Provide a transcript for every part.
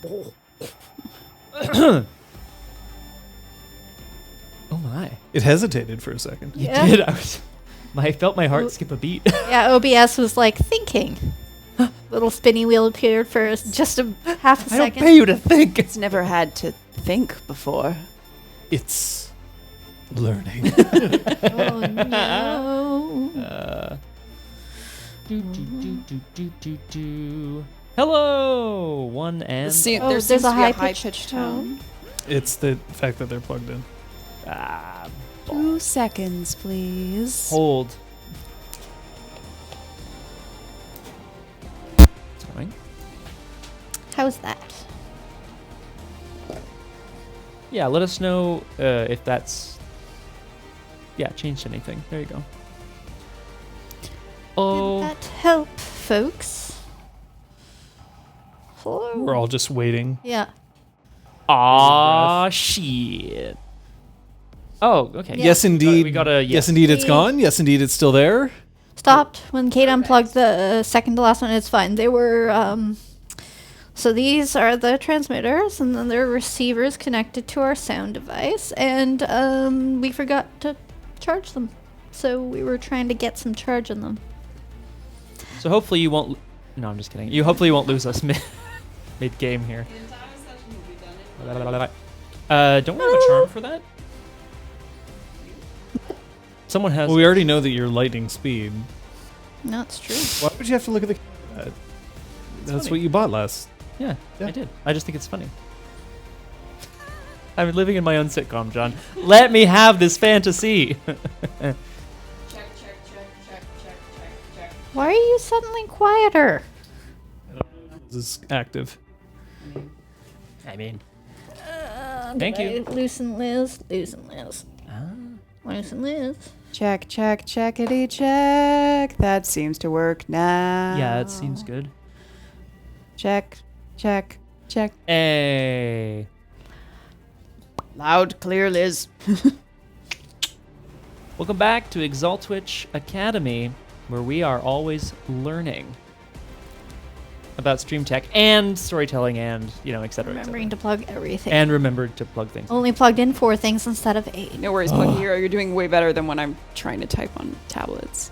Oh my! It hesitated for a second. Yeah. Did I felt my heart skip a beat. Yeah, OBS was like thinking. Little spinny wheel appeared for just a half a I don't second. pay you to think. It's never had to think before. It's learning. Oh no. Hello, one and See, Oh, there there's seems a to be a high-pitched high-pitched tone. It's the fact that they're plugged in. 2 seconds, please. hold. It's going. How's that? Yeah, let us know if that's changed anything. There you go. Oh, Did that help, folks? Hello? We're all just waiting. Yeah. shit. Oh, okay. Yeah. Yes, indeed. We got a yes, indeed, it's gone. Yes, indeed, it's still there. Stopped when Kate unplugged the second to last one. It's fine. They were, so these are the transmitters, and then there are receivers connected to our sound device, and we forgot to charge them. So we were trying to get some charge in them. So hopefully you won't. No, I'm just kidding. You hopefully won't lose us mid game here. Don't we have a charm for that? Someone has. Well, we already know that you're lightning speed. No, it's true. Why would you have to look at the camera? That's funny. what you bought last. Yeah, Yeah. I did. I just think it's funny. I'm living in my own sitcom, John. Let me have this fantasy. Why are you suddenly quieter? This is active. I mean, Thank you. Loosen Liz. Loosen Liz. Loosen Liz. Check, check, checkity check. That seems to work now. yeah, it seems good. Check, check, check. Hey. Loud, clear, Liz. Welcome back to ExalTwitch Academy, where we are always learning about stream tech and storytelling and, et cetera, et Remembering cetera. to plug everything. And remember to plug things. Only plugged in 4 things instead of 8. No worries, Plug Hero. You're doing way better than when I'm trying to type on tablets.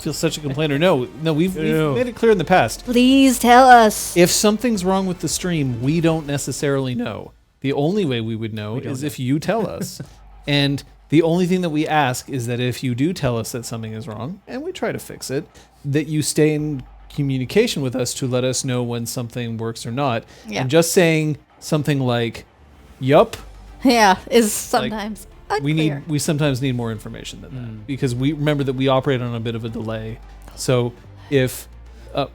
Feel such a complainer. No, we've made it clear in the past. Please tell us. If something's wrong with the stream, we don't necessarily know. The only way we would know is if you tell us. And the only thing that we ask is that if you do tell us that something is wrong, and we try to fix it, that you stay in communication with us to let us know when something works or not. Yeah. And just saying something like, yup, Yeah, is sometimes unclear. we sometimes need more information than that, because we remember that we operate on a bit of a delay. So if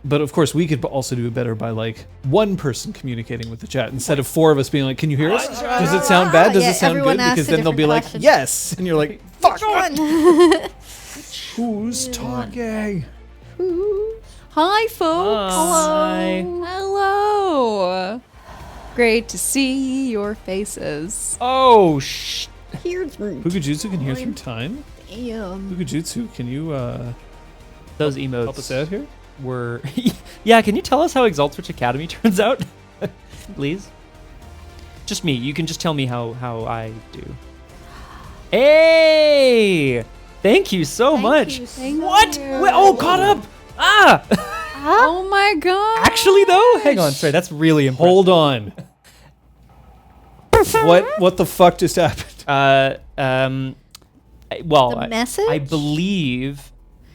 but of course we could also do it better by like one person communicating with the chat instead of 4 of us being like, can you hear us? Does it sound bad? Does Yeah, it sound everyone good? asks Because a then they'll be different like, question. yes, and you're like, fuck. One. Who's talking? Hi, folks. Hi. Hello. Great to see your faces. Oh, Here's Hugujutsu can hear through time? damn. Hugujutsu, can you those emotes help us out here? were... Yeah, can you tell us how ExalTwitch Academy turns out? Please? Just me. You can just tell me how I do. Hey! Thank you so much. What? Wait, oh, caught up! Ah! Oh my god. Actually, though? Hang on, sorry, that's really impressive. Hold on. What the fuck just happened? Well, The message? I believe,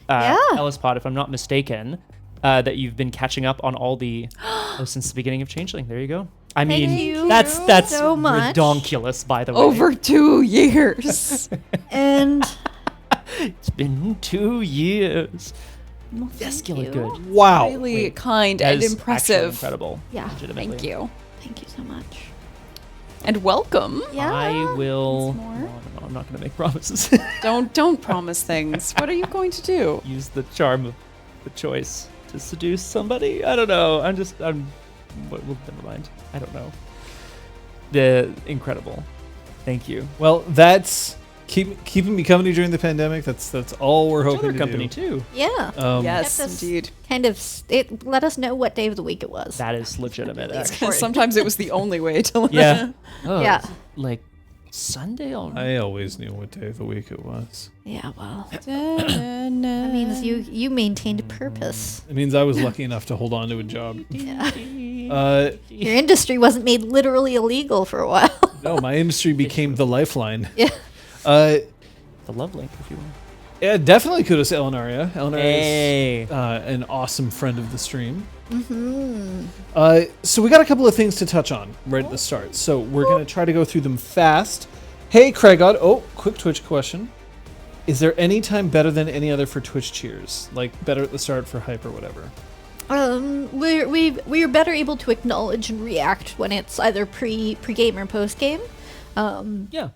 Yeah. Ellis Pod, if I'm not mistaken, that you've been catching up on all the since the beginning of Changeling. There you go. I Thank mean, you that's so much. redonkulous, by the way. Over 2 years. And It's been 2 years. Yes, thank you. good. Wow. Really kind That and is actually impressive. incredible. Yeah. Legitimately. Thank you. Thank you so much. And welcome. Yeah. I will. Once more. No, I'm not going to make promises. Don't promise things. What are you going to do? Use the charm of the choice to seduce somebody. I don't know. Well, never mind. I don't know. The incredible. Thank you. Well, that's keeping me company during the pandemic. That's all we're hoping Other to company do. too. Yeah. Yes, Kept us indeed. Kind of. It let us know what day of the week it was. That is legitimate. Actually. Sometimes it was the only way to let Yeah. Oh, Yeah. Like Sunday already. I always knew what day of the week it was. Yeah. Well, That that means you maintained a purpose. It means I was lucky enough to hold on to a job. Yeah. Your Your industry wasn't made literally illegal for a while. No, my industry became the lifeline. Yeah. Uh, The love link, if you will. yeah, definitely kudos to Elenaria. Elenaria Hey. is an awesome friend of the stream. Mm-hmm. So we got a couple of things to touch on right at the start. So we're going to try to go through them fast. Hey, Craigot. Oh, quick Twitch question. Is there any time better than any other for Twitch cheers? Like better at the start for hype or whatever? We're better able to acknowledge and react when it's either pre-game or post-game. Yeah.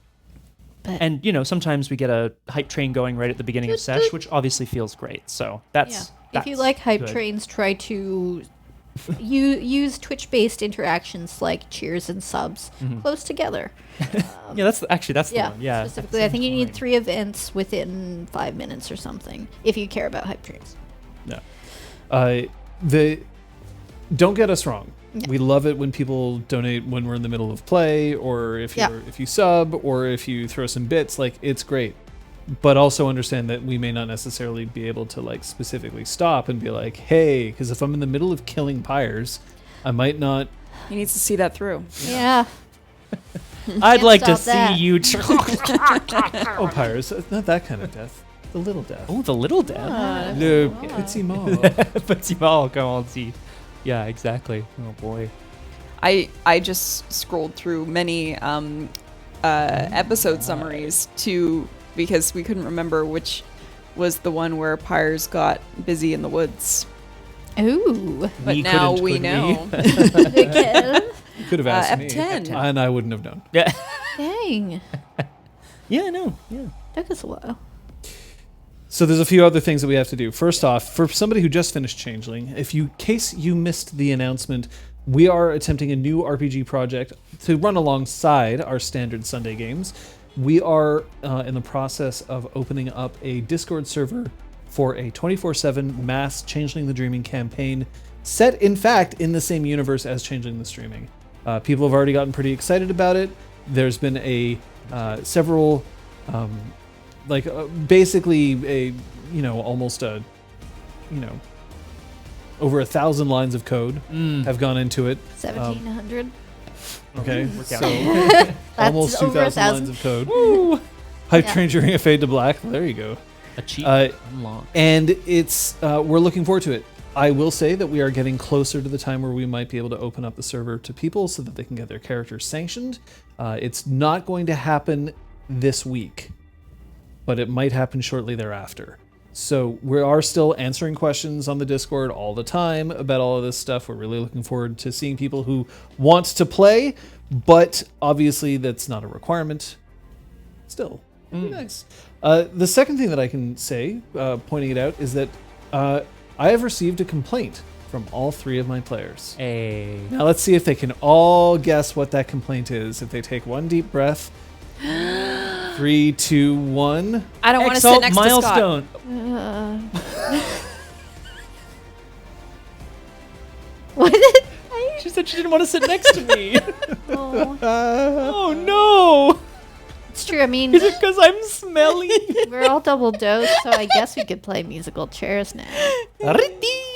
But And, sometimes we get a hype train going right at the beginning of Sesh, which obviously feels great. So that's if you like hype good. trains, try to use Twitch-based interactions like cheers and subs close together. Yeah, that's the one. Yeah. Specifically, I think you need 3 events within 5 minutes or something if you care about hype trains. No. Don't get us wrong. Yeah. We love it when people donate when we're in the middle of play, or if you sub, or if you throw some bits. Like, it's great. But also understand that we may not necessarily be able to like specifically stop and be like, hey, because if I'm in the middle of killing Pyres, I might not. He needs to see that through. Yeah. I'd Can't like to stop that. see you. Oh, Pyres, not that kind of death. The little death. Oh, the little death. Le petit mort. Petit mal, come on, see. Yeah, exactly. Oh boy. I just scrolled through many episode summaries because we couldn't remember which was the one where Pyres got busy in the woods. Ooh. But We now couldn't, we could know. Again. You could have asked me. F10. And I wouldn't have known. Yeah. Dang. Yeah, I know. Yeah. Took us a while. So there's a few other things that we have to do. First off, for somebody who just finished Changeling, case you missed the announcement, we are attempting a new RPG project to run alongside our standard Sunday games. We are in the process of opening up a Discord server for a 24/7 mass Changeling the Dreaming campaign, set in fact in the same universe as Changeling the Streaming. People have already gotten pretty excited about it. There's been several. Basically almost over 1,000 lines of code have gone into it. 1,700. Okay, We're so counting. almost over 2,000 lines 1,000. of code. Hype Yeah. train during a fade to black. There you go. Achievement unlocked. And it's we're looking forward to it. I will say that we are getting closer to the time where we might be able to open up the server to people so that they can get their characters sanctioned. It's not going to happen this week, but it might happen shortly thereafter. So we are still answering questions on the Discord all the time about all of this stuff. We're really looking forward to seeing people who want to play, but obviously that's not a requirement. Still, it'd be nice. The second thing that I can say, pointing it out, is that I have received a complaint from all 3 of my players. Hey. Now let's see if they can all guess what that complaint is. If they take one deep breath. 3, 2, 1. I don't want to sit Exalt next milestone. What did She said she didn't want to sit next to me. Oh, Oh no! it's true. I mean, Is it because I'm smelly? we're all double dosed, so I guess we could play musical chairs now.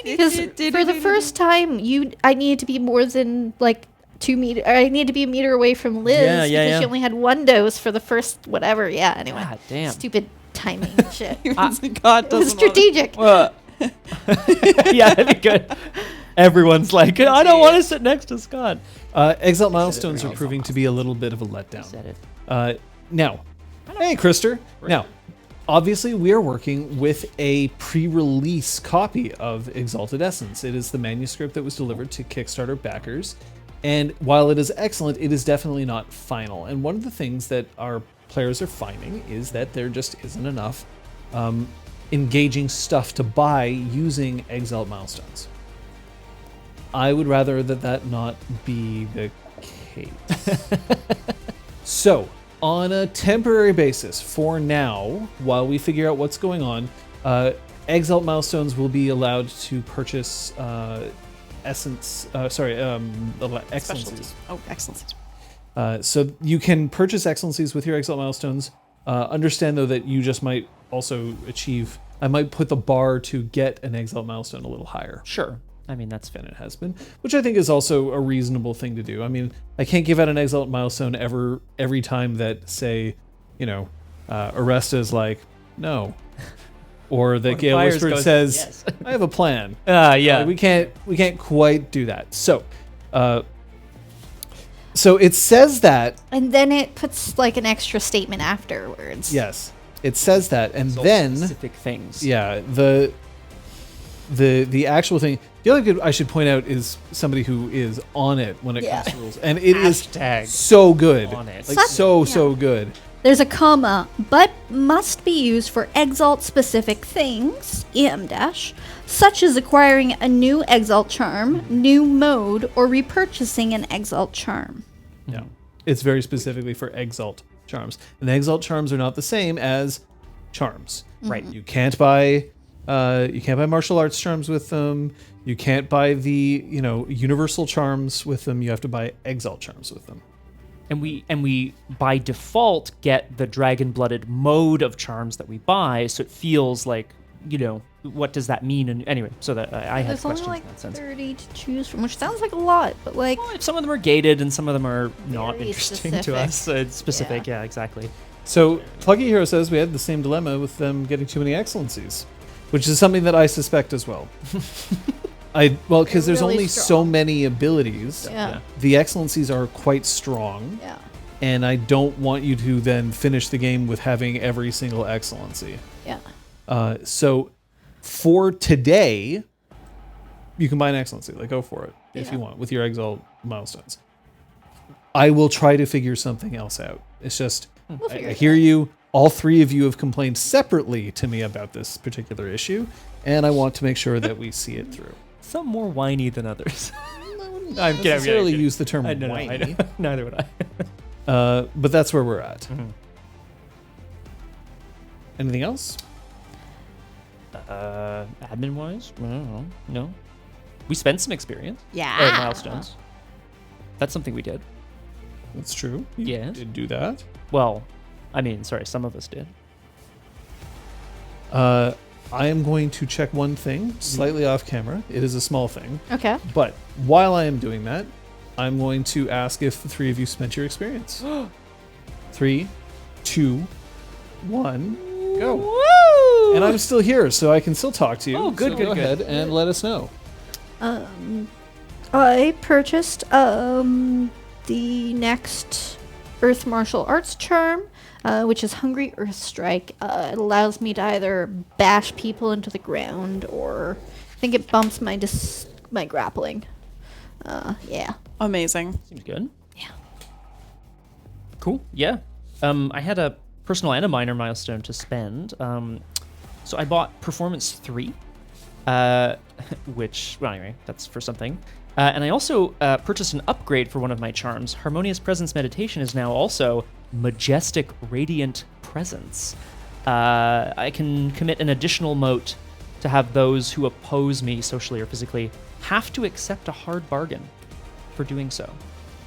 Because for the first time, I needed to be more than like 2 meters. I needed to be a meter away from Liz Yeah, because yeah. she only had 1 dose for the first whatever. Yeah. Anyway, God damn. stupid timing shit. Scott. God It was doesn't want strategic. Yeah, that'd be good. Everyone's like, I don't want to sit next to Scott. Exalt milestones are proving to be a little bit of a letdown. Said it. Now, hey, Krister. Now, obviously, we are working with a pre-release copy of Exalted Essence. It is the manuscript that was delivered to Kickstarter backers. And while it is excellent, it is definitely not final. And one of the things that our players are finding is that there just isn't enough engaging stuff to buy using Exalt milestones. I would rather that not be the case. So, On a temporary basis, for now, while we figure out what's going on, Exalt milestones will be allowed to purchase excellencies. Oh, excellencies. So you can purchase excellencies with your Exalt milestones. Understand, though, that you just might also achieve... I might put the bar to get an Exalt milestone a little higher. Sure. I mean, that's fair. Than it has been, which I think is also a reasonable thing to do. I mean, I can't give out an Exalt milestone every time that, say, Oresta is like, no. Or that Gale Pyres Whispered goes, says, yes. I have a plan. Yeah. We can't quite do that. So it says that. And then it puts like an extra statement afterwards. Yes, it says that, and It's all then specific things. yeah, the actual thing. The other good I should point out is somebody who is on it when it comes to rules, and it is Hashtag so good, on it. like Such- so good. There's a comma, but must be used for Exalt-specific things, EM dash, such as acquiring a new Exalt charm, new mode, or repurchasing an Exalt charm. Yeah, it's very specifically for Exalt charms, and the Exalt charms are not the same as charms. Right. You can't buy martial arts charms with them. You can't buy the universal charms with them. You have to buy Exalt charms with them. And we by default get the dragon-blooded mode of charms that we buy, so it feels like, what does that mean? And anyway, so that I had There's only questions like in that sense. 30 to choose from, which sounds like a lot, but like... Well, some of them are gated and some of them are not Very interesting to specific. us. It's specific, yeah, exactly. So Plucky Hero says we had the same dilemma with them getting too many excellencies, which is something that I suspect as well. Because there's They're really only so strong. many abilities. Yeah. The excellencies are quite strong, Yeah. and I don't want you to then finish the game with having every single excellency. Yeah. So for today, you can buy an excellency. Like, go for it if you want with your Exalt milestones. I will try to figure something else out. It's just, We'll figure I it hear out. you. All three of you have complained separately to me about this particular issue, and I want to make sure that we see it through. Some more whiny than others. I'm I'm kidding, necessarily kidding. use the term I know, whiny, I know. Neither would I. but that's where we're at. Mhm. Anything else? Admin-wise, I don't know. No. We spent some experience. Yeah. Milestones. That's something we did. That's true. You Yes. did do that. Well, I mean, sorry, some of us did. I am going to check one thing slightly off camera. It is a small thing. Okay. But while I am doing that, I'm going to ask if the three of you spent your experience. 3, 2, 1, go. Woo! And I'm still here, so I can still talk to you. Oh, good, So good, go good. ahead and let us know. I purchased the next Earth Martial Arts charm, which is Hungry Earth Strike. It allows me to either bash people into the ground, or I think it bumps my grappling. Yeah. Amazing. Seems good. Yeah. Cool. Yeah. I had a personal and a minor milestone to spend. So I bought Performance 3, which, well, anyway, that's for something. And I also purchased an upgrade for one of my charms. Harmonious Presence Meditation is now also Majestic Radiant Presence. I can commit an additional mote to have those who oppose me socially or physically have to accept a hard bargain for doing so.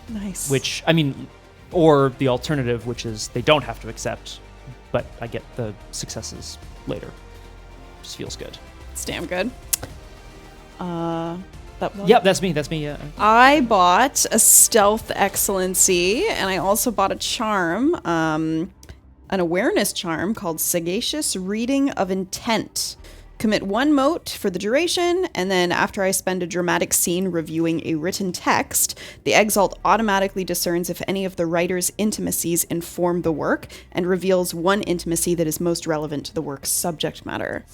Nice. Which, I mean, or the alternative, which is they don't have to accept, but I get the successes later. Just feels good. It's damn good. Yep, that's me. That's me. Yeah. I bought a stealth excellency, and I also bought a charm, an awareness charm called Sagacious Reading of Intent. Commit one mote for the duration, and then after I spend a dramatic scene reviewing a written text, the Exalt automatically discerns if any of the writer's intimacies inform the work, and reveals one intimacy that is most relevant to the work's subject matter.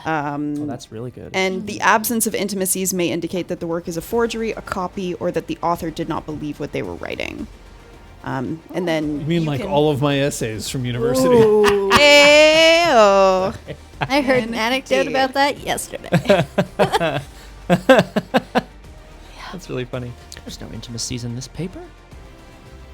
Oh, that's really good. And the absence of intimacies may indicate that the work is a forgery, a copy, or that the author did not believe what they were writing. And then You mean like can- all of my essays from university? Ayo. I heard an anecdote Indeed. about that yesterday. That's really funny. There's no intimacies in this paper.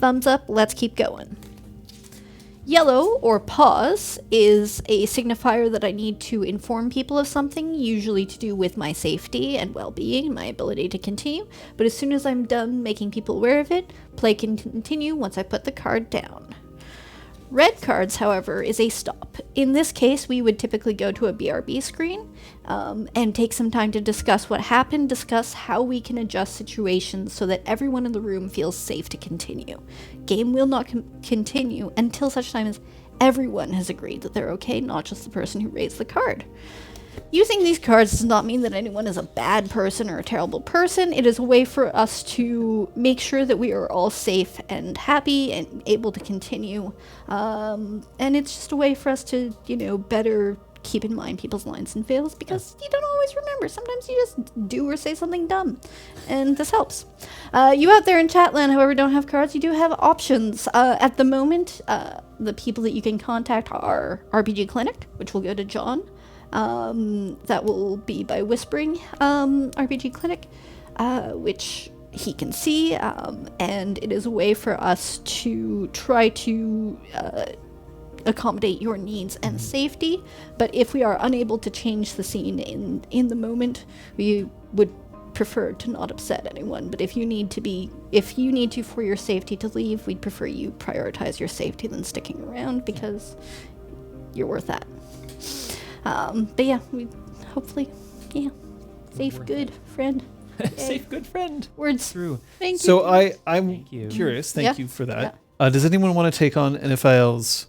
Thumbs up, let's keep going. Yellow, or pause, is a signifier that I need to inform people of something, usually to do with my safety and well-being, my ability to continue. But as soon as I'm done making people aware of it, play can continue once I put the card down. Red cards, however, is a stop. In this case, we would typically go to a BRB screen and take some time to discuss what happened, discuss how we can adjust situations so that everyone in the room feels safe to continue. Game will not continue until such time as everyone has agreed that they're okay, not just the person who raised the card. Using these cards does not mean that anyone is a bad person or a terrible person. It is a way for us to make sure that we are all safe and happy and able to continue. And it's just a way for us to, better keep in mind people's lines and fails, because you don't always remember. Sometimes you just do or say something dumb, and this helps. You out there in chatland, however, don't have cards, you do have options. At the moment, the people that you can contact are RPGClinic, which will go to John. That will be by whispering RPGClinic, which he can see, and it is a way for us to try to accommodate your needs and safety. But if we are unable to change the scene in the moment, we would prefer to not upset anyone. But if you need to for your safety to leave, we'd prefer you prioritize your safety than sticking around, because you're worth that. But yeah, we hopefully, safe, good friend. Safe, good friend. Words. True. Thank you. So I'm Thank you. curious. Thank you for that. Yeah. Does anyone want to take on NFL's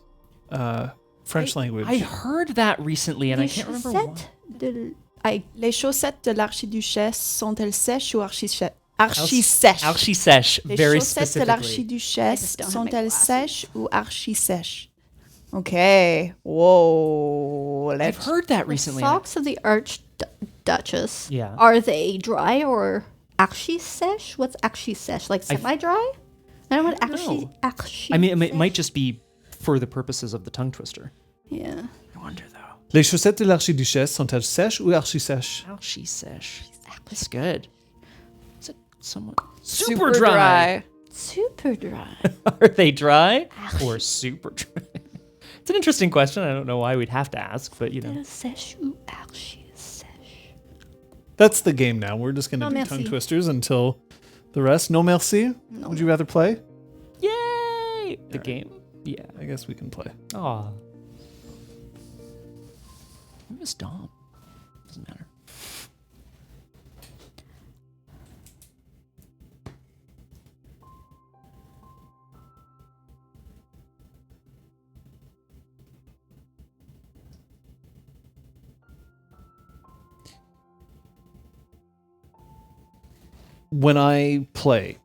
French language? I heard that recently, and I can't remember why. Les chaussettes de l'archiduchesse sont-elles sèches ou archi-sèches? Archi-sèches. Archi-sèche, Les very chaussettes de specifically. I l'archiduchesse just don't have my sont-elles glasses. sèches ou archi-sèches? Okay. Whoa. I've heard that recently. Socks of the Archduchess. Yeah. Are they dry or archi-sèche? What's archi-sèche? Like semi-dry? I don't know what know. archi. I mean, it might just be for the purposes of the tongue twister. Yeah. I wonder, though. Les chaussettes de l'archiduchesse sont-elles sèches ou archi-sèches? Archi-sèche. That's good. Is it somewhat Super dry. Super dry. Are they dry or super dry? It's an interesting question. I don't know why we'd have to ask, but Sèche ou archi-sèche? That's the game now. We're just going to No, do merci. tongue twisters until the rest. No merci? No. Would you rather play? Yay! The game? Yeah. I guess we can play. Aw. Who was Dom? Doesn't matter. When I play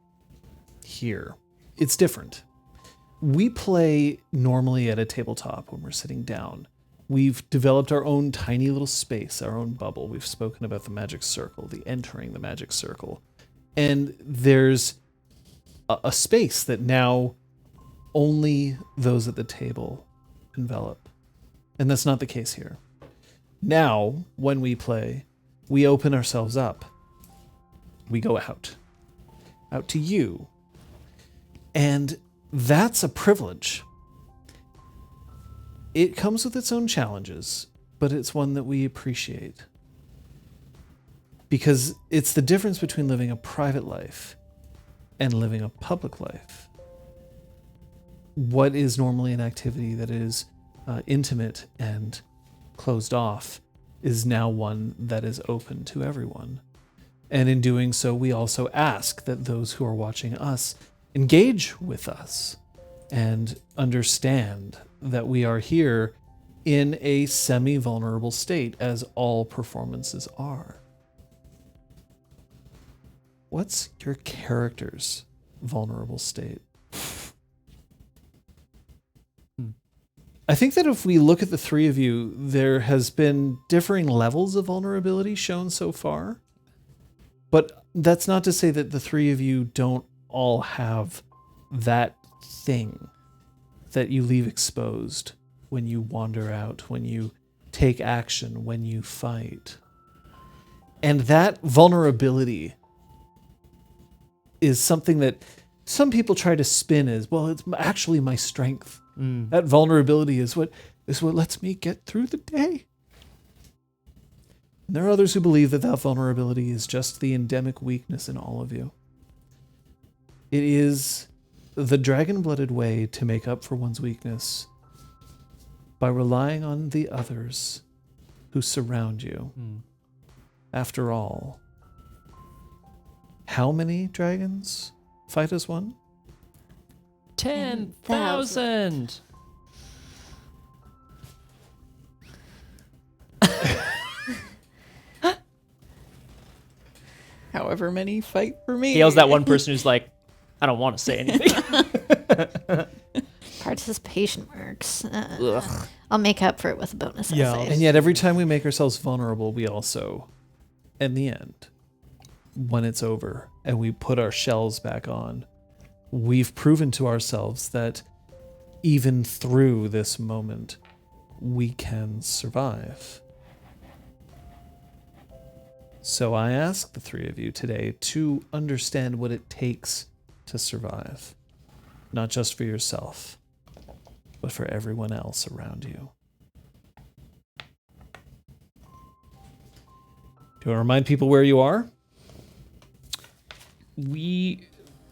here, it's different. We play normally at a tabletop when we're sitting down. We've developed our own tiny little space, our own bubble. We've spoken about the magic circle, the entering the magic circle. And there's a space that now only those at the table envelop. And that's not the case here. Now, when we play, we open ourselves up. We go out to you. And that's a privilege. It comes with its own challenges, but it's one that we appreciate. Because it's the difference between living a private life and living a public life. What is normally an activity that is intimate and closed off is now one that is open to everyone. And in doing so, we also ask that those who are watching us engage with us and understand that we are here in a semi-vulnerable state, as all performances are. What's your character's vulnerable state? I think that if we look at the three of you, there has been differing levels of vulnerability shown so far. But that's not to say that the three of you don't all have that thing that you leave exposed when you wander out, when you take action, when you fight. And that vulnerability is something that some people try to spin as, well, it's actually my strength. That vulnerability is what lets me get through the day. And there are others who believe that vulnerability is just the endemic weakness in all of you. It is the dragon-blooded way to make up for one's weakness by relying on the others who surround you. After all, how many dragons fight as one? 10,000. However many fight for me. Gale's that one person who's like, I don't want to say anything. Participation works. I'll make up for it with a bonus essay. And yet every time we make ourselves vulnerable, we also, in the end, when it's over and we put our shells back on, we've proven to ourselves that even through this moment, we can survive. So I ask the three of you today to understand what it takes to survive, not just for yourself, but for everyone else around you. Do you want to remind people where you are? We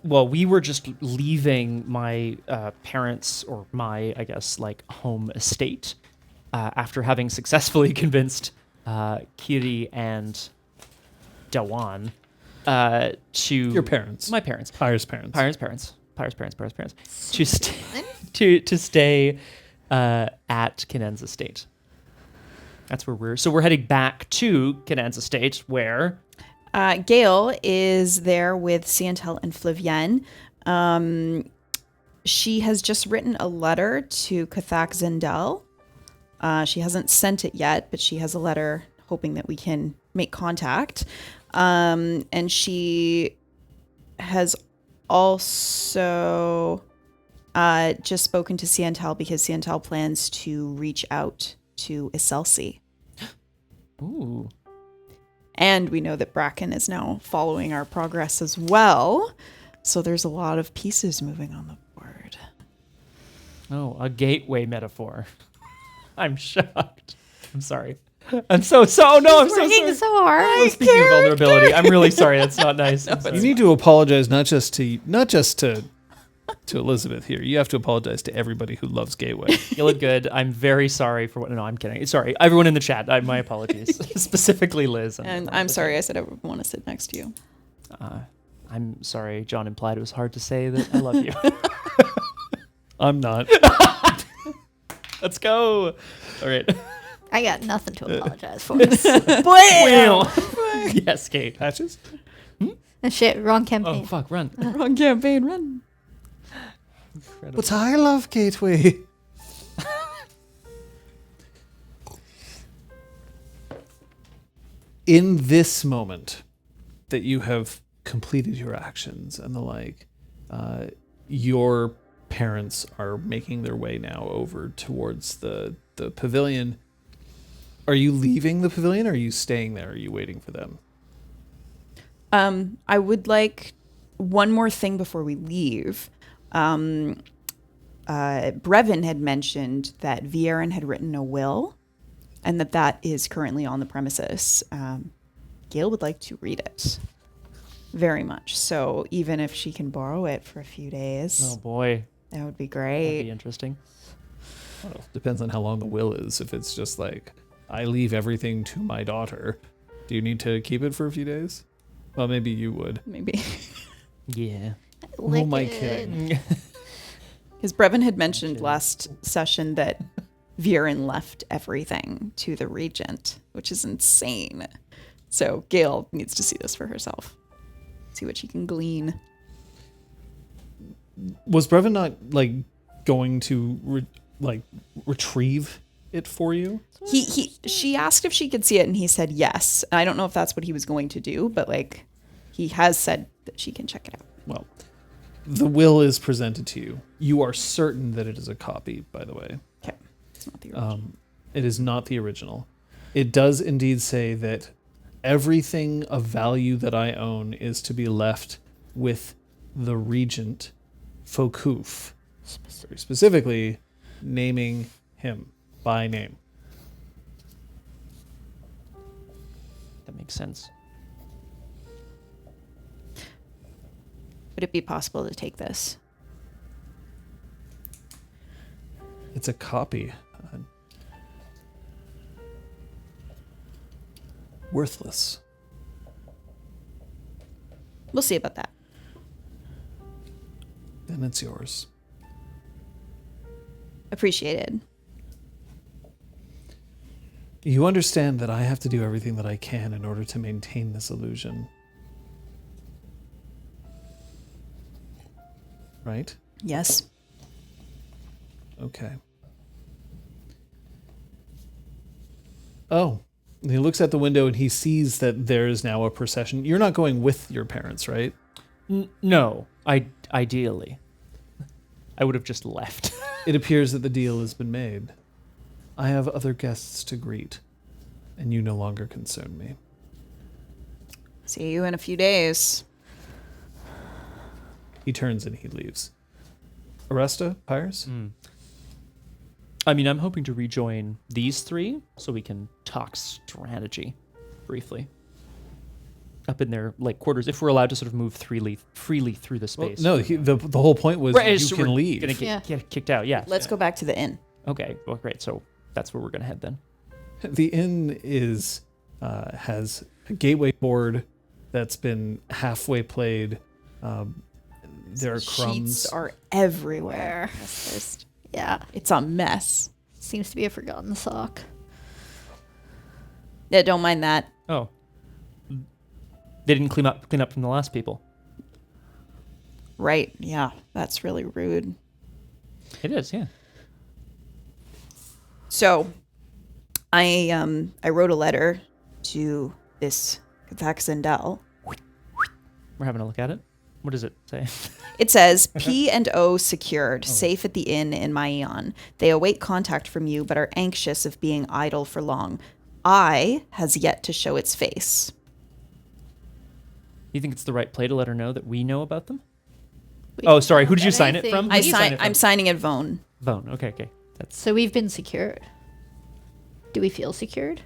were just leaving my parents, or my, I guess, like, home estate after having successfully convinced Kiri and Dawan to... Your parents. My parents. Pyres' parents. Pyres' parents. To stay at Kinen's estate. That's where we're heading back to Kinen's estate, where... Gale is there with Siantel and Flavienne. She has just written a letter to Kathak Zendel. She hasn't sent it yet, but she has a letter hoping that we can make contact. And she has also just spoken to Siantel because Siantel plans to reach out to Iselsi. Ooh. And we know that Bracken is now following our progress as well. So there's a lot of pieces moving on the board. Oh, a gateway metaphor. I'm shocked. I'm sorry. I'm so no, I'm so sorry. So hard. Speaking of vulnerability, I'm really sorry. That's not nice. You need to apologize not just to Elizabeth here. You have to apologize to everybody who loves Gateway. You look good. I'm very sorry for what... No, I'm kidding. Sorry. Everyone in the chat, my apologies. Specifically Liz. And I'm sorry I said I would want to sit next to you. I'm sorry. John implied it was hard to say that I love you. I'm not. Let's go. All right. I got nothing to apologize for. Yes, Kate. Patches? Shit, wrong campaign. Oh, fuck. Run. Wrong campaign, run. Incredible. But I love Gateway. In this moment that you have completed your actions and the like, your parents are making their way now over towards the pavilion. Are you leaving the pavilion or are you staying there? Are you waiting for them? I would like one more thing before we leave. Brevin had mentioned that Vieren had written a will and that is currently on the premises. Gale would like to read it very much. So even if she can borrow it for a few days. Oh, boy. That would be great. That'd be interesting. Well, depends on how long the will is. If it's just like, I leave everything to my daughter, do you need to keep it for a few days? Well, maybe you would. Maybe. Yeah. Who am I kidding? Because Brevin had mentioned last session that Vieren left everything to the regent, which is insane. So Gale needs to see this for herself. See what she can glean. Was Brevin not going to retrieve it for you? She asked if she could see it and he said yes. And I don't know if that's what he was going to do, but he has said that she can check it out. Well, the will is presented to you. You are certain that it is a copy, by the way. Okay. It's not the original. It is not the original. It does indeed say that everything of value that I own is to be left with the regent Fokuf. Very specifically, naming him by name. That makes sense. Would it be possible to take this? It's a copy. Worthless. We'll see about that. Then it's yours. Appreciated. You understand that I have to do everything that I can in order to maintain this illusion. Right? Yes. Okay. Oh. And he looks at the window and he sees that there is now a procession. You're not going with your parents, right? No, ideally. I would have just left. It appears that the deal has been made. I have other guests to greet, and you no longer concern me. See you in a few days. He turns and he leaves. Oresta, Pyres? I mean, I'm hoping to rejoin these three so we can talk strategy briefly. Up in their quarters, if we're allowed to sort of move freely through the space. Well, no, the whole point was you so can we're leave. Gonna get kicked out, yeah. Let's go back to the inn. Okay, well, great. So that's where we're gonna head then. The inn has a gateway board that's been halfway played. There are crumbs. Sheets are everywhere. Yeah. It's a mess. Seems to be a forgotten sock. Yeah, don't mind that. Oh, they didn't clean up from the last people. Right. Yeah, that's really rude. It is, yeah. So, I wrote a letter to this Kathak. We're having a look at it. What does it say? It says, P&O secured, safe at the inn in Maion. They await contact from you, but are anxious of being idle for long. I has yet to show its face. You think it's the right play to let her know that we know about them? Oh, sorry. Who did you sign it from? I'm signing it Vone. Vone. Okay. That's So we've been secured. Do we feel secured?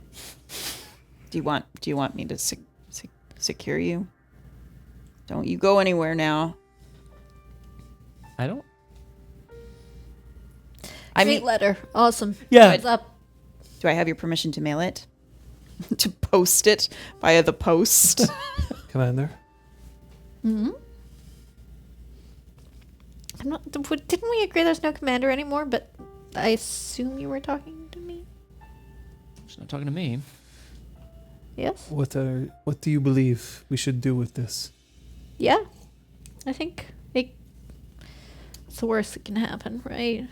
Do you want me to secure you? Don't you go anywhere now. I don't. Great letter. Awesome. Yeah. Heads up. Do I have your permission to mail it? To post it via the post? Commander? Mm-hmm. Didn't we agree there's no commander anymore? But I assume you were talking to me. She's not talking to me. Yes. What do you believe we should do with this? Yeah. I think it's the worst that can happen, right?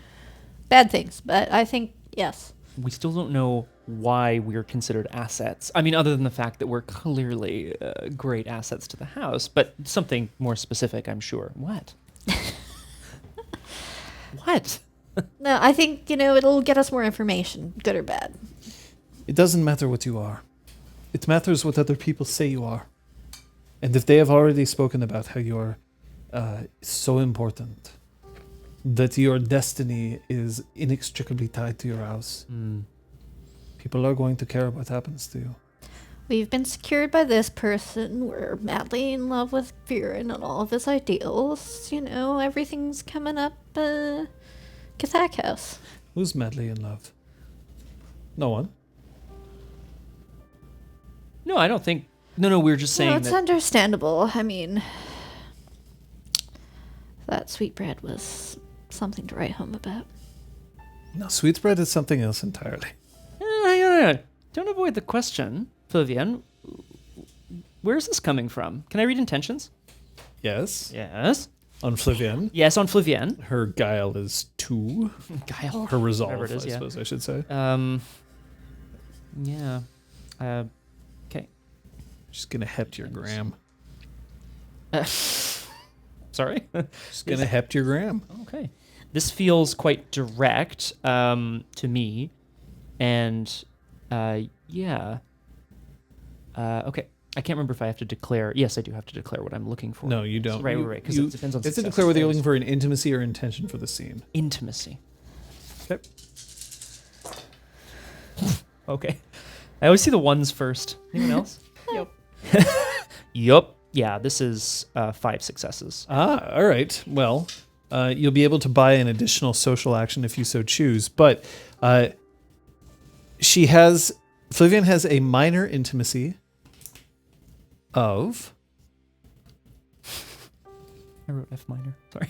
Bad things, but I think yes. We still don't know why we're considered assets. I mean, other than the fact that we're clearly great assets to the house, but something more specific, I'm sure. What? What? No, I think, it'll get us more information, good or bad. It doesn't matter what you are. It matters what other people say you are. And if they have already spoken about how you are so important, that your destiny is inextricably tied to your house, people are going to care what happens to you. We've been secured by this person. We're madly in love with Vieren and all of his ideals. Everything's coming up Kathak House. Who's madly in love? No one. No, I don't think. No, we're just saying it's understandable. I mean, that sweetbread was something to write home about. No, sweetbread is something else entirely. Don't avoid the question, Vieren. Where's this coming from? Can I read intentions? Yes. Yes. On Flavienne. Yes, on Flavienne. Her guile is 2. Guile. Her resolve, Whatever it is, I suppose I should say. Yeah. Okay. Just gonna hept your gram. Sorry? Just gonna hept your gram. Okay. This feels quite direct to me. And, yeah. Okay. I can't remember if I have to declare. Yes, I do have to declare what I'm looking for. No, you don't. Right, right. Because it depends on. You have to success. declare whether you're looking for an intimacy or intention for the scene. Intimacy. Okay. Okay. I always see the ones first. Anyone else? Yep. Yup. Yeah, this is 5 successes. All right. Well, you'll be able to buy an additional social action if you so choose. But Vieren has a minor intimacy of. I wrote F minor. Sorry.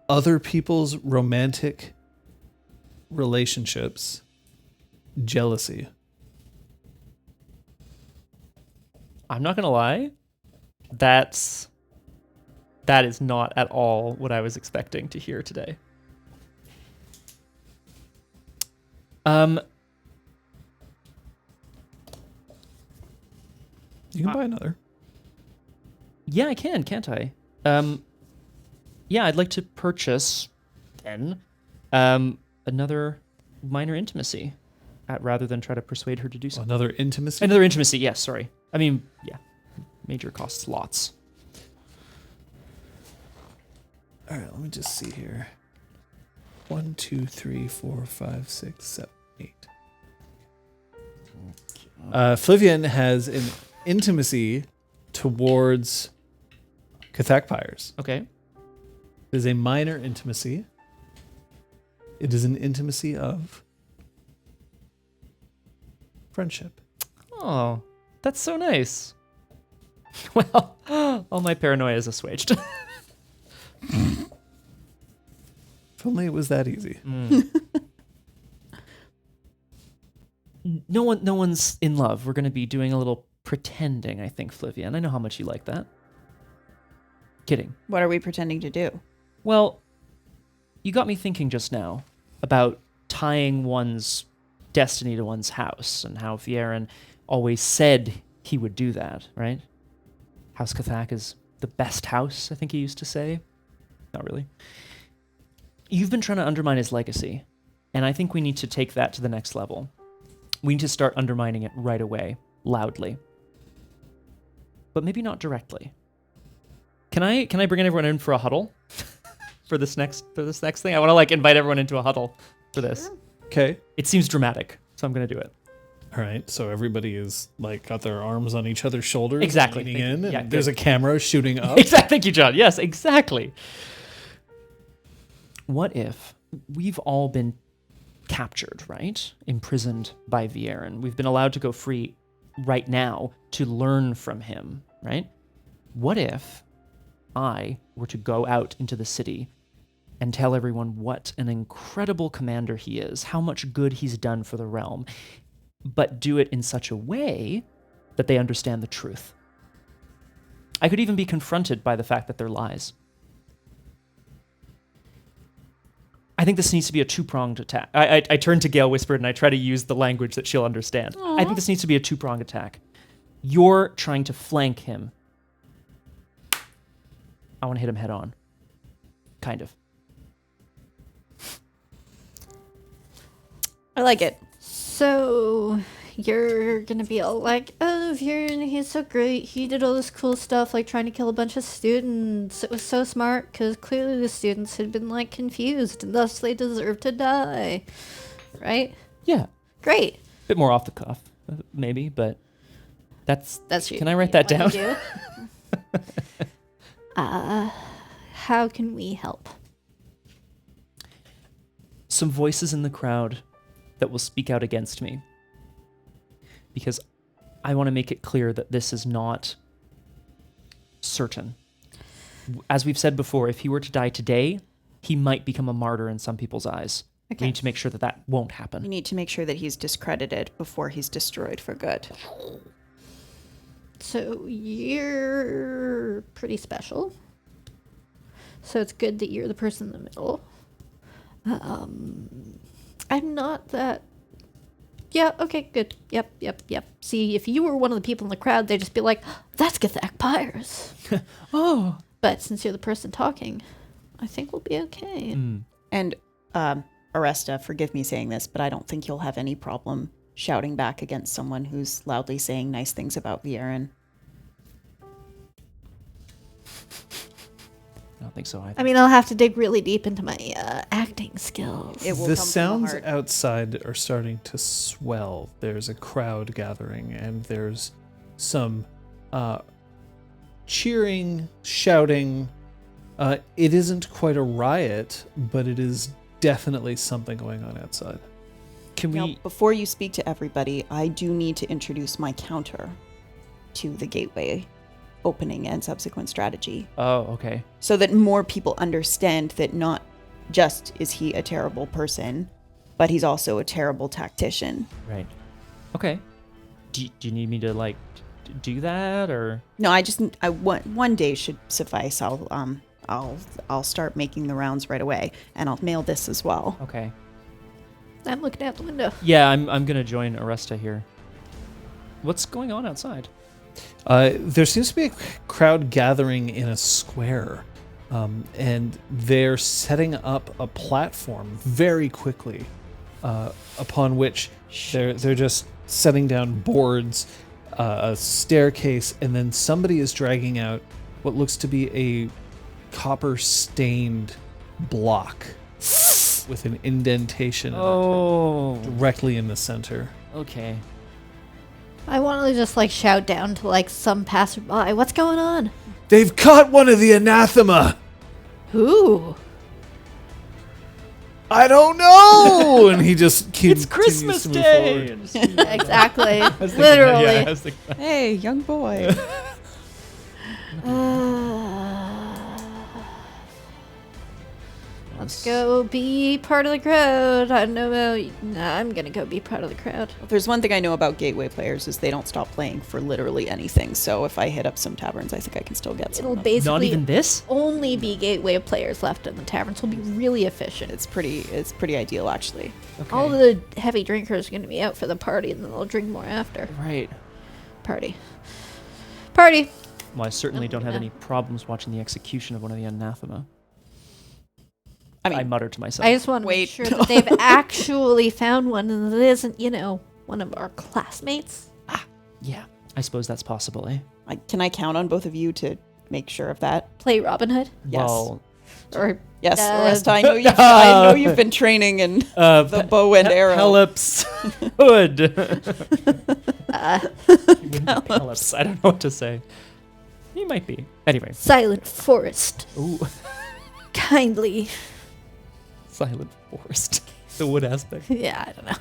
Other people's romantic relationships, jealousy. I'm not gonna lie. That is not at all what I was expecting to hear today. You can buy another. Yeah, I can, can't I? Yeah, I'd like to purchase then another minor intimacy, rather than try to persuade her to do something. Another intimacy? Another intimacy, yes, sorry. I mean, yeah. Major costs lots. All right, let me just see here. 1, 2, 3, 4, 5, 6, 7, 8. Vieren has an intimacy towards Pyres. Okay. It is a minor intimacy. It is an intimacy of friendship. Oh, that's so nice. Well, all my paranoia is assuaged. If only it was that easy. No one's in love. We're going to be doing a little pretending, I think, Vieren. I know how much you like that. Kidding. What are we pretending to do? Well, you got me thinking just now about tying one's destiny to one's house and how Vieren always said he would do that, right? House Cathak is the best house, I think he used to say. Not really. You've been trying to undermine his legacy, and I think we need to take that to the next level. We need to start undermining it right away, loudly. But maybe not directly. Can I bring everyone in for a huddle? for this next thing? I want to invite everyone into a huddle for this. Okay. It seems dramatic, so I'm going to do it. All right. So everybody is got their arms on each other's shoulders. Exactly. Leaning in. And Yeah, there's a camera shooting up. Exactly. Thank you, John. Yes, exactly. What if we've all been captured, right? Imprisoned by Vieren. We've been allowed to go free right now to learn from him, right? What if I were to go out into the city and tell everyone what an incredible commander he is, how much good he's done for the realm, but do it in such a way that they understand the truth? I could even be confronted by the fact that they're lies. I think this needs to be a two-pronged attack. I turn to Gale Whispered and I try to use the language that she'll understand. Aww. I think this needs to be a two-pronged attack. You're trying to flank him. I want to hit him head on. Kind of. I like it. So you're gonna be all like, "Oh, Vieren, he's so great. He did all this cool stuff, like trying to kill a bunch of students. It was so smart because clearly the students had been confused, and thus they deserve to die." Right? Yeah. Great. Bit more off the cuff, maybe, but that's you. Can I write that down? How can we help? Some voices in the crowd that will speak out against me. Because I want to make it clear that this is not certain. As we've said before, if he were to die today, he might become a martyr in some people's eyes. Okay. We need to make sure that that won't You happen. need to make sure that he's discredited before he's destroyed for good. So you're pretty special. So it's good that you're the person in the middle. I'm not that. Yeah, okay, good. Yep. See, if you were one of the people in the crowd, they'd just be like, "That's Cathak Pyres." Oh. But since you're the person talking, I think we'll be okay. And Oresta, forgive me saying this, but I don't think you'll have any problem shouting back against someone who's loudly saying nice things about Vieren. I don't think so either. I mean, I'll have to dig really deep into my acting skills. It will The come from sounds heart. outside are starting to swell. There's a crowd gathering, and there's some cheering, shouting. It isn't quite a riot, but it is definitely something going on outside. Can we? Now, before you speak to everybody, I do need to introduce my counter to the gateway opening and subsequent strategy, Oh, okay. so that more people understand that not just is he a terrible person, but he's also a terrible tactician. Right. Okay. Do you need me to like do that or? No, one day should suffice. I'll start making the rounds right away, and I'll mail this as well. Okay. I'm looking out the window. Yeah, I'm gonna join Oresta here. What's going on outside? There seems to be a crowd gathering in a square, and they're setting up a platform very quickly, upon which they're just setting down boards, a staircase, and then somebody is dragging out what looks to be a copper-stained block with an indentation in Oh. it directly in the center. Okay. I want to just like shout down to like some passerby. What's going on? They've caught one of the Anathema! Who? I don't know! And he just continues It's Christmas to move Day. forward. Exactly. I was thinking that, Literally. yeah, I was thinking that. Hey, young boy. Let's go be part of the crowd. I don't know. I'm gonna go be part of the crowd. If there's one thing I know about gateway players is they don't stop playing for literally anything. So if I hit up some taverns, I think I can still get some. It'll of them. basically Not even this? only be gateway players left in the taverns. Will be really efficient. It's pretty ideal actually. Okay. All the heavy drinkers are gonna be out for the party, and then they'll drink more after. Right. Party. Well, I certainly Oh, don't have yeah. any problems watching the execution of one of the Anathema. I mean, I muttered to myself. I just want to make Wait. sure that they've actually found one, and that it isn't, one of our classmates. Yeah, I suppose that's possible, eh? can I count on both of you to make sure of that? Play Robin Hood, Yes. Well, or Yes, Uh, Oresta, I know you've been training in the bow and arrow. Pelops Hood. Pelops. I don't know what to say. He might be. Anyway. Silent Forest. Ooh, Kindly. Silent Forest. The wood aspect. Yeah, I don't know.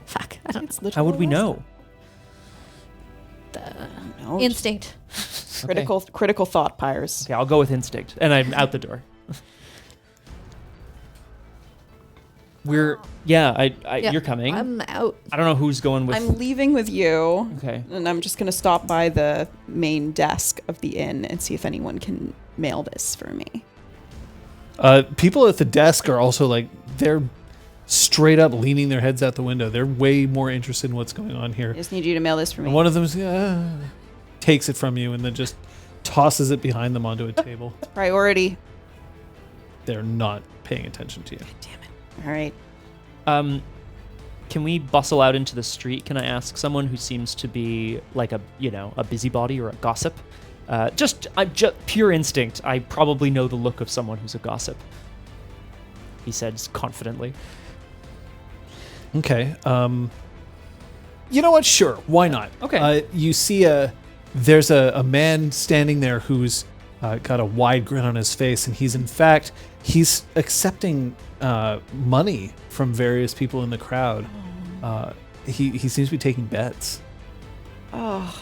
Fuck, I don't It's How would we know? know. Instinct. Critical thought, Pyres. Okay, I'll go with instinct, and I'm out the door. Yeah, You're coming. I'm out. I don't know who's going with. I'm leaving with you, Okay. and I'm just going to stop by the main desk of the inn and see if anyone can mail this for me. People at the desk are also they're straight up leaning their heads out the window. They're way more interested in what's going on here. I just need you to mail this for me. And one of them takes it from you and then just tosses it behind them onto a table. Priority. They're not paying attention to you. Damn it. All right. Can we bustle out into the street? Can I ask someone who seems to be like a busybody or a gossip? Just pure instinct. I probably know the look of someone who's a gossip. He says confidently. Okay. You know what? Sure. Why not? Okay. You see there's a man standing there who's got a wide grin on his face, and he's accepting money from various people in the crowd. He seems to be taking bets. Oh.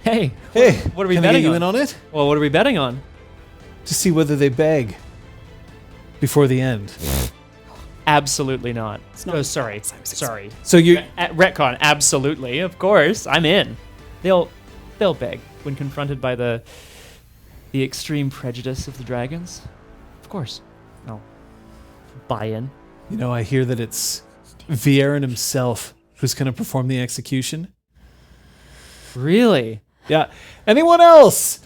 Hey, what are we can I betting get you on? in on it? Well, what are we betting on? To see whether they beg before the end. Absolutely not. not- Oh, sorry. I was Sorry. So you At retcon, absolutely. Of course, I'm in. They'll beg when confronted by the extreme prejudice of the dragons. Of course. I'll buy in. I hear that it's Vieren himself who's going to perform the execution. Really? Yeah. Anyone else?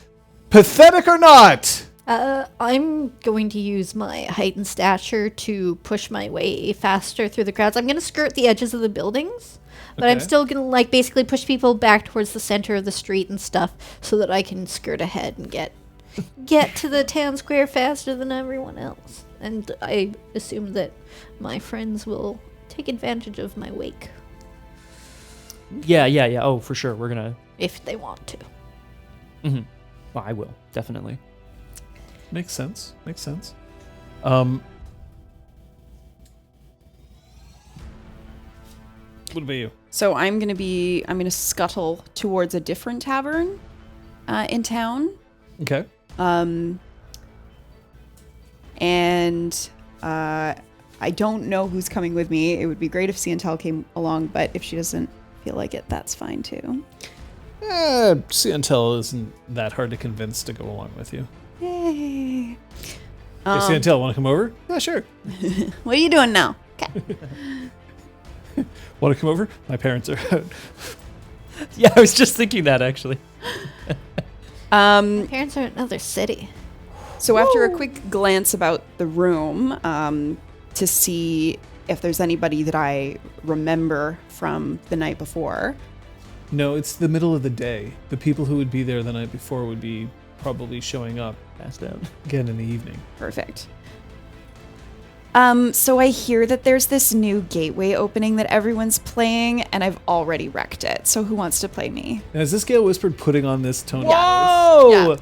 Pathetic or not? I'm going to use my height and stature to push my way faster through the crowds. I'm going to skirt the edges of the buildings, but I'm Okay. still going to like basically push people back towards the center of the street and stuff so that I can skirt ahead and get to the town square faster than everyone else. And I assume that my friends will take advantage of my wake Yeah. Oh, for sure. We're gonna. if they want to. Well, I will definitely. Makes sense. What about you? So I'm gonna scuttle towards a different tavern in town. Okay. And I don't know who's coming with me. It would be great if Ciantel came along, but if she doesn't feel like it, that's fine too. Ciantel isn't that hard to convince to go along with you. Yay. Hey, Ciantel, want to come over? Yeah, sure. What are you doing now? Want to come over? My parents are out. Yeah, I was just thinking that actually. My parents are in another city. So after a quick glance about the room to see if there's anybody that I remember from the night before. No, it's the middle of the day. The people who would be there the night before would be probably showing up Passed out. again in the evening. Perfect. So I hear that there's this new gateway opening that everyone's playing, and I've already wrecked it. So who wants to play me? Now, is this Gale Whispered putting on this tone? Whoa! Yeah.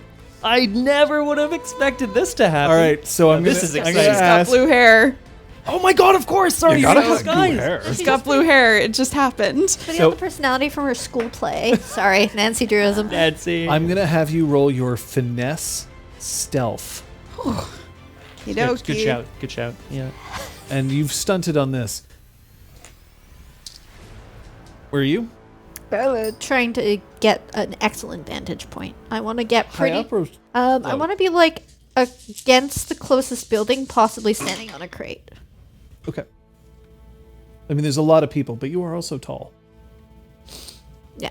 I never would have expected this to happen. All right, so I'm This gonna, is I'm exciting. gonna She's got ask. blue hair. Oh my god, of course! Sorry, You gotta you're have those blue guys. hair. She's got blue hair. It just happened. But the So- other personality from her school play. Sorry, Nancy Druism. Nancy. I'm gonna have you roll your finesse stealth, Good shout. Good shout. Yeah. and you've stunted on this. Where are you? Trying to get an excellent vantage point. I want to get High pretty. up or I low? want to be like against the closest building, possibly standing on a crate. Okay. I mean, there's a lot of people, but you are also tall. Yeah.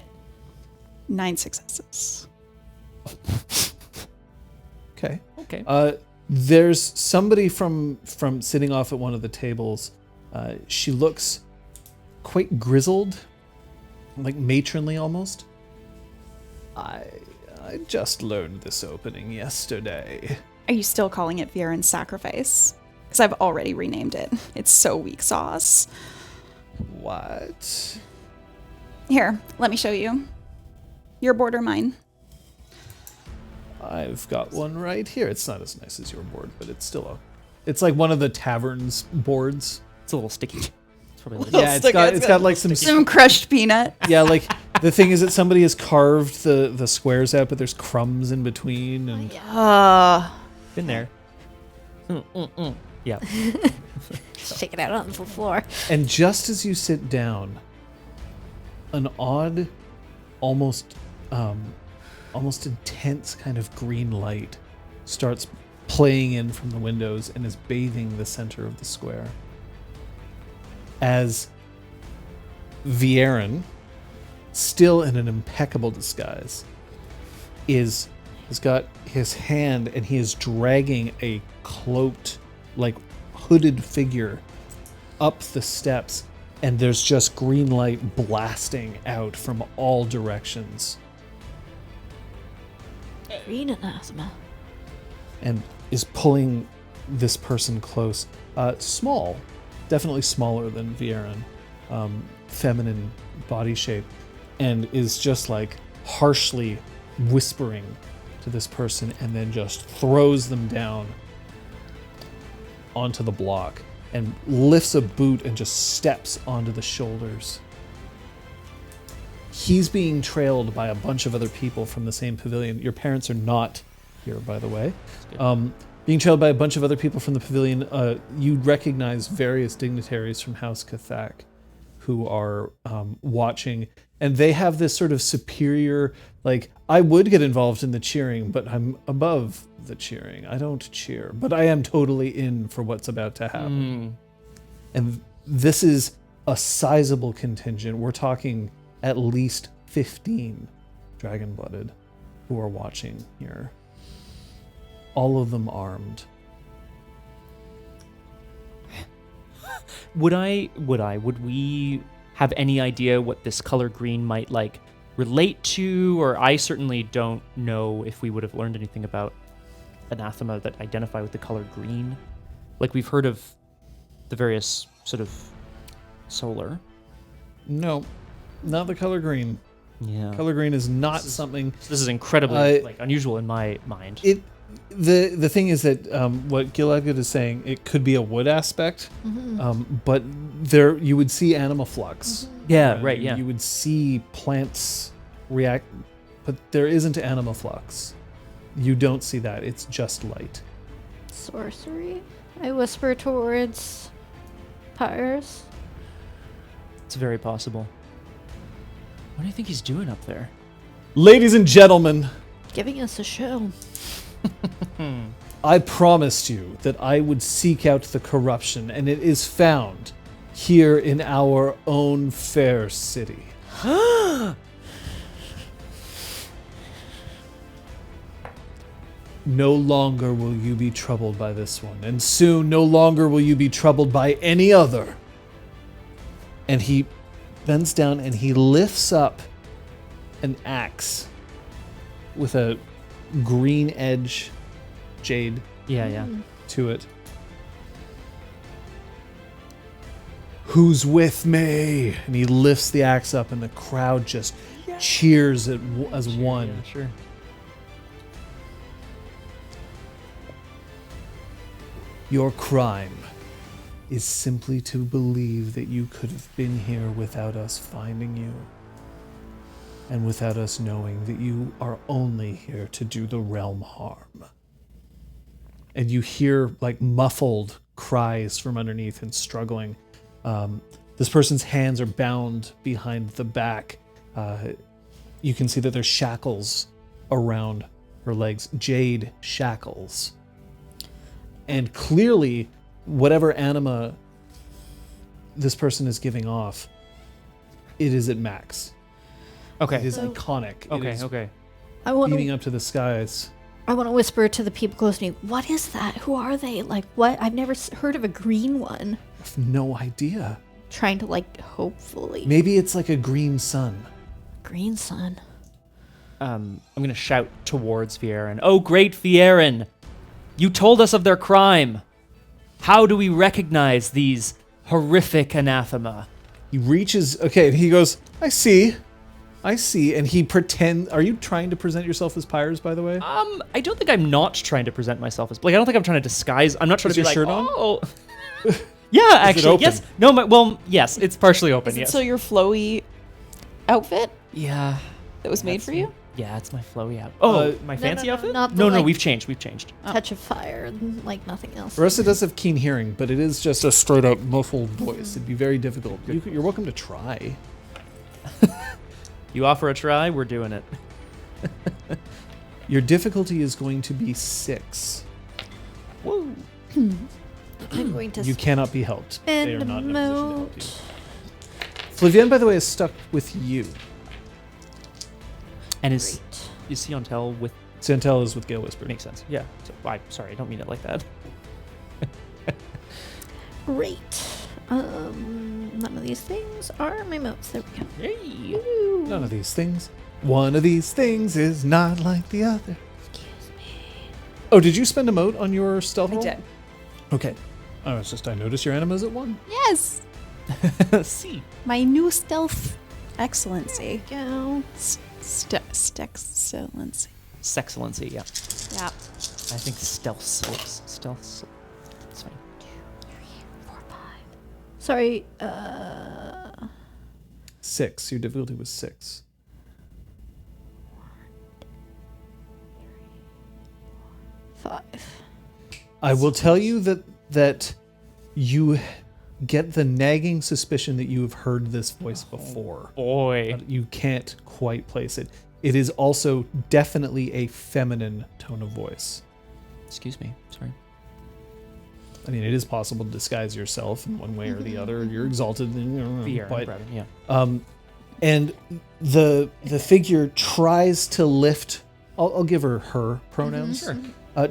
9 successes. Okay. Okay. There's somebody from sitting off at one of the tables. She looks quite grizzled, like matronly almost. I just learned this opening yesterday. Are you still calling it Vieren's Sacrifice? Because I've already renamed it. It's so weak sauce. What? Here, let me show you. Your board or mine? I've got one right here. It's not as nice as your board, but it's still it's like one of the tavern's boards. It's a little sticky. It's probably a Little little Yeah, sticky. it's got like some Some crushed peanut. yeah, like the thing is that somebody has carved the squares out, but there's crumbs in between, and been there. Yeah. Shake it out on the floor. and just as you sit down, an odd, almost intense kind of green light starts playing in from the windows and is bathing the center of the square. As Vieren, still in an impeccable disguise, has got his hand and he is dragging a cloaked, like hooded figure up the steps, and there's just green light blasting out from all directions, Green Anathema. and is pulling this person close. Small, definitely smaller than Vieren, feminine body shape, and is just like harshly whispering to this person, and then just throws them down onto the block and lifts a boot and just steps onto the shoulders. He's being trailed by a bunch of other people from the same pavilion. Your parents are not here, by the way. Being trailed by a bunch of other people from the pavilion, you recognize various dignitaries from House Cathak who are watching, and they have this sort of superior, like, I would get involved in the cheering, but I'm above the cheering. I don't cheer, but I am totally in for what's about to happen. And this is a sizable contingent. We're talking at least 15 dragon-blooded who are watching here. all of them armed. Would we have any idea what this color green might like relate to? Or I certainly don't know if we would have learned anything about Anathema that identify with the color green. Like we've heard of the various sort of solar. No, not the color green. Yeah. Color green is not something. This is incredibly unusual in my mind. The thing is that what Gale Whispered is saying, it could be a wood aspect, but there you would see anima flux. Yeah, right. Yeah. You would see plants react, but there isn't anima flux. You don't see that. It's just light. Sorcery. I whisper towards Pyres. It's very possible. What do you think he's doing up there? Ladies and gentlemen, Giving us a show. I promised you that I would seek out the corruption, and it is found here in our own fair city. No longer will you be troubled by this one, and soon no longer will you be troubled by any other. And he bends down and he lifts up an axe with a green edge jade Yeah. to it. Who's with me? And he lifts the axe up, and the crowd just cheers as one. Yeah, sure. Your crime is simply to believe that you could have been here without us finding you, and without us knowing that you are only here to do the realm harm. And you hear like muffled cries from underneath and struggling. This person's hands are bound behind the back. You can see that there's shackles around her legs, jade shackles. And clearly, whatever anima this person is giving off, it is at max. Okay. It is iconic. It is Okay. I want beaming to. up to the skies. I want to whisper to the people close to me. What is that? Who are they? Like what? I've never heard of a green one. I have no idea. Trying to hopefully. Maybe it's like a green sun. Green sun. I'm going to shout towards Vieren. Oh, great Vieren! You told us of their crime. How do we recognize these horrific anathema? He reaches, and he goes, I see, and he pretends, are you trying to present yourself as Pyres, by the way? I don't think I'm not trying to present myself as, I don't think I'm trying to disguise, I'm not trying Is to be your like, shirt on? oh. Yeah, actually, open? yes. No, yes, it's partially open, Is it yes. so your flowy outfit Yeah. that was made for you? Yeah, it's my flowy outfit. Oh, my fancy no, outfit? not the, No, like- we've changed. Touch of fire, like nothing else. Oresta does have keen hearing, but it is just a straight up muffled voice. It'd be very difficult. You're welcome to try. You offer a try, we're doing it. Your difficulty is going to be 6. Woo. I'm going to You cannot be helped. They are spend a not in a position to help moat. you. Flavienne, by the way, is stuck with you. And is Great. Siontel with... Santel is with Gale Whispered. Makes sense, yeah. So, sorry, I don't mean it like that. Great. None of these things are my moats. There we go. Hey. Woo. None of these things. One of these things is not like the other. Excuse me. Oh, did you spend a moat on your stealth I roll? did. Okay. Oh, it's just I noticed your anima's at 1. Yes. See. My new stealth excellency. Go. Excellency. Sexcellency, yeah. Yeah. I think stealth. It's fine. 4, 5. Sorry. 6. Your difficulty was 6. 5. I will tell you that you get the nagging suspicion that you have heard this voice before. Boy. But you can't quite place it. It is also definitely a feminine tone of voice. Excuse me, sorry. I mean, it is possible to disguise yourself in one way or the other. You're exalted, Fear, but yeah. and the figure tries to lift. I'll give her pronouns. Sure.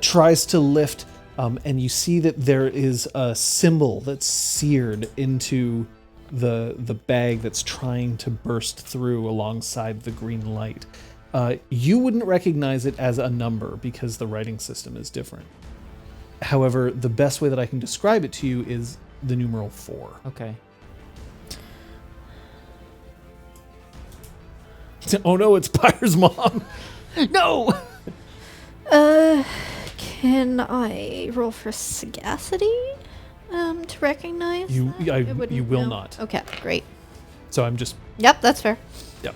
tries to lift, and you see that there is a symbol that's seared into the bag that's trying to burst through alongside the green light. You wouldn't recognize it as a number because the writing system is different. However, the best way that I can describe it to you is the numeral 4. Okay. Oh no, it's Pyres' mom. No! Can I roll for sagacity to recognize You that? you will No. not. Okay, great. So I'm just Yep, that's fair. yep.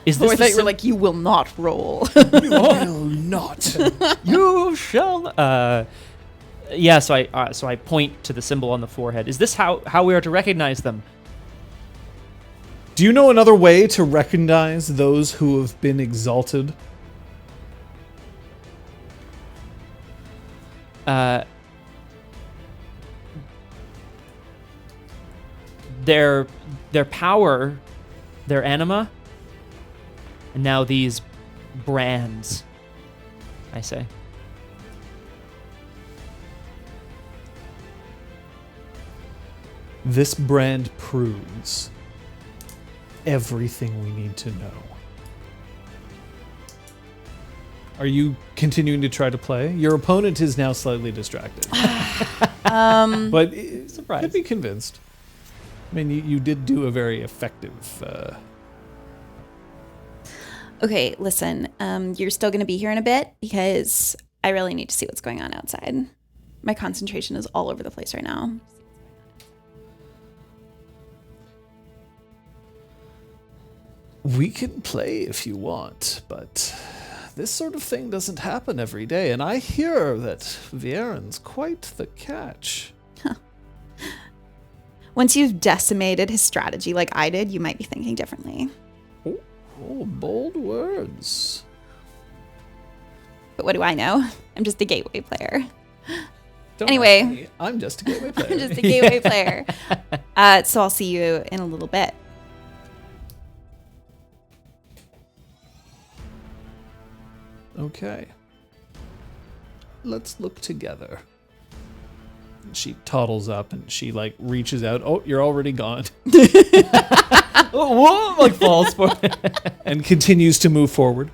Is Oh, this I the thought you were like, you will not roll. You will not. you shall. Yeah. So I point to the symbol on the forehead. Is this how we are to recognize them? Do you know another way to recognize those who have been exalted? Their power, their anima, and now these brands, I say. This brand proves everything we need to know. Are you continuing to try to play? Your opponent is now slightly distracted. But Surprise. could be convinced. I mean, you did do a very effective... Okay, listen. You're still going to be here in a bit because I really need to see what's going on outside. My concentration is all over the place right now. We can play if you want, but this sort of thing doesn't happen every day, and I hear that Vieren's quite the catch. Once you've decimated his strategy like I did, you might be thinking differently. Oh, bold words. But what do I know? I'm just a gateway player. Don't Anyway. ask me. I'm just a gateway player. I'm just a gateway player. So I'll see you in a little bit. Okay. Let's look together. She toddles up and she reaches out. Oh, you're already gone. Oh, whoa! Falls for it. And continues to move forward.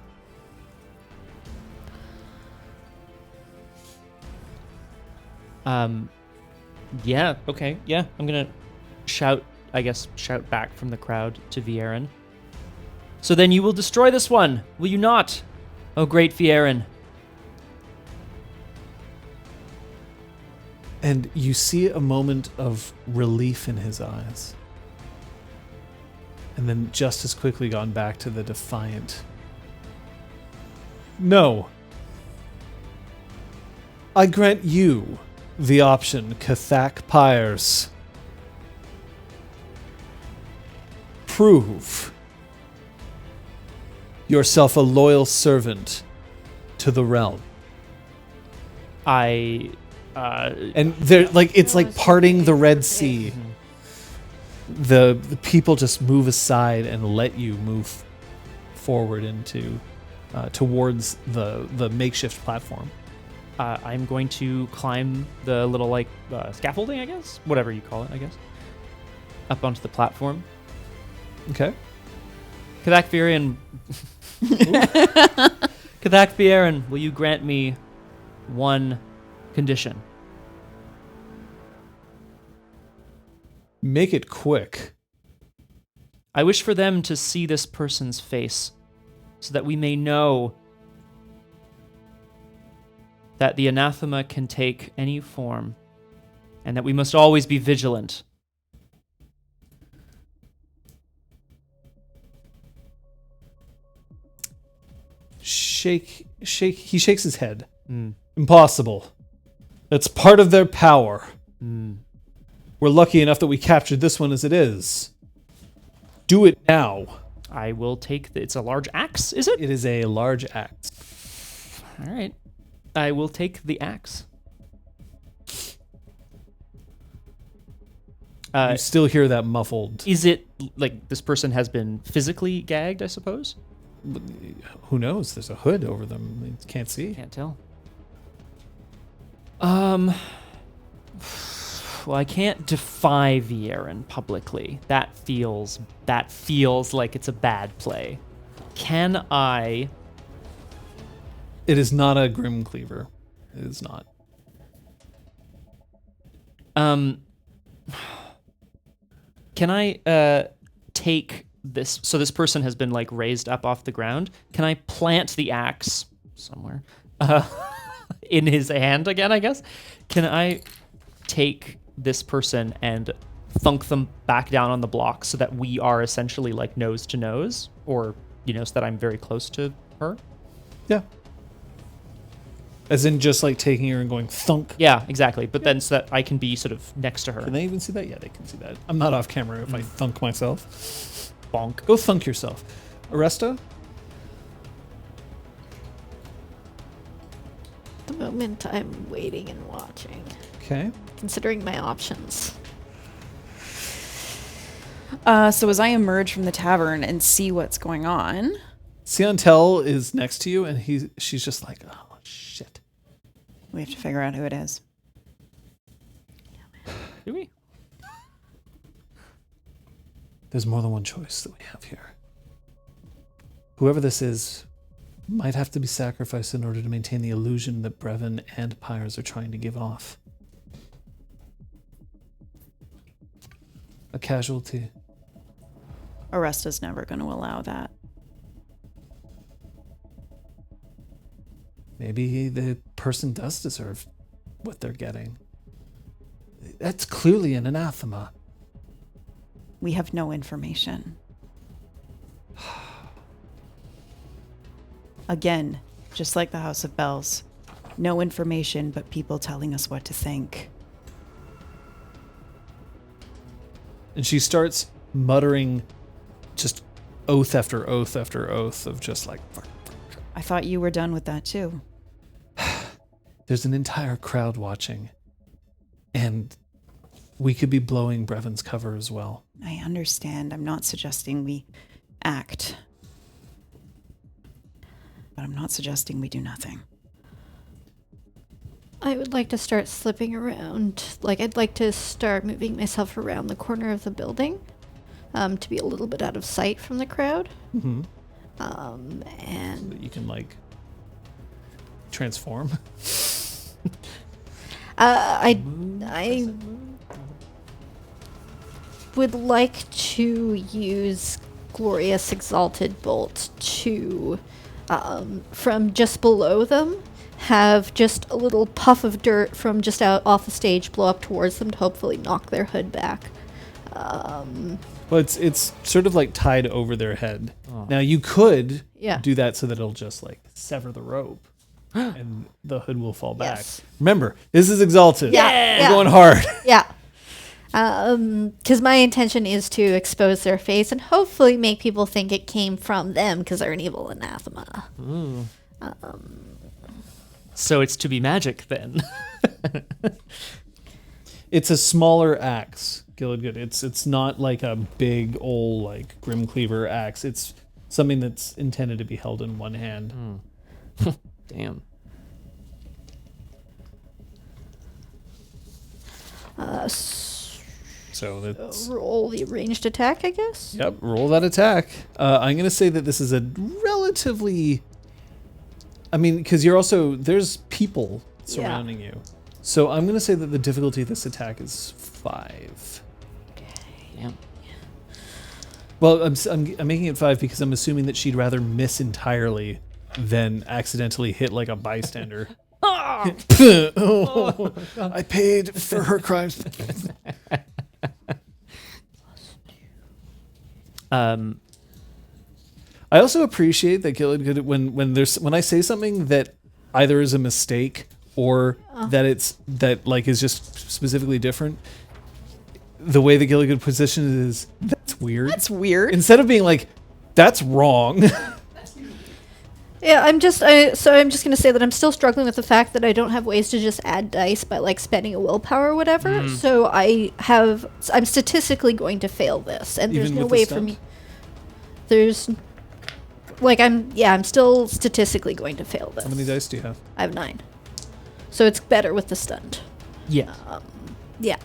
Yeah. Okay. Yeah. I'm gonna shout back from the crowd to Vieren. So then you will destroy this one, will you not? Oh, great Vieren. And you see a moment of relief in his eyes. And then just as quickly gone back to the defiant. No. I grant you the option, Cathak Pyres. Prove yourself a loyal servant to the realm. And they're it's like parting the Red Sea. The people just move aside and let you move forward into towards the makeshift platform. I'm going to climb the little scaffolding, I guess, whatever you call it, I guess, up onto the platform. Okay. Cathak Vieren, Cathak Vieren, will you grant me one condition? Make it quick. I wish for them to see this person's face so that we may know that the anathema can take any form and that we must always be vigilant. He shakes his head. Impossible. It's part of their power. We're lucky enough that we captured this one as it is. Do it now. I will take it's a large axe, is it? It is a large axe. All right. I will take the axe. You still hear that muffled. Is it like this person has been physically gagged, I suppose? Who knows? There's a hood over them. You can't see. Can't tell. Well, I can't defy Vieren publicly. That feels like it's a bad play. Can I? It is not a Grim Cleaver. It is not. Can I take this? So this person has been like raised up off the ground. Can I plant the axe somewhere in his hand again? I guess. Can I take this person and thunk them back down on the block so that we are essentially like nose to nose, or so that I'm very close to her? Yeah. As in just like taking her and going thunk. Yeah, exactly. But then so that I can be sort of next to her. Can they even see that? Yeah, they can see that. I'm not off camera if I thunk myself. Bonk. Go thunk yourself. Oresta? At the moment, I'm waiting and watching, Okay. considering my options. So as I emerge from the tavern and see what's going on, Siontel is next to you, and she's just like, oh, shit. we have to figure out who it is. Do we? There's more than one choice that we have here. Whoever this is might have to be sacrificed in order to maintain the illusion that Brevin and Pyres are trying to give off. A casualty. Oresta's never going to allow that. Maybe the person does deserve what they're getting. That's clearly an anathema. We have no information. Again, just like the House of Bells. No information, but people telling us what to think. And she starts muttering just oath after oath after oath of just like... I thought you were done with that too. There's an entire crowd watching. And we could be blowing Brevin's cover as well. I understand. I'm not suggesting we act. But I'm not suggesting we do nothing. I would like to start slipping around. Like, I'd like to start moving myself around the corner of the building to be a little bit out of sight from the crowd. Mm-hmm. And That you can, like, transform. I would like to use Glorious Exalted Bolt to, from just below them, have just a little puff of dirt from just out off the stage blow up towards them to hopefully knock their hood back. Well, it's sort of like tied over their head. Oh. Now you could do that so that it'll just like sever the rope and the hood will fall back. Yes. Remember, this is Exalted. Yeah. We're going hard. Yeah. Because my intention is to expose their face and hopefully make people think it came from them because they're an evil anathema. So it's to be magic then. It's a smaller axe, Gilligud. It's not like a big old like Grim Cleaver axe. It's something that's intended to be held in one hand. Damn. So that's Roll the ranged attack, I guess. Yep, roll that attack. I'm going to say that this is a relatively... I mean, because there's people surrounding you. So I'm going to say that the difficulty of this attack is 5. Okay. Damn. Well, I'm making it 5 because I'm assuming that she'd rather miss entirely than accidentally hit like a bystander. Oh, I paid for her crimes. I also appreciate that Gilligud, when I say something that either is a mistake or that is just specifically different, the way that Gilligud positions it is that's weird. That's weird. Instead of being like that's wrong. Yeah, I'm just going to say that I'm still struggling with the fact that I don't have ways to just add dice by like spending a willpower or whatever. So I'm statistically going to fail this, and there's no way for me. There's like I'm still statistically going to fail this. How many dice do you have? I have 9. So it's better with the stunned. Yeah. Yeah.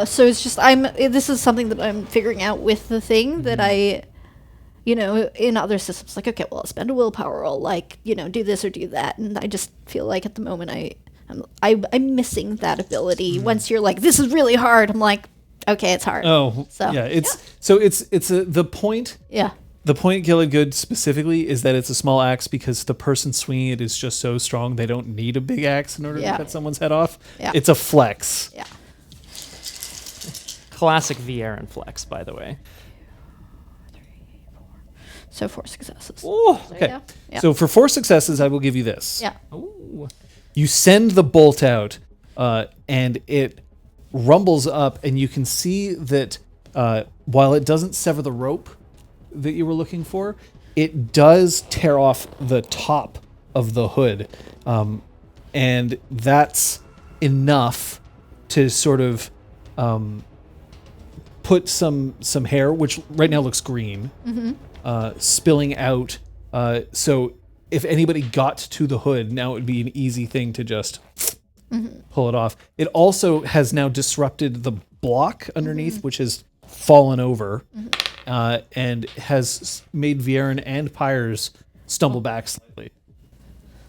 So it's just this is something that I'm figuring out with the thing that I, in other systems, like, okay, well, I'll spend a willpower, I'll do this or do that, and I just feel like at the moment I'm missing that ability. Once you're like, this is really hard, I'm like, okay, it's hard. Oh, so yeah. The point. Yeah. The point, Gilligood, specifically, is that it's a small axe because the person swinging it is just so strong they don't need a big axe in order to cut someone's head off. Yeah. It's a flex. Yeah. Classic Vieren flex, by the way. So 4 successes. Oh, So, Okay. Yeah. So for 4 successes, I will give you this. Yeah. ooh. You send the bolt out, and it rumbles up, and you can see that while it doesn't sever the rope that you were looking for, it does tear off the top of the hood, and that's enough to sort of put some hair, which right now looks green, spilling out. So if anybody got to the hood, now it would be an easy thing to just pull it off. It also has now disrupted the block underneath, which has fallen over, and has made Vieren and Pyres stumble back slightly.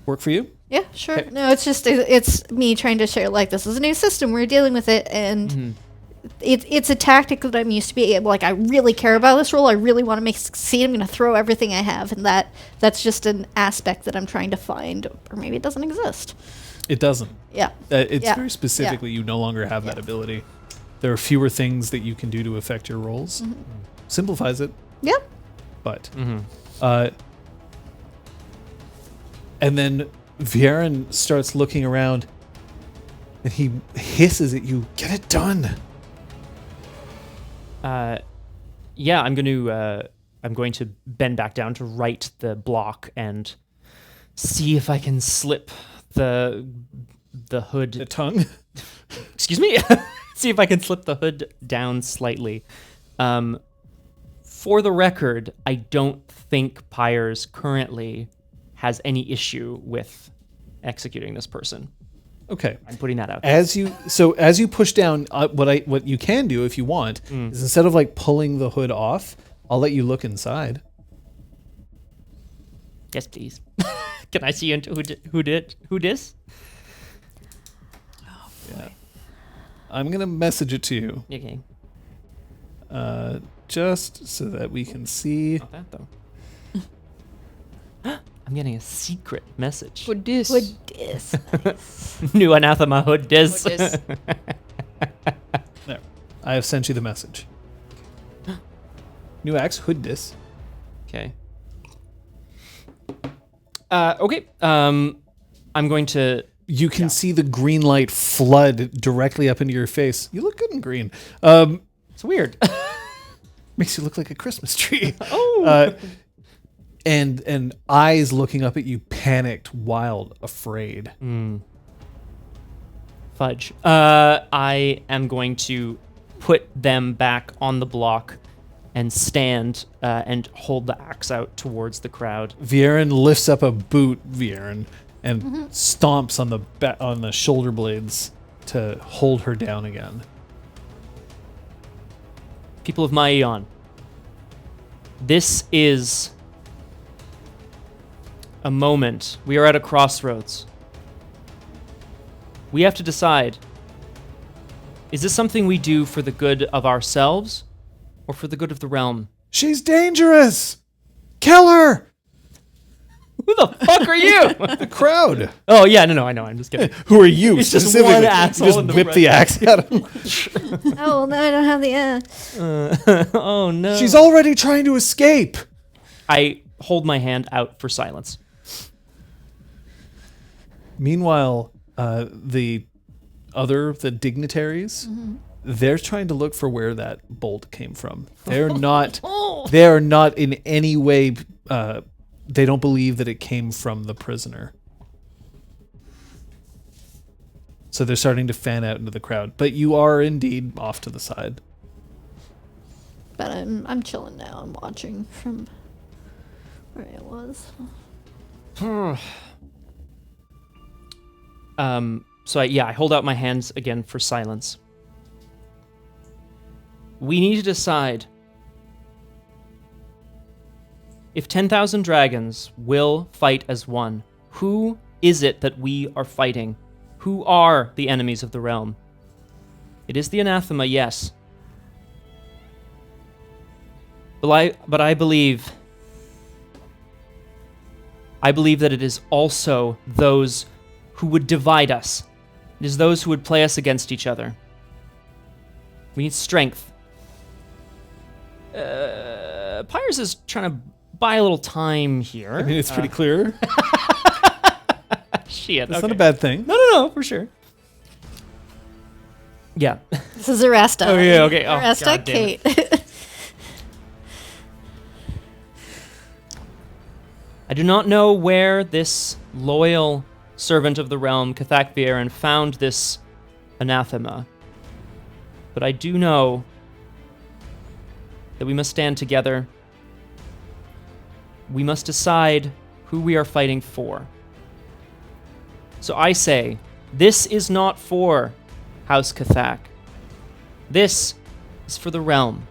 Work for you? Yeah, sure. No, it's just it's me trying to share, like, this is a new system, we're dealing with it, and it's a tactic that I'm used to be able, like, I really care about this role, I really want to make it succeed, I'm going to throw everything I have, and that's just an aspect that I'm trying to find, or maybe it doesn't exist. It doesn't. Yeah. It's Yeah. very specifically, you no longer have that ability. There are fewer things that you can do to affect your roles. Simplifies it, Yeah. but and then Vieren starts looking around, and he hisses at you, "Get it done." Yeah, I'm going to bend back down to right the block and see if I can slip the hood. The tongue. Excuse me. See if I can slip the hood down slightly. For the record, I don't think Pyres currently has any issue with executing this person. Okay. I'm putting that out. As you push down, what you can do if you want is, instead of like pulling the hood off, I'll let you look inside. Yes, please. Can I see into who this? Yeah. I'm gonna message it to you, Okay. just so that we can see. Not that though. I'm getting a secret message. What this? Would this? New Anathema hood dis. What this? There, I have sent you the message. New axe hood dis. Okay. Okay. I'm going to. You can see the green light flood directly up into your face. You look good in green. It's weird. Makes you look like a Christmas tree. Oh. And eyes looking up at you, panicked, wild, afraid. Fudge. I am going to put them back on the block and stand and hold the axe out towards the crowd. Vieren lifts up a boot, and stomps on the shoulder blades to hold her down again. People of my Eon, this is a moment. We are at a crossroads. We have to decide, is this something we do for the good of ourselves or for the good of the realm? She's dangerous! Kill her! Who the fuck are you? The crowd. Oh, yeah, no, I know. I'm just kidding. Who are you? It's just specifically? one You asshole just in the whip front. the axe at him. Oh, well, now I don't have the axe. Oh, no. She's already trying to escape. I hold my hand out for silence. Meanwhile, the dignitaries, they're trying to look for where that bolt came from. They're not in any way, they don't believe that it came from the prisoner. So they're starting to fan out into the crowd. But you are indeed off to the side. But I'm chilling now. I'm watching from where I was. I hold out my hands again for silence. We need to decide if 10,000 dragons will fight as one. Who is it that we are fighting? Who are the enemies of the realm? It is the Anathema, yes. But I believe that it is also those who would divide us. It is those who would play us against each other. We need strength. Pyres is trying to buy a little time here. I mean, it's pretty clear. Shit. That's not a bad thing. No, for sure. Yeah. This is Oresta. Oh, yeah, okay. Oh, Oresta, God damn it. Kate. I do not know where this loyal servant of the realm, Vieren, found this anathema. But I do know that we must stand together. We must decide who we are fighting for. So I say, this is not for House Cathak. This is for the realm,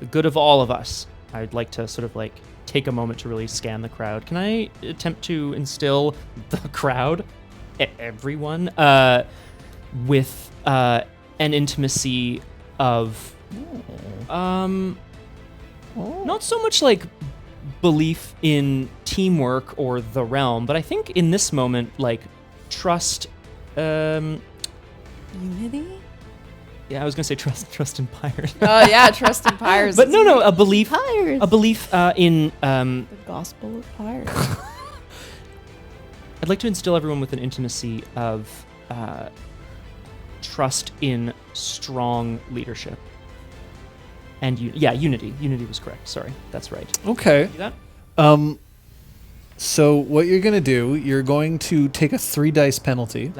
the good of all of us. I'd like to sort of take a moment to really scan the crowd. Can I attempt to instill the crowd, everyone, with an intimacy of, not so much belief in teamwork or the realm, but I think in this moment, trust. Unity? Yeah, I was gonna say trust in Pyres. Oh yeah, trust in Pyres. But no, a belief. Pyres. A belief in. The Gospel of Pyres. I'd like to instill everyone with an intimacy of trust in strong leadership. And unity. Unity was correct. Sorry, that's right. Okay. See that? So what you're going to do, you're going to take a 3 dice penalty.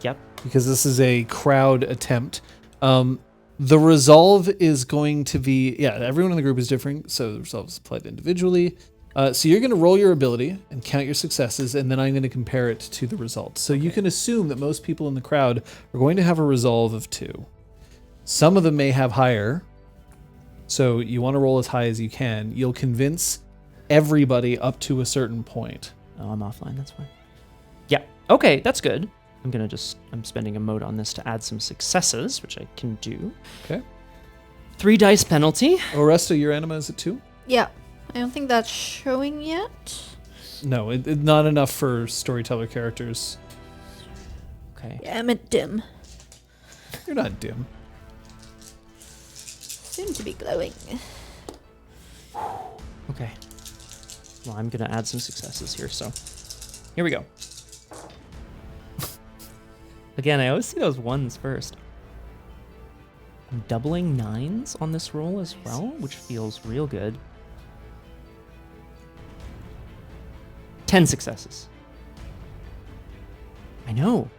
Yep. Because this is a crowd attempt. The resolve is going to be, everyone in the group is different, so the resolve is applied individually. So you're going to roll your ability and count your successes, and then I'm going to compare it to the results. So you can assume that most people in the crowd are going to have a resolve of 2. Some of them may have higher, so you want to roll as high as you can. You'll convince everybody up to a certain point. Oh, I'm offline. That's fine. Yeah. Okay, that's good. I'm spending a mode on this to add some successes, which I can do. Okay. 3 dice penalty. Oresta, your anima is at 2? Yeah. I don't think that's showing yet. No, it not enough for storyteller characters. Okay. Yeah, I'm at dim. You're not dim. Soon to be glowing. Okay. Well, I'm gonna add some successes here, so here we go. Again, I always see those ones first. I'm doubling 9s on this roll as well, which feels real good. 10 successes. I know.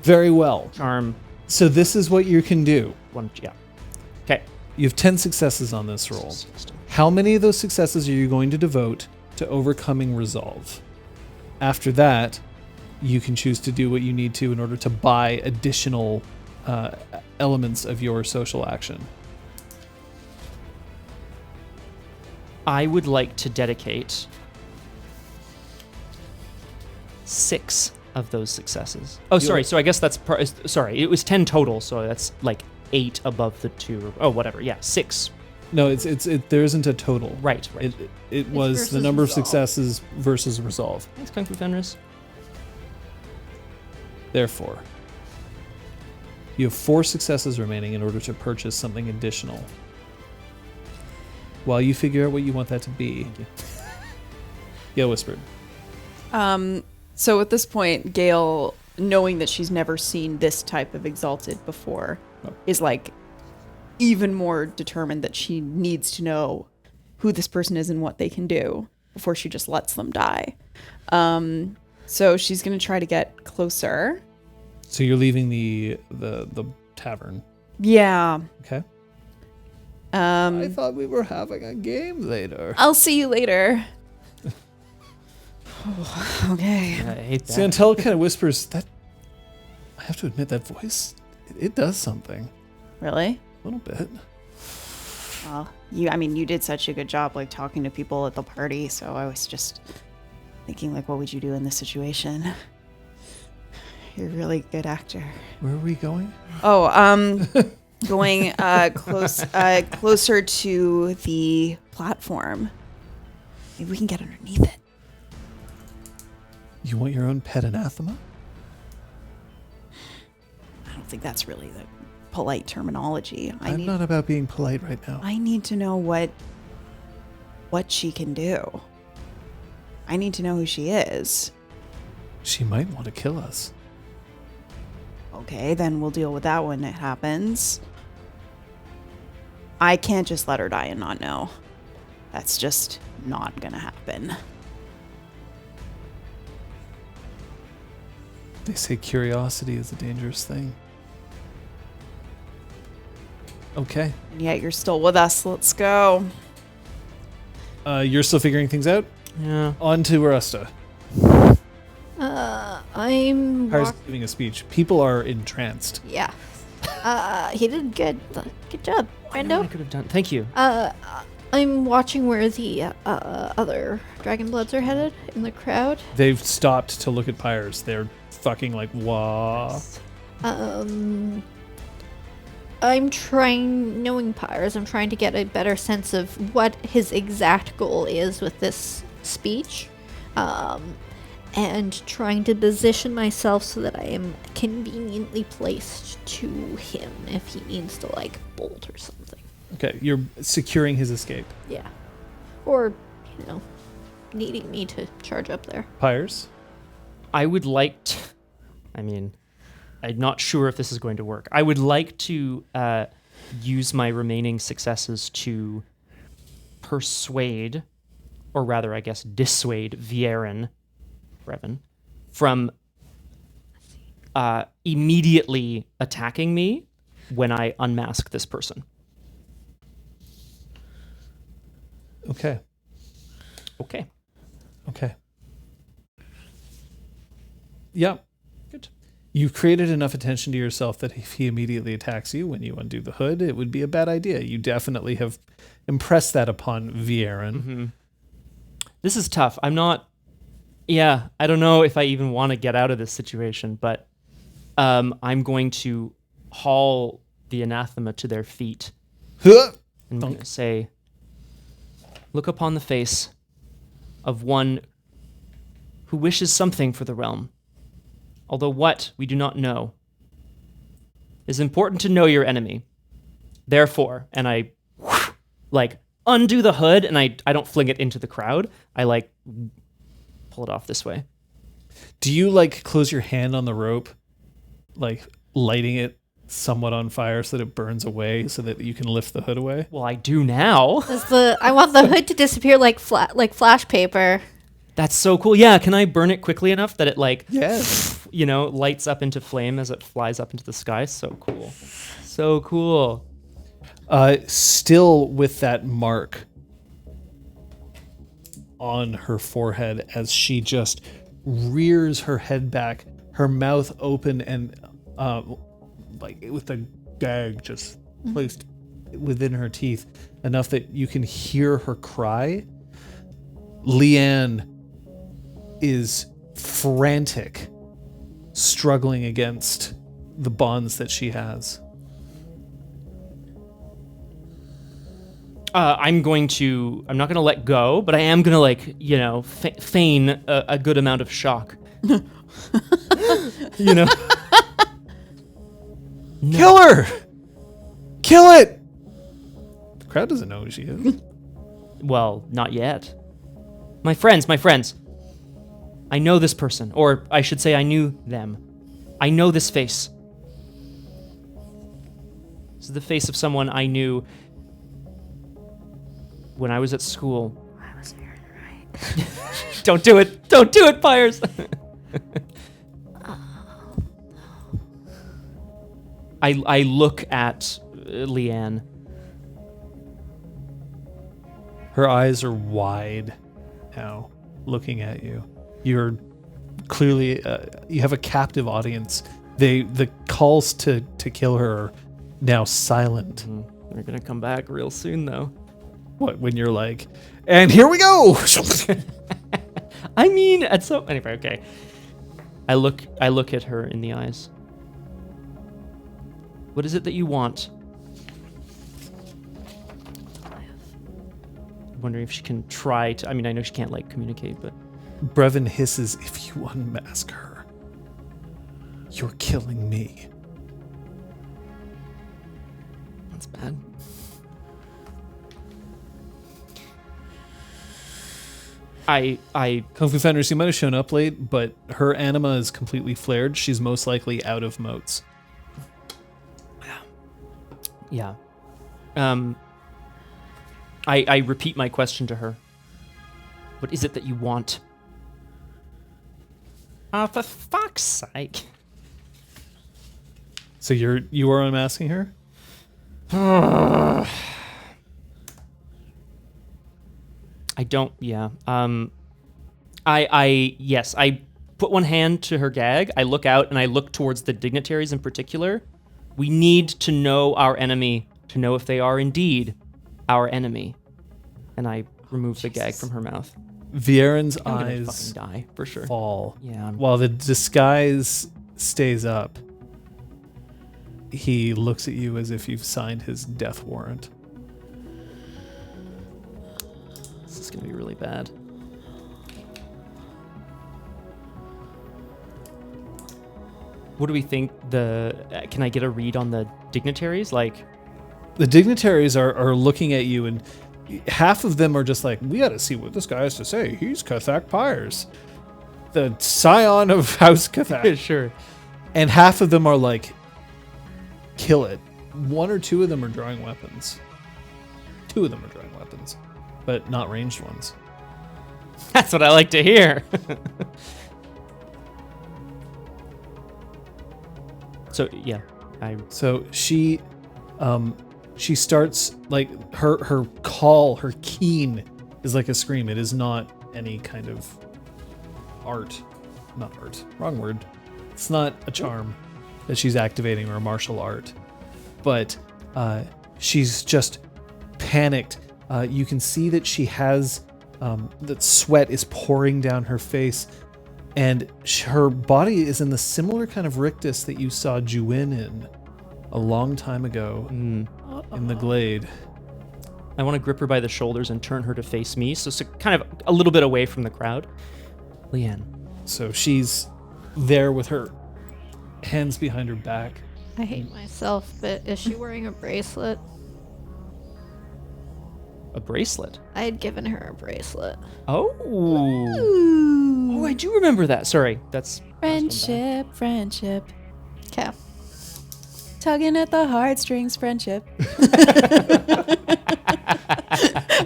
Very well. Charm. So this is what you can do. Yeah. Okay. You have 10 successes on this roll. How many of those successes are you going to devote to overcoming resolve? After that, you can choose to do what you need to in order to buy additional elements of your social action. I would like to dedicate 6 of those successes. Oh, sorry. So I guess that's sorry. It was 10 total, so that's 8 above the 2. Oh, whatever. Yeah, 6. No, there isn't a total. Right. It was the number of successes versus resolve. Thanks, Kung Fu Fenris. Therefore, you have 4 successes remaining in order to purchase something additional. While you figure out what you want that to be. Thank you. Gale Whispered. So at this point, Gale, knowing that she's never seen this type of exalted before, is even more determined that she needs to know who this person is and what they can do before she just lets them die. So she's going to try to get closer. So you're leaving the tavern. Yeah. Okay. I thought we were having a game later. I'll see you later. Okay. I hate that. Santel kind of whispers, that, I have to admit, that voice, it does something. Really? A little bit. Well, you did such a good job, like, talking to people at the party, so I was just thinking, like, what would you do in this situation? You're a really good actor. Where are we going? Oh, going closer to the platform. Maybe we can get underneath it. You want your own pet anathema? I don't think that's really the polite terminology. I'm not about being polite right now. I need to know what she can do. I need to know who she is. She might want to kill us. Okay, then we'll deal with that when it happens. I can't just let her die and not know. That's just not gonna happen. They say curiosity is a dangerous thing. Okay. And yet you're still with us. Let's go. You're still figuring things out? Yeah. On to Oresta. I'm. Pyres giving a speech. People are entranced. Yeah. He did good. Good job, I know what I Brando. could have done. Thank you. I'm watching where the other Dragonbloods are headed in the crowd. They've stopped to look at Pyres. They're fucking like, wah. I'm trying, knowing Pyres, I'm trying to get a better sense of what his exact goal is with this speech. And trying to position myself so that I am conveniently placed to him if he needs to, like, bolt or something. Okay, you're securing his escape. Yeah. Or, needing me to charge up there. Pyres? I would like to, I'm not sure if this is going to work. I would like to use my remaining successes to persuade, or rather, I guess, dissuade Vieren, Brevin, from immediately attacking me when I unmask this person. Okay. Okay. Okay. Yeah. Good. You've created enough attention to yourself that if he immediately attacks you when you undo the hood, it would be a bad idea. You definitely have impressed that upon Vieren. Mm-hmm. This is tough. I don't know if I even want to get out of this situation, but I'm going to haul the anathema to their feet. Huh! And I'm going to say, look upon the face of one who wishes something for the realm. Although what, we do not know. It is important to know your enemy. Therefore, and I, undo the hood, and I don't fling it into the crowd. I, pull it off this way. Do you, close your hand on the rope, lighting it somewhat on fire so that it burns away so that you can lift the hood away? Well, I do now. I want the hood to disappear like flash paper. That's so cool. Yeah, can I burn it quickly enough that it Yes. lights up into flame as it flies up into the sky? So cool. So cool. Still with that mark on her forehead as she just rears her head back, her mouth open and with a gag just placed within her teeth enough that you can hear her cry. Leanne is frantic, struggling against the bonds that she has. I'm not going to let go, but I am going to feign a good amount of shock. No. Kill her! Kill it! The crowd doesn't know who she is. Well, not yet. My friends. I know this person, or I should say I knew them. I know this face. This is the face of someone I knew when I was at school. I was very right. Don't do it, Pyres. I look at Leanne. Her eyes are wide now, looking at you. You're clearly you have a captive audience. The calls to kill her are now silent. They're gonna come back real soon, though. What, when you're like, and here we go. I mean, anyway, okay. I look at her in the eyes. What is it that you want? I'm wondering if she can try to. I mean, I know she can't like communicate, but Brevin hisses, if you unmask her, you're killing me. that's bad. Kung Fu Fenders, you might have shown up late, but her anima is completely flared. She's most likely out of motes. Yeah. I repeat my question to her. What is it that you want? For fuck's sake. So you are unmasking her? I don't, yeah. Yes, I put one hand to her gag. I look out and I look towards the dignitaries in particular. We need to know our enemy to know if they are indeed our enemy. And I remove the gag from her mouth. Vieren's I'm gonna eyes fucking die, for sure. fall. Yeah. While the disguise stays up, he looks at you as if you've signed his death warrant. This is going to be really bad. What do we think can I get a read on the dignitaries? Like, The dignitaries are looking at you, and half of them are just like, we gotta see what this guy has to say. He's Cathak Pyres, the scion of House Cathak. sure. And half of them are like, kill it. One or two of them are drawing weapons. Two of them are drawing weapons, but not ranged ones. That's what I like to hear. So, yeah. So she starts, like, her call, her keen is like a scream. It is not any kind of wrong word. It's not a charm that she's activating or a martial art, but she's just panicked. You can see that she has, that sweat is pouring down her face, and her body is in the similar kind of rictus that you saw Juin in a long time ago in the glade. I want to grip her by the shoulders and turn her to face me, so kind of a little bit away from the crowd. Leanne. So she's there with her hands behind her back. I hate myself, but is she wearing a bracelet? A bracelet? I had given her a bracelet. Oh. Oh, I do remember that. Sorry. That's Friendship. Okay. Tugging at the heartstrings, friendship.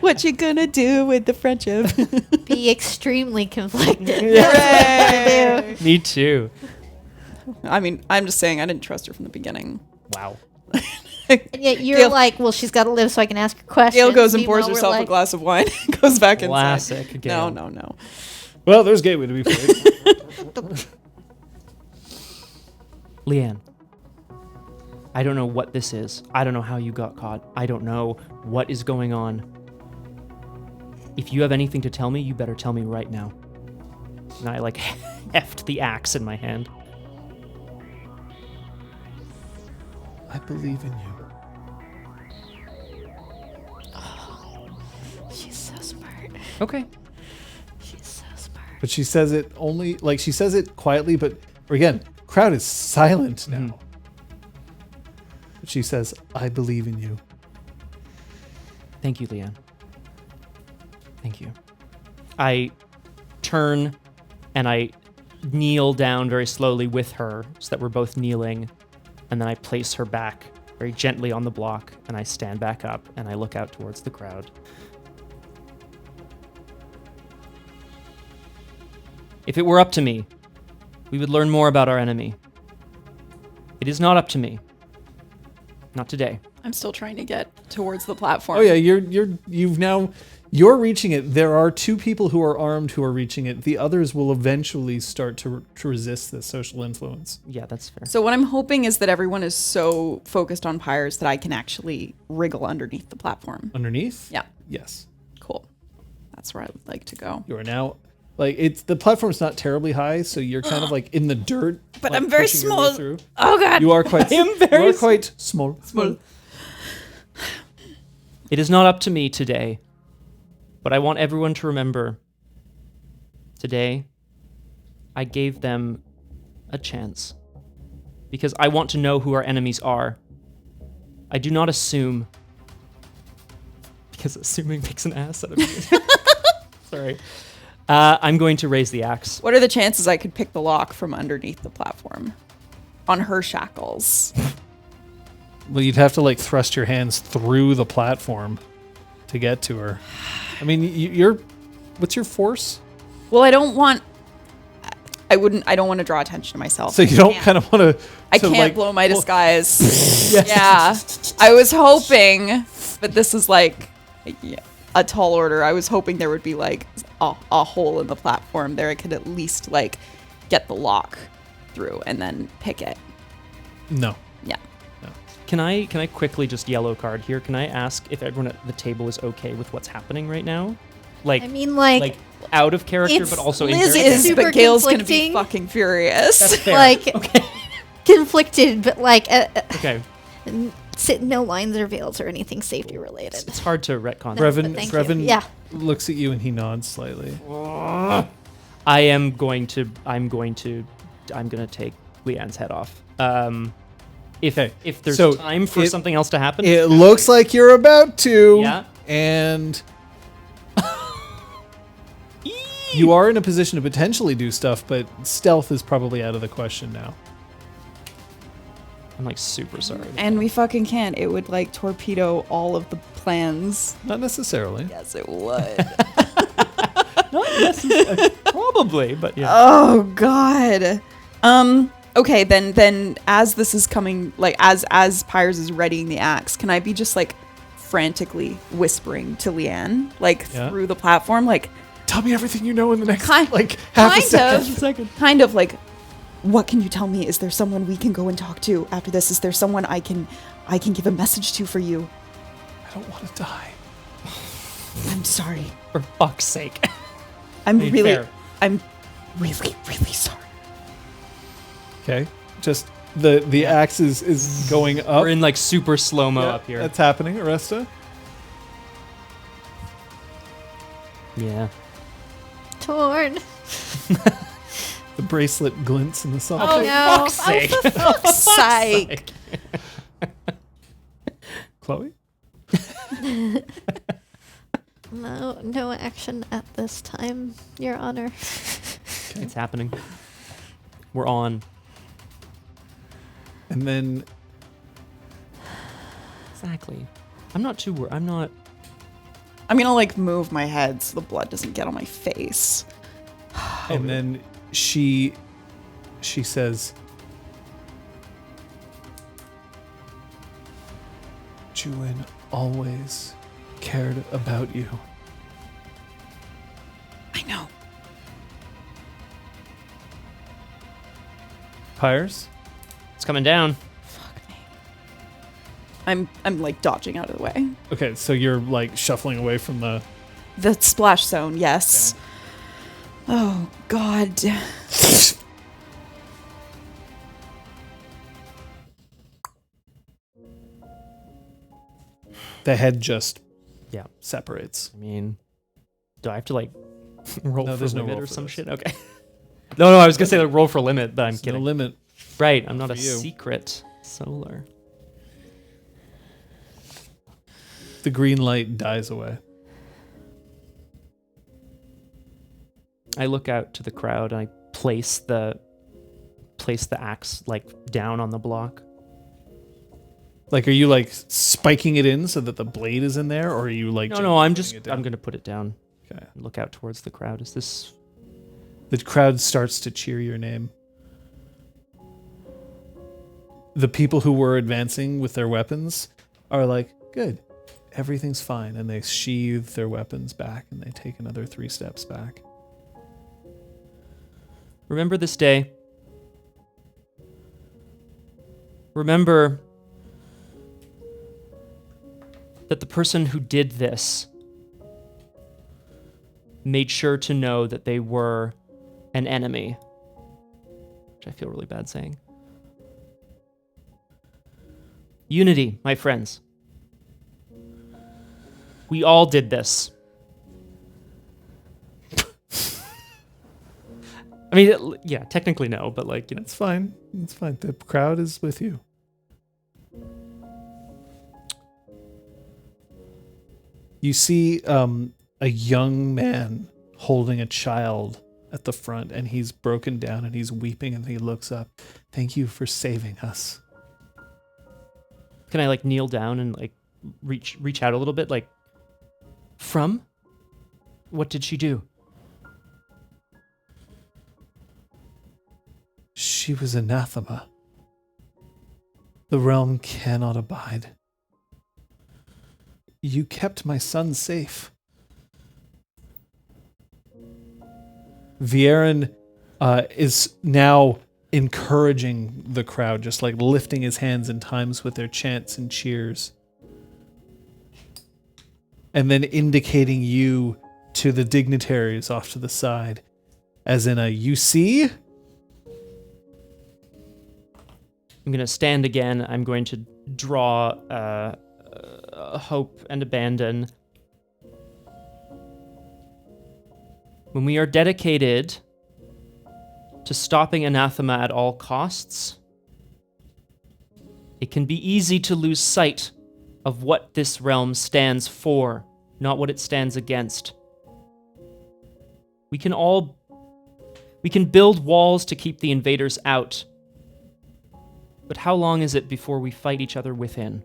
What you gonna do with the friendship? Be extremely conflicted. Hooray! me too. I mean, I'm just saying I didn't trust her from the beginning. Wow. And yet you're Gail- like, well, she's got to live so I can ask her questions. Gail goes and Meanwhile, pours we're herself a like, glass of wine and goes back inside. Classic Gail. No. Well, there's Gateway to be played. Leanne. I don't know what this is. I don't know how you got caught. I don't know what is going on. If you have anything to tell me, you better tell me right now. And I like heft the axe in my hand. I believe in you. She's so smart. Okay. She's so smart. But she says it only, like, she says it quietly, but again, crowd is silent now. Mhm. But she says, I believe in you. Thank you, Leanne. Thank you. I turn and I kneel down very slowly with her so that we're both kneeling. And then I place her back very gently on the block and I stand back up and I look out towards the crowd. If it were up to me, we would learn more about our enemy. It is not up to me. Not today. I'm still trying to get towards the platform. Oh yeah, you're reaching it. There are 2 people who are armed who are reaching it. The others will eventually start to resist this social influence. Yeah, that's fair. So what I'm hoping is that everyone is so focused on Pyres that I can actually wriggle underneath the platform. Underneath? Yeah. Yes. Cool. That's where I would like to go. You are now the platform's not terribly high, so you're kind of like in the dirt. But like, I'm very pushing your way small. through. Oh god. You are quite. very small. It is not up to me today, but I want everyone to remember today I gave them a chance because I want to know who our enemies are. I do not assume, because assuming makes an ass out of me. Sorry. I'm going to raise the axe. What are the chances I could pick the lock from underneath the platform on her shackles? Well, you'd have to like thrust your hands through the platform to get to her. I mean, you're. What's your force? Well, I don't want to draw attention to myself. So you don't kind of want to. I can't blow my disguise. Yeah. I was hoping, but this is like a tall order. I was hoping there would be like a hole in the platform there. I could at least like get the lock through and then pick it. No. Yeah. Can I quickly just yellow card here? Can I ask if everyone at the table is okay with what's happening right now? Like, I mean, like out of character, it's but also in Liz character. is, super but Gale's gonna be conflicting. fucking furious. That's fair. like Okay. conflicted, but like Okay. no lines or veils or anything safety related. It's hard to retcon. No, Brevin, but thank you. Brevin Yeah. looks at you and he nods slightly. I'm going to take Leanne's head off. If there's So time for something else to happen. It looks like you're about to. Yeah. And you are in a position to potentially do stuff, but stealth is probably out of the question now. I'm like super sorry. And we fucking can't. It would like torpedo all of the plans. Not necessarily. Yes, it would. Not necessarily. Probably, but yeah. Oh god. Okay, then as this is coming, like as Pyres is readying the axe, can I be just like frantically whispering to Leanne, like through the platform, like, tell me everything you know in the next half a second. Kind of like, what can you tell me? Is there someone we can go and talk to after this? Is there someone I can give a message to for you? I don't want to die. I'm sorry. For fuck's sake. I'm Hey, really fair. sorry. Okay. Just the axe is going up. We're in like super slow-mo Yeah, up here. That's happening, Oresta. Yeah. Torn. The bracelet glints in the sun. Oh no. fuck's sake. Oh, for fuck's Psych. Chloe? No action at this time, Your Honor. It's happening. We're on. And then Exactly. I'm not too worried. I'm not. I'm gonna like move my head so the blood doesn't get on my face. and then she says, Juin always cared about you. I know. Pyres? It's coming down. Fuck me. I'm like dodging out of the way. Okay, so you're like shuffling away from the... The splash zone, yes. Okay. Oh god. The head just Yeah. separates. I mean, do I have to like roll No, for there's no limit roll or for some this. shit? Okay. No, I was gonna say like roll for limit, but I'm There's kidding. no limit. Right, I'm not a for you. secret solar. The green light dies away. I look out to the crowd and I place the axe like down on the block. Like, are you like spiking it in so that the blade is in there, or are you like? No, I'm putting just it down? I'm gonna put it down. Okay. And look out towards the crowd. Is this? The crowd starts to cheer your name. The people who were advancing with their weapons are like, good, everything's fine. And they sheathe their weapons back and they take another 3 steps back. Remember this day. Remember that the person who did this made sure to know that they were an enemy, which I feel really bad saying. Unity, my friends. We all did this. I mean, yeah, technically no, but like, you know. It's fine. It's fine. The crowd is with you. You see a young man holding a child at the front, and he's broken down and he's weeping, and he looks up. Thank you for saving us. Can I like kneel down and like reach out a little bit? Like, from? What did she do? She was anathema. The realm cannot abide. You kept my son safe. Vieren is now encouraging the crowd, just like lifting his hands in times with their chants and cheers. And then indicating you to the dignitaries off to the side, as in a, you see? I'm going to stand again. I'm going to draw hope and abandon. When we are dedicated to stopping anathema at all costs, it can be easy to lose sight of what this realm stands for, not what it stands against. We can build walls to keep the invaders out. But how long is it before we fight each other within?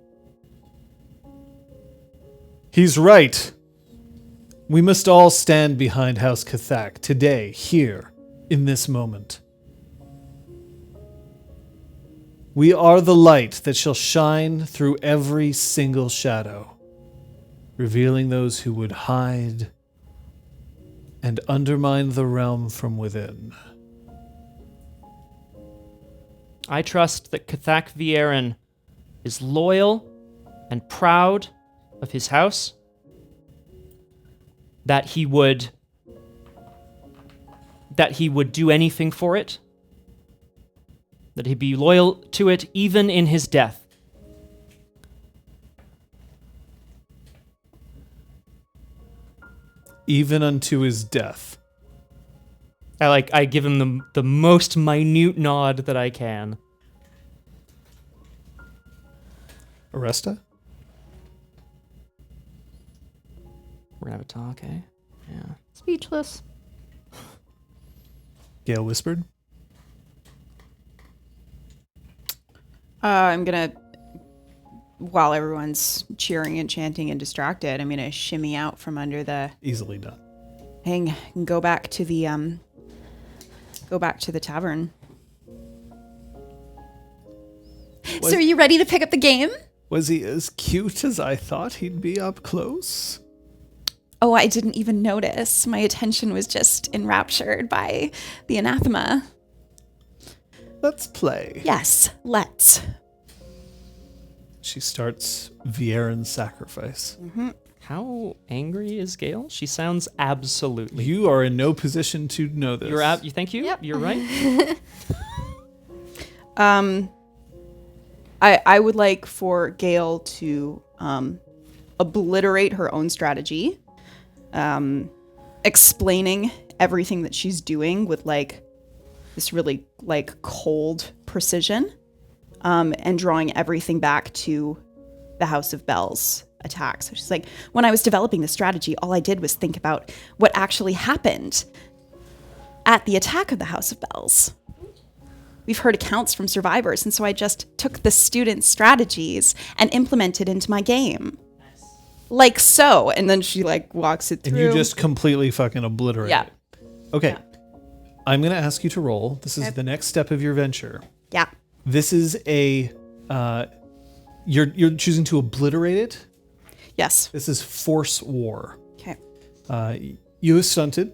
He's right. We must all stand behind House Cathak today, here, in this moment. We are the light that shall shine through every single shadow, revealing those who would hide and undermine the realm from within. I trust that Cathak Vieren is loyal and proud of his house, that he would do anything for it, that he'd be loyal to it even in his death. Even unto his death. I give him the most minute nod that I can. Oresta? We're gonna have a talk, eh? Yeah. Speechless. Gale Whispered? I'm gonna, while everyone's cheering and chanting and distracted, I'm gonna shimmy out from under the Easily done. hang and go back to the tavern. What? So are you ready to pick up the game? Was he as cute as I thought he'd be up close? Oh, I didn't even notice. My attention was just enraptured by the anathema. Let's play. Yes, let's. She starts Vieren's sacrifice. Mm-hmm. How angry is Gale? She sounds absolutely. You are in no position to know this. You thank you. Yep. You're right. I would like for Gale to obliterate her own strategy, explaining everything that she's doing with like this really like cold precision, and drawing everything back to the House of Bells attack. So she's like, when I was developing the strategy, all I did was think about what actually happened at the attack of the House of Bells. We've heard accounts from survivors, and so I just took the students' strategies and implemented into my game. Nice. Like so. And then she like walks it through. And you just completely fucking obliterate Yeah. it. Okay. Yeah. I'm going to ask you to roll. This is the next step of your venture. Yeah. This is a You're choosing to obliterate it? Yes. This is force war. Okay. You is stunted.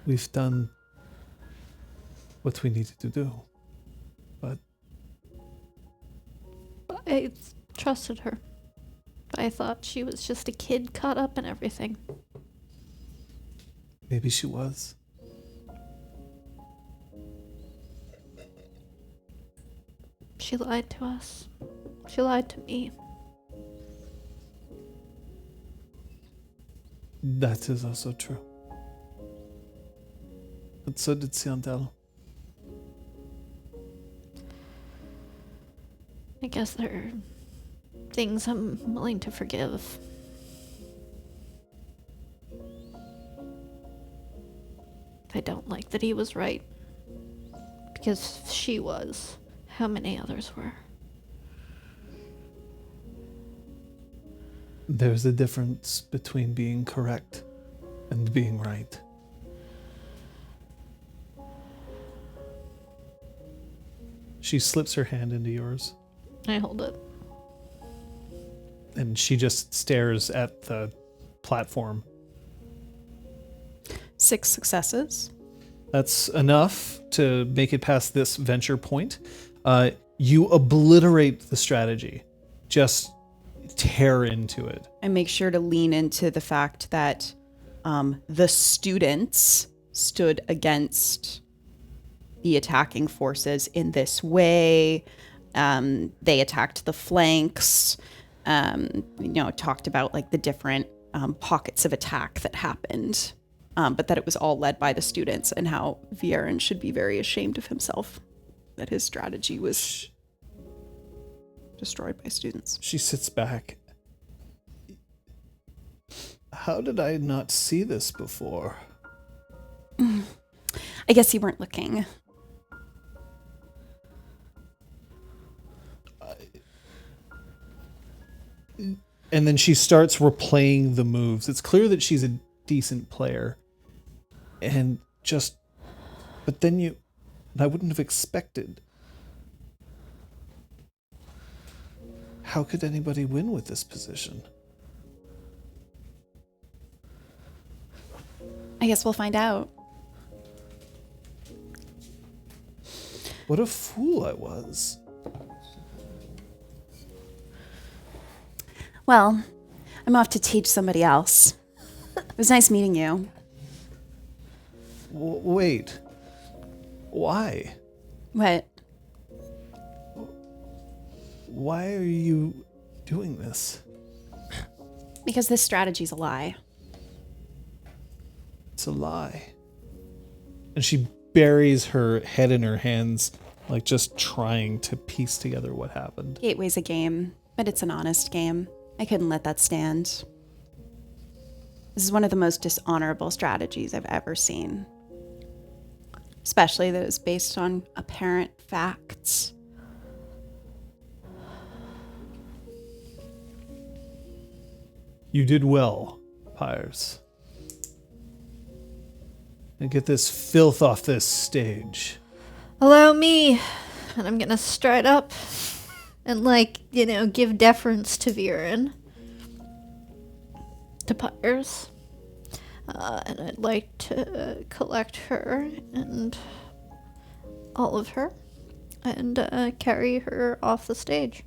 We've done what we needed to do, but I trusted her. I thought she was just a kid caught up in everything. maybe she was. She lied to us. She lied to me. That is also true. But so did Siandel. I guess there are things I'm willing to forgive. I don't like that he was right. Because if she was, how many others were? There's a difference between being correct and being right. She slips her hand into yours, I hold it. and she just stares at the platform. 6 successes. That's enough to make it past this venture point. You obliterate the strategy. Just tear into it. I make sure to lean into the fact that the students stood against the attacking forces in this way. They attacked the flanks. Talked about like the different pockets of attack that happened, but that it was all led by the students, and how Vieren should be very ashamed of himself that his strategy was destroyed by students. She sits back. How did I not see this before? I guess you weren't looking. And then she starts replaying the moves. It's clear that she's a decent player. But then I wouldn't have expected. How could anybody win with this position? I guess we'll find out. What a fool I was. Well, I'm off to teach somebody else. It was nice meeting you. Wait. Why? What? Why are you doing this? Because this strategy's a lie. It's a lie. And she buries her head in her hands, like just trying to piece together what happened. Gateway's a game, but it's an honest game. I couldn't let that stand. This is one of the most dishonorable strategies I've ever seen. Especially that it's based on apparent facts. You did well, Pyres. And get this filth off this stage. Allow me. And I'm gonna stride up and, give deference to Vieren. To Pyres. And I'd like to collect her and all of her and carry her off the stage.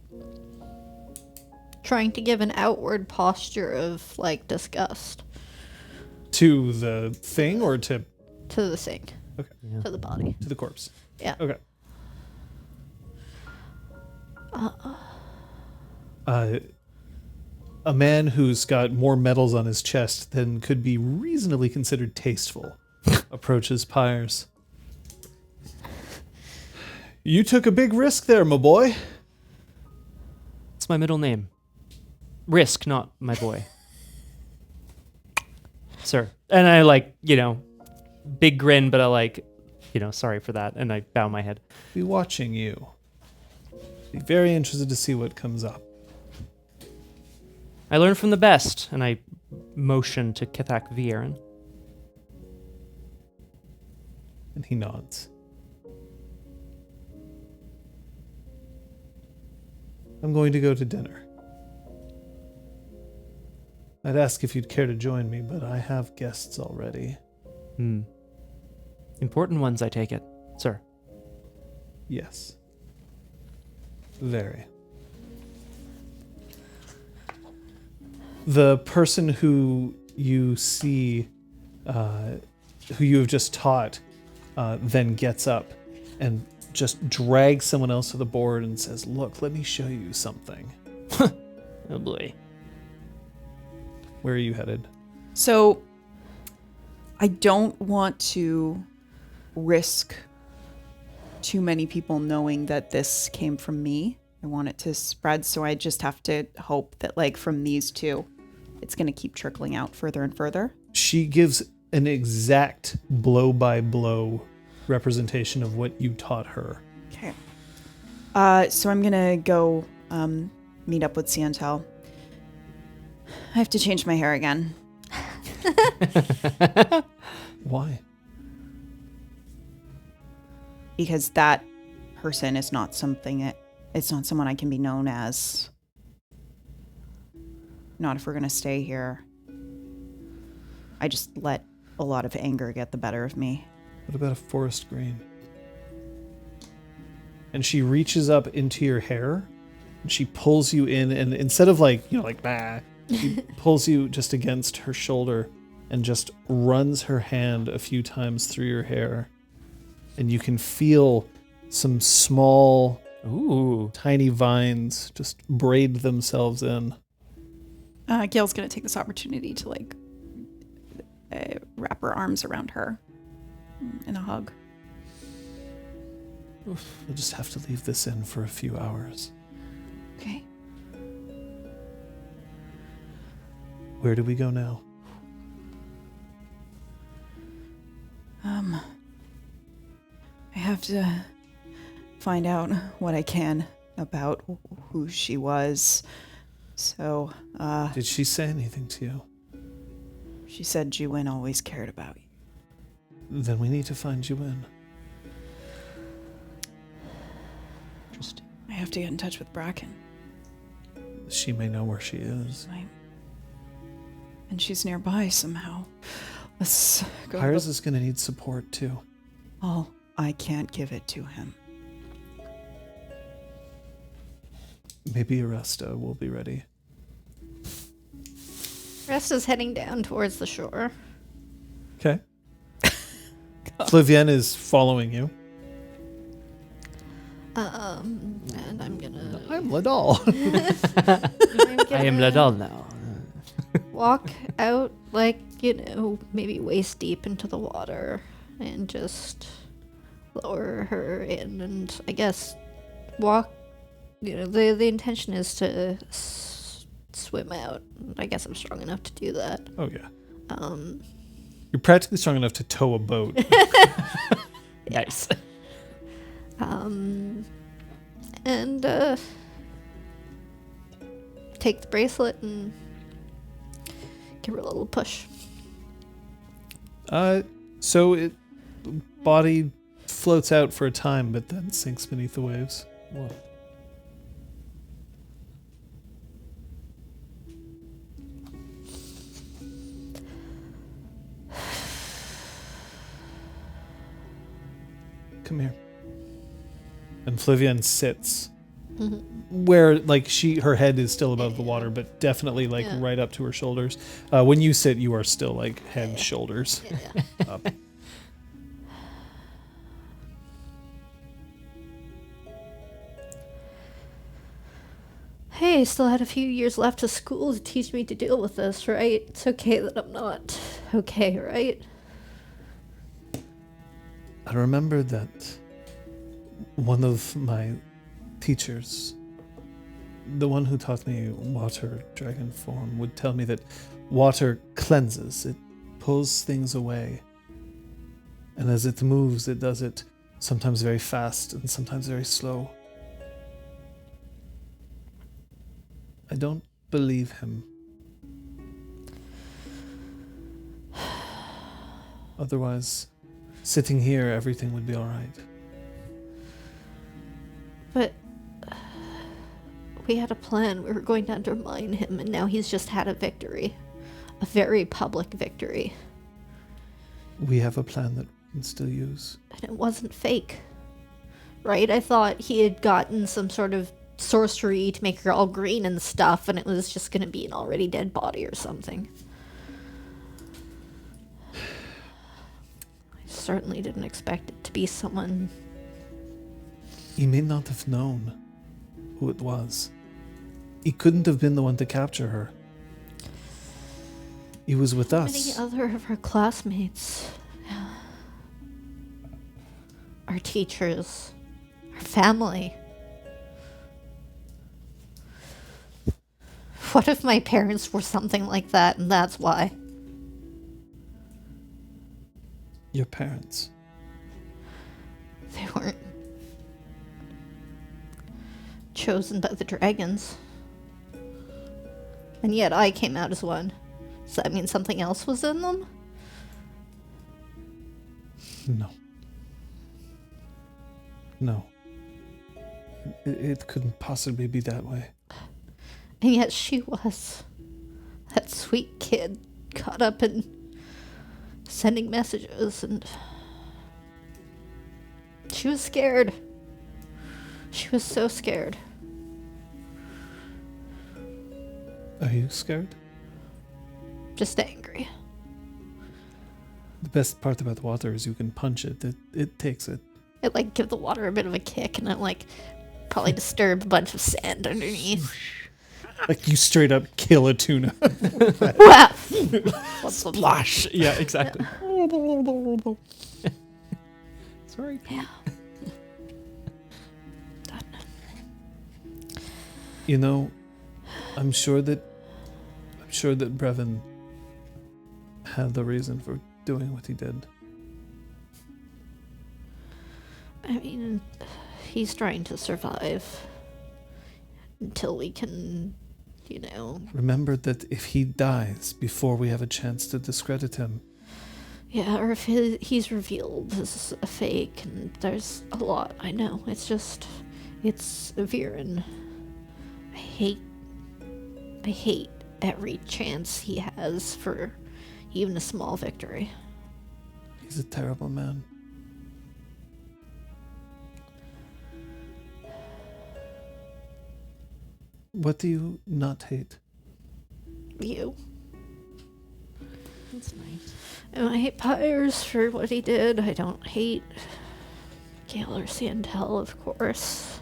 Trying to give an outward posture of, disgust. To the thing or to... To the thing. Okay. Yeah. To the body. To the corpse. Yeah. Okay. A man who's got more medals on his chest than could be reasonably considered tasteful approaches Pyres. You took a big risk there, my boy. It's my middle name. Risk, not my boy. Sir. And I big grin, but I sorry for that. And I bow my head. Be watching you. Be very interested to see what comes up. I learn from the best, and I motion to Kithak Vieren. And he nods. I'm going to go to dinner. I'd ask if you'd care to join me, but I have guests already. Important ones, I take it, sir. Yes. Very. The person who you see, who you have just taught, then gets up and just drags someone else to the board and says, "Look, let me show you something." Oh boy. Where are you headed? So, I don't want to risk too many people knowing that this came from me. I want it to spread, so I just have to hope that, like, from these two, it's going to keep trickling out further and further. She gives an exact blow-by-blow representation of what you taught her. Okay. So I'm going to go meet up with Ciantel. I have to change my hair again. Why? Because that person is not something, it's not someone I can be known as. Not if we're going to stay here. I just let a lot of anger get the better of me. What about a forest green? And she reaches up into your hair and she pulls you in, and instead of like, bah, she pulls you just against her shoulder and just runs her hand a few times through your hair. And you can feel some small, tiny vines just braid themselves in. Gale's going to take this opportunity to, wrap her arms around her in a hug. We'll just have to leave this in for a few hours. Okay. Where do we go now? I have to find out what I can about who she was. So, Did she say anything to you? she said Jiwin always cared about you. Then we need to find Jiwin. Interesting. I have to get in touch with Bracken. She may know where she is. And she's nearby somehow. Let's go. Pyres is going to need support too. Oh, I can't give it to him. Maybe Oresta will be ready. Resta's heading down towards the shore. Okay. Vieren is following you. And I'm gonna I'm Ladal. I am Ladal now. walk out, maybe waist deep into the water and just lower her in, and I guess walk. The intention is to swim out. I guess I'm strong enough to do that. Oh yeah. You're practically strong enough to tow a boat. Nice. And take the bracelet and give her a little push. So body floats out for a time, but then sinks beneath the waves. Whoa. Come here. And Vieren sits where her head is still above the water, but definitely right up to her shoulders. When you sit, you are still head, shoulders up. Hey, still had a few years left of school to teach me to deal with this, right? It's okay that I'm not okay, right? I remember that one of my teachers, the one who taught me water dragon form, would tell me that water cleanses, it pulls things away. And as it moves, it does it sometimes very fast and sometimes very slow. I don't believe him Otherwise, sitting here, everything would be all right. But we had a plan. We were going to undermine him, and now he's just had a victory. A very public victory. We have a plan that we can still use. And it wasn't fake. Right? I thought he had gotten some sort of sorcery to make her all green and stuff, and it was just going to be an already dead body or something. I certainly didn't expect it to be someone. He may not have known who it was. He couldn't have been the one to capture her. He was with us. Many other of her classmates. Our teachers. Our family. What if my parents were something like that and that's why? Your parents. They weren't chosen by the dragons. And yet I came out as one. Does that mean something else was in them? No. No. It couldn't possibly be that way. And yet she was. That sweet kid caught up in sending messages, and she was scared. She was so scared. Are you scared? Just angry. The best part about water is you can punch it. It takes it. It like give the water a bit of a kick, and it like probably disturb a bunch of sand underneath. Like you straight up kill a tuna. Wow! Splash. Yeah, exactly. Sorry. Yeah. You know, I'm sure that Brevin had the reason for doing what he did. I mean, he's trying to survive until we can, you know. Remember that if he dies before we have a chance to discredit him. Yeah, or if he's revealed as a fake, and there's a lot, I know. It's Vieren. I hate every chance he has for even a small victory. He's a terrible man. What do you not hate? You. That's nice. And I hate Pyres for what he did. I don't hate Gale or Santel, of course.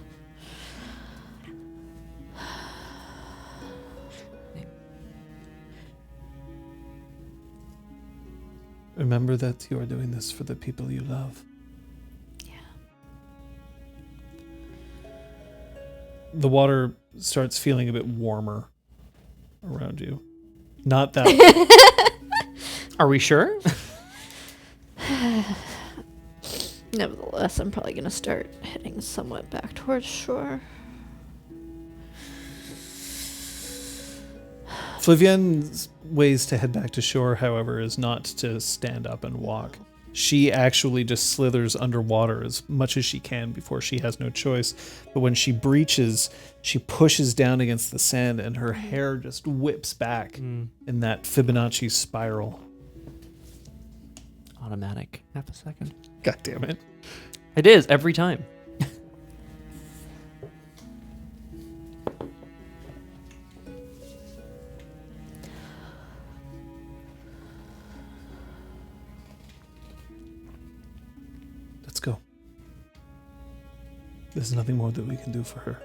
Remember that you are doing this for the people you love. Yeah. The water starts feeling a bit warmer around you. Not that. Are we sure? Nevertheless, I'm probably going to start heading somewhat back towards shore. Flavienne's ways to head back to shore, however, is not to stand up and walk. She actually just slithers underwater as much as she can before she has no choice. But when she breaches, she pushes down against the sand and her hair just whips back in that Fibonacci spiral. Automatic. Half a second. God damn it. It is every time. Let's go. There's nothing more that we can do for her.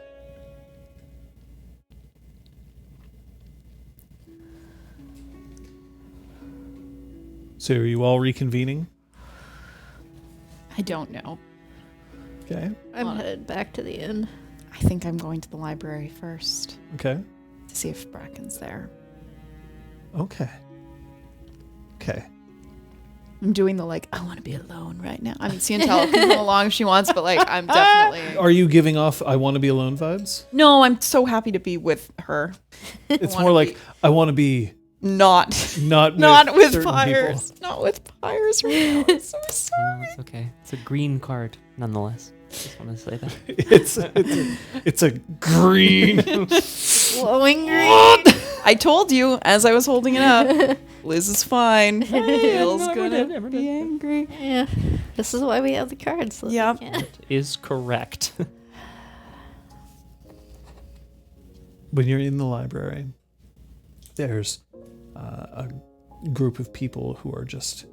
So are you all reconvening? I don't know. Okay. I'm headed back to the inn. I think I'm going to the library first Okay. to see if Bracken's there. Okay. Okay. I'm doing the I want to be alone right now. I mean, Ciantel can come along if she wants, but I'm definitely. Are you giving off I want to be alone vibes? No, I'm so happy to be with her. It's wanna more like be- I want to be Not not with certain Pyres. Not with Pyres right now. I'm so sorry. No, it's okay. It's a green card, nonetheless. Just want to say that. It's a green. Glowing green. I told you as I was holding it up. Liz is fine. Gale's gonna be angry. Yeah. This is why we have the cards. So Yeah. Is correct. When you're in the library, there's a group of people who are just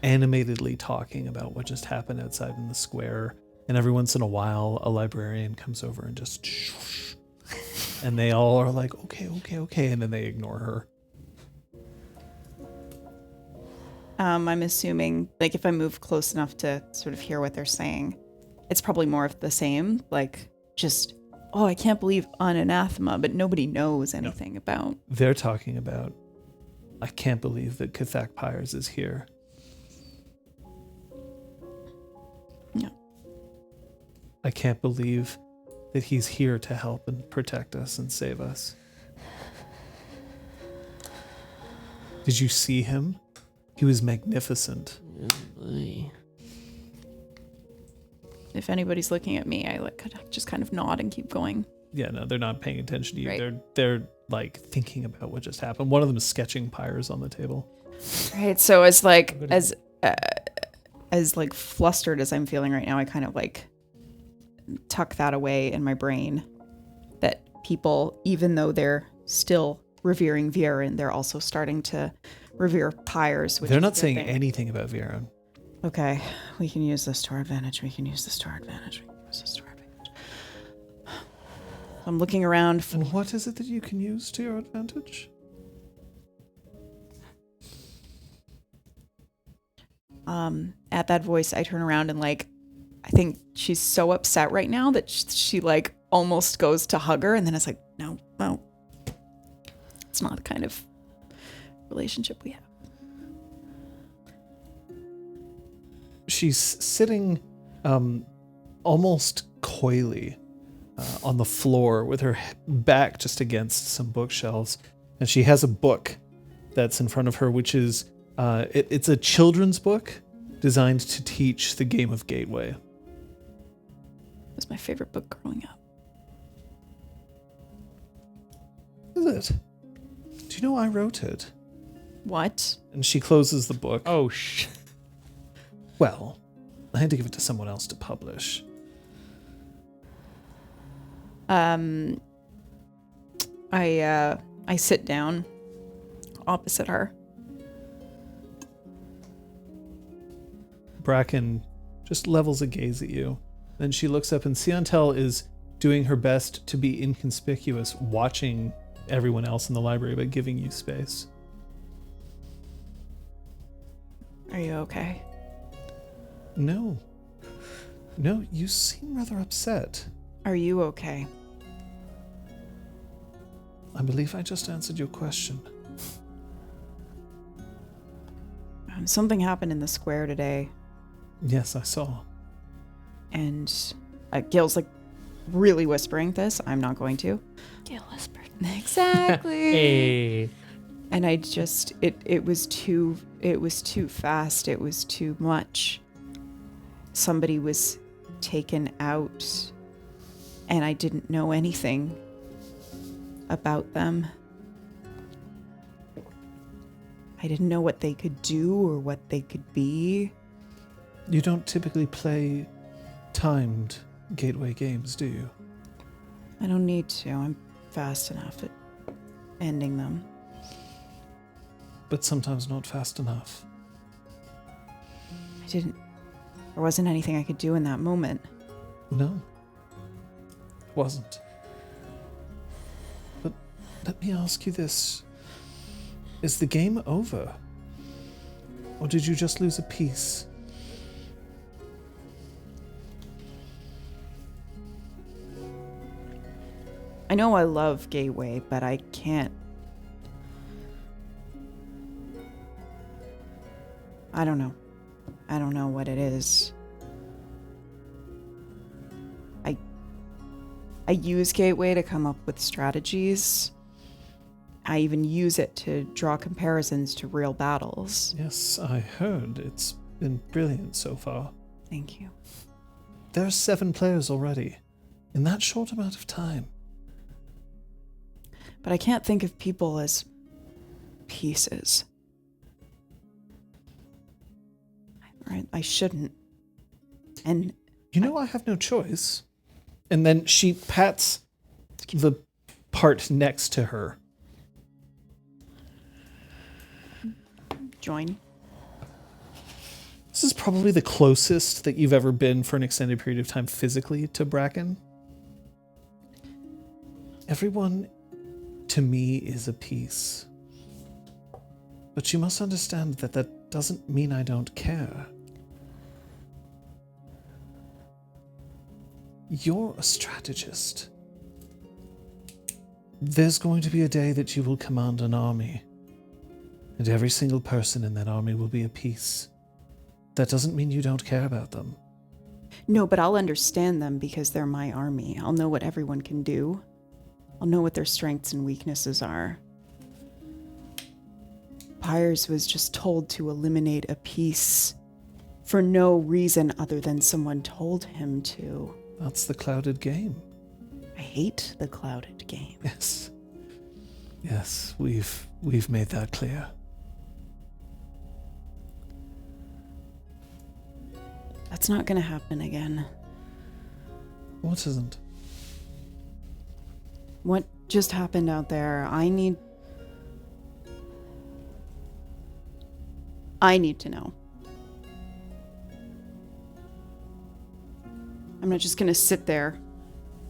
animatedly talking about what just happened outside in the square. And every once in a while, a librarian comes over and just and they all are like, okay. And then they ignore her. I'm assuming, like, if I move close enough to sort of hear what they're saying, it's probably more of the same. Like, just, I can't believe Anathema, but nobody knows anything about. They're talking about, I can't believe that Pyres is here. Yeah. I can't believe that he's here to help and protect us and save us. Did you see him? He was magnificent. If anybody's looking at me, I just kind of nod and keep going. Yeah, no, they're not paying attention to you. Right. They're like thinking about what just happened. One of them is sketching Pyres on the table. Right. So as flustered as I'm feeling right now, I kind of like tuck that away in my brain. That people, even though they're still revering Vieren, they're also starting to revere Pyres. They're not saying anything about Vieren. Okay, we can use this to our advantage. I'm looking around. And what is it that you can use to your advantage? At that voice, I turn around and I think she's so upset right now that she almost goes to hug her, and then it's like, no, it's not the kind of relationship we have. She's sitting almost coyly on the floor with her back just against some bookshelves. And she has a book that's in front of her, which is, it's a children's book designed to teach the game of Gateway. It was my favorite book growing up. Is it? Do you know I wrote it? What? And she closes the book. Oh, Well, I had to give it to someone else to publish. I sit down opposite her. Bracken just levels a gaze at you. Then she looks up, and Siantel is doing her best to be inconspicuous, watching everyone else in the library, but giving you space. Are you okay? No, you seem rather upset. Are you okay? I believe I just answered your question. Something happened in the square today, Yes, I saw. and Gale's really whispering this. I'm not going to. Gale Whispered. Exactly. hey. And I just it was too fast. It was too much. Somebody was taken out, and I didn't know anything about them. I didn't know what they could do or what they could be. You don't typically play timed Gateway games, do you? I don't need to. I'm fast enough at ending them. But sometimes not fast enough. There wasn't anything I could do in that moment. No, it wasn't. But let me ask you this. Is the game over? Or did you just lose a piece? I know I love Gateway, but I can't. I don't know. I don't know what it is. I use Gateway to come up with strategies, I even use it to draw comparisons to real battles. Yes, I heard. It's been brilliant so far. Thank you. There are 7 players already, in that short amount of time. But I can't think of people as pieces. I shouldn't. And you know, I have no choice. And then she pats the part next to her. Join. This is probably the closest that you've ever been for an extended period of time physically to Bracken. Everyone, to me, is a piece. But you must understand that that doesn't mean I don't care. You're a strategist. There's going to be a day that you will command an army, and every single person in that army will be a piece. That doesn't mean you don't care about them. No, but I'll understand them because they're my army. I'll know what everyone can do. I'll know what their strengths and weaknesses are. Pyres was just told to eliminate a piece for no reason other than someone told him to. That's the clouded game. I hate the clouded game. Yes. Yes, we've made that clear. That's not gonna happen again. What isn't? What just happened out there? I need to know. I'm not just gonna sit there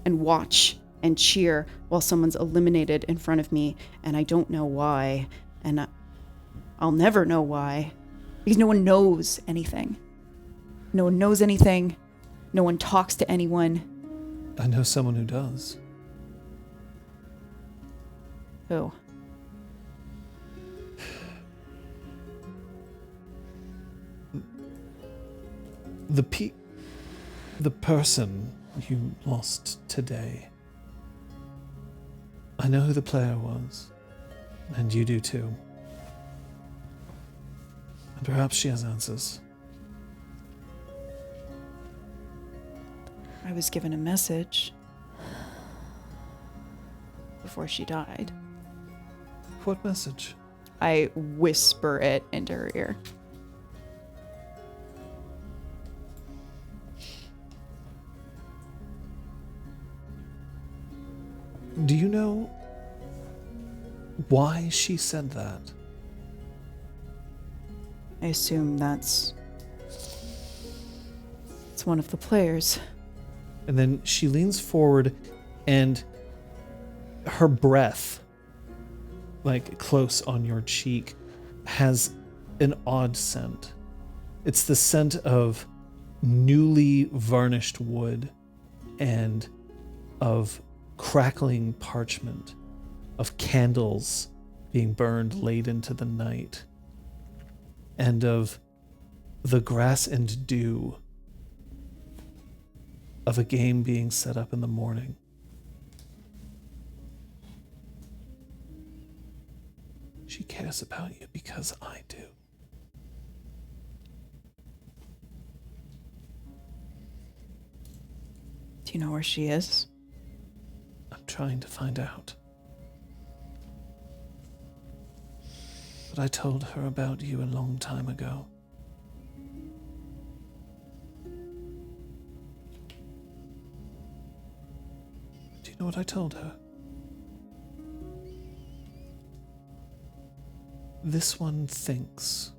and watch and cheer while someone's eliminated in front of me and I don't know why, and I'll never know why, because no one knows anything. No one knows anything. No one talks to anyone. I know someone who does. Who? The person you lost today. I know who the player was, and you do too. And perhaps she has answers. I was given a message before she died. What message? I whisper it into her ear. Do you know why she said that? I assume it's one of the players. And then she leans forward and her breath, like close on your cheek, has an odd scent. It's the scent of newly varnished wood and of crackling parchment, of candles being burned late into the night, and of the grass and dew of a game being set up in the morning. She cares about you because I do. Do you know where she is? I'm trying to find out. But I told her about you a long time ago. Do you know what I told her? This one thinks.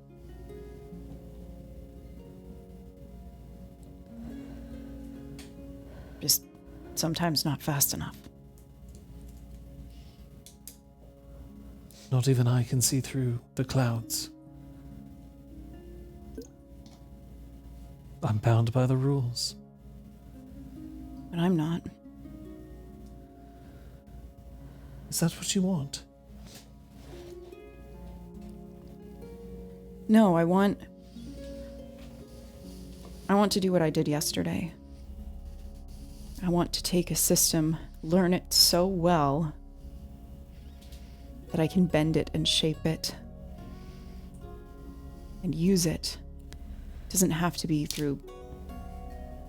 Just sometimes not fast enough. Not even I can see through the clouds. I'm bound by the rules. But I'm not. Is that what you want? No, I want to do what I did yesterday. I want to take a system, learn it so well that I can bend it and shape it and use it. It doesn't have to be through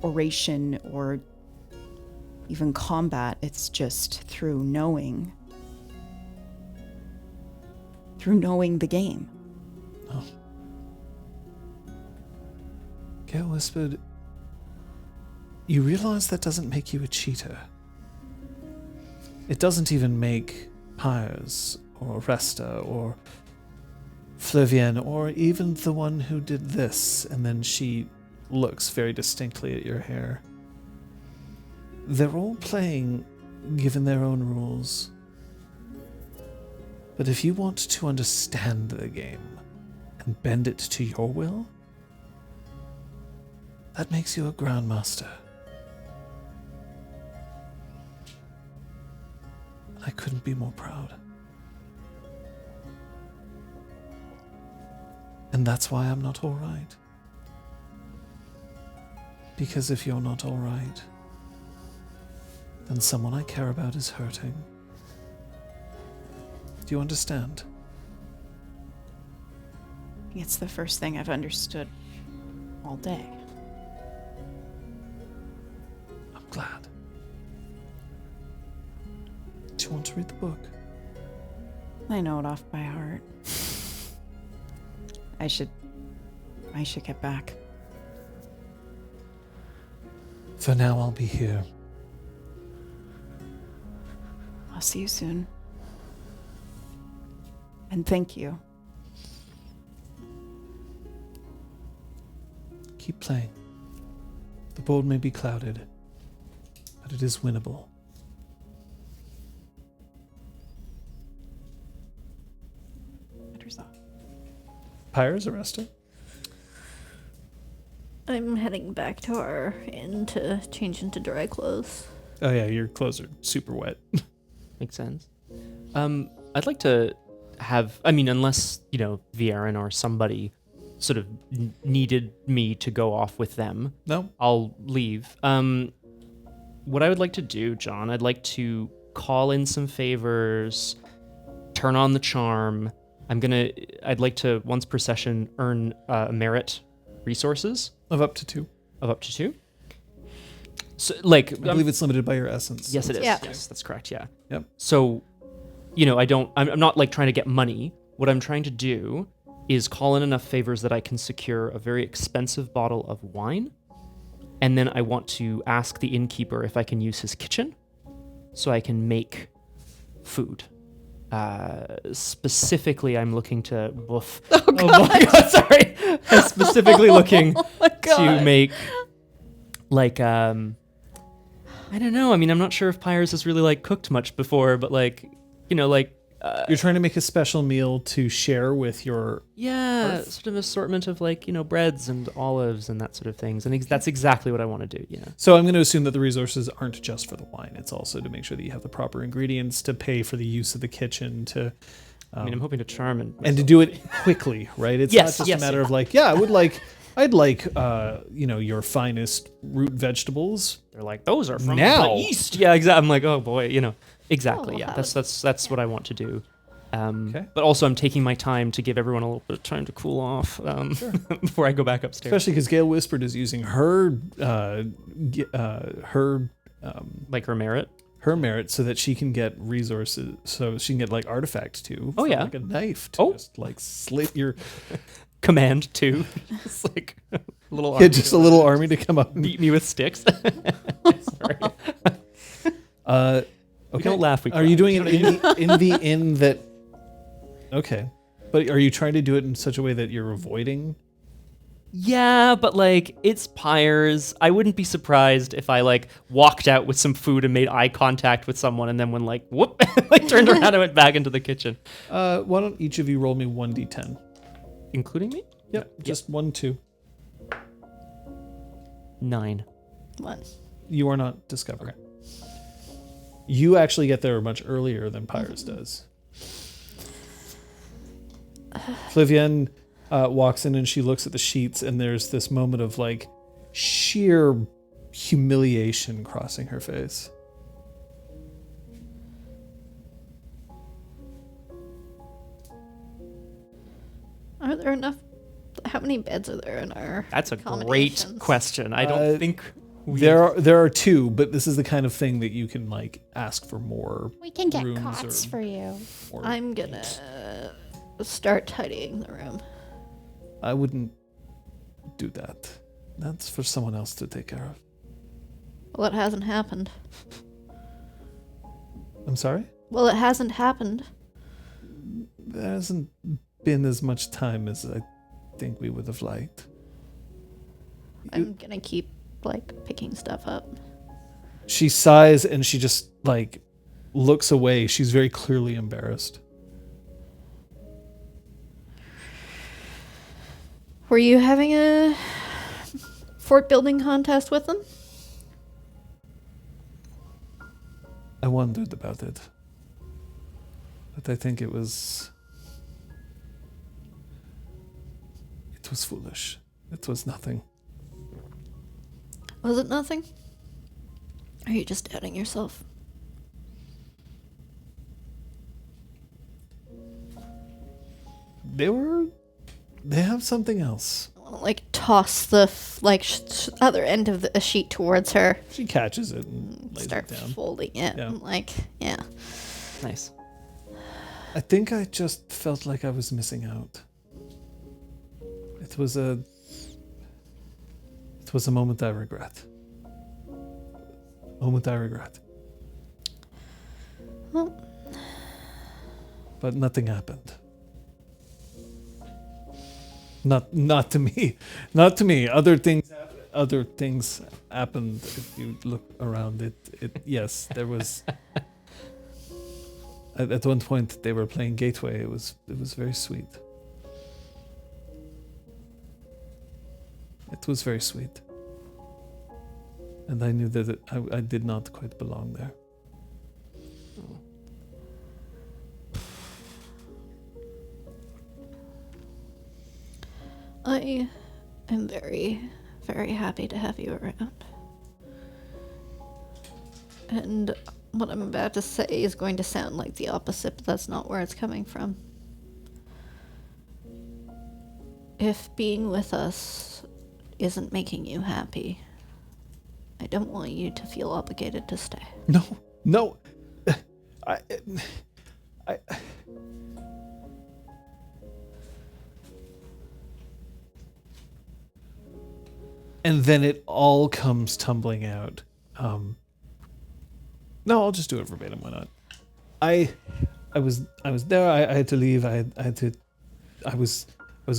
oration or even combat. It's just through knowing the game. Oh. Gale Whispered, you realize that doesn't make you a cheater. It doesn't even make Pyres or Oresta or Vieren or even the one who did this, and then she looks very distinctly at your hair. They're all playing given their own rules. But if you want to understand the game and bend it to your will, that makes you a grandmaster. I couldn't be more proud. And that's why I'm not all right. Because if you're not all right, then someone I care about is hurting. Do you understand? It's the first thing I've understood all day. I'm glad. Do you want to read the book? I know it off by heart. I should get back. For now, I'll be here. I'll see you soon. And thank you. Keep playing. The board may be clouded, but it is winnable. Matters off. Pyres, Oresta? I'm heading back to our inn to change into dry clothes. Oh yeah, your clothes are super wet. Makes sense. I'd like to have, I mean, unless, Vieren or somebody sort of needed me to go off with them. No? I'll leave. What I would like to do, John, I'd like to call in some favors, turn on the charm. I'd like to, once per session, earn merit resources. Of up to 2. Of up to 2. So, I believe it's limited by your essence. Yes, it is. Yeah. Yes, that's correct. Yeah. Yep. So, I'm not like trying to get money. What I'm trying to do is call in enough favors that I can secure a very expensive bottle of wine. And then I want to ask the innkeeper if I can use his kitchen so I can make food. Specifically, I'm looking to woof. Oh my god, sorry. I'm specifically looking to make I don't know. I mean, I'm not sure if Pyres has really cooked much before, but you're trying to make a special meal to share with your sort of assortment of breads and olives and that sort of things. And that's exactly what I want to do. Yeah. So I'm going to assume that the resources aren't just for the wine. It's also to make sure that you have the proper ingredients, to pay for the use of the kitchen, to I'm hoping to charm and to do it quickly, right? It's not just a matter of I'd like your finest root vegetables. They're like, those are from now. the east. Yeah, exactly. I'm like, oh boy, exactly. Oh, Yeah, that's what I want to do. Okay. But also, I'm taking my time to give everyone a little bit of time to cool off before I go back upstairs. Especially because Gale Whispered is using her merit so that she can get resources, so she can get artifacts too. Oh, yeah. Like a knife to just slit your command too. Just a little army. Yeah, just a little army to come up and beat me with sticks. Sorry. Okay. We don't laugh. We are you doing it in the inn that? Okay, but are you trying to do it in such a way that you're avoiding? Yeah, but it's Pyres. I wouldn't be surprised if I walked out with some food and made eye contact with someone, and then when whoop, turned around and went back into the kitchen. Why don't each of you roll me 1d10, including me? Yep, just 1, 2. 9. 1. You are not discovered. Okay. You actually get there much earlier than Pyres does. Vieren walks in and she looks at the sheets, and there's this moment of sheer humiliation crossing her face. Are there enough? How many beds are there in our? That's a great accommodations? question. I don't think There are 2, but this is the kind of thing that you can like ask for more. We can get rooms cots or- for you. or I'm gonna start tidying the room. I wouldn't do that. That's for someone else to take care of. Well, it hasn't happened. I'm sorry? Well, it hasn't happened. There hasn't been as much time as I think we would have liked. I'm gonna keep like picking stuff up. She sighs and she just like looks away. She's very clearly embarrassed. Were you having a fort building contest with them? I wondered about it. But I think it was foolish. It was nothing. Was it nothing? Or are you just doubting yourself? They have something else. I wanna, like toss the other end of the sheet towards her. She catches it and lays Start it down. folding it. Yeah. And like, yeah. Nice. I think I just felt like I was missing out. It was a moment I regret. Well, But nothing happened. Not to me. Not to me. Other things happened. If you look around it yes, there was at one point they were playing Gateway. It was very sweet. It was very sweet. And I knew that I did not quite belong there. I am very, very happy to have you around. And what I'm about to say is going to sound like the opposite, but that's not where it's coming from. If being with us isn't making you happy, I don't want you to feel obligated to stay. No. I and then it all comes tumbling out. No, I'll just do it verbatim. Why not? I was there. I had to leave. I was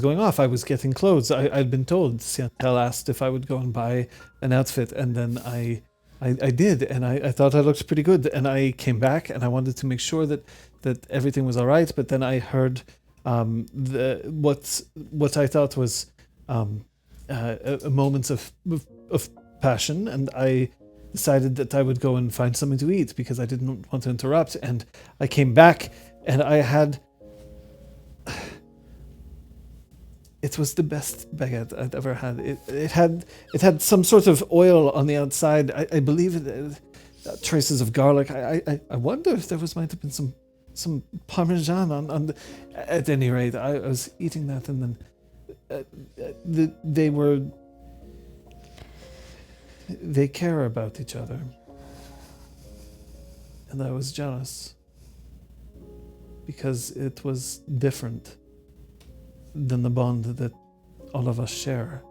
going off. I was getting clothes. I'd been told. Siantel asked if I would go and buy an outfit, and then I did, and I thought I looked pretty good. And I came back, and I wanted to make sure that everything was all right. But then I heard what I thought was moments of passion, and I decided that I would go and find something to eat because I didn't want to interrupt. And I came back, and I had. It was the best baguette I'd ever had. It had some sort of oil on the outside. I believe it traces of garlic. I wonder if there might have been some parmesan on the, at any rate. I was eating that, and then they care about each other, and I was jealous because it was different than the bond that all of us share.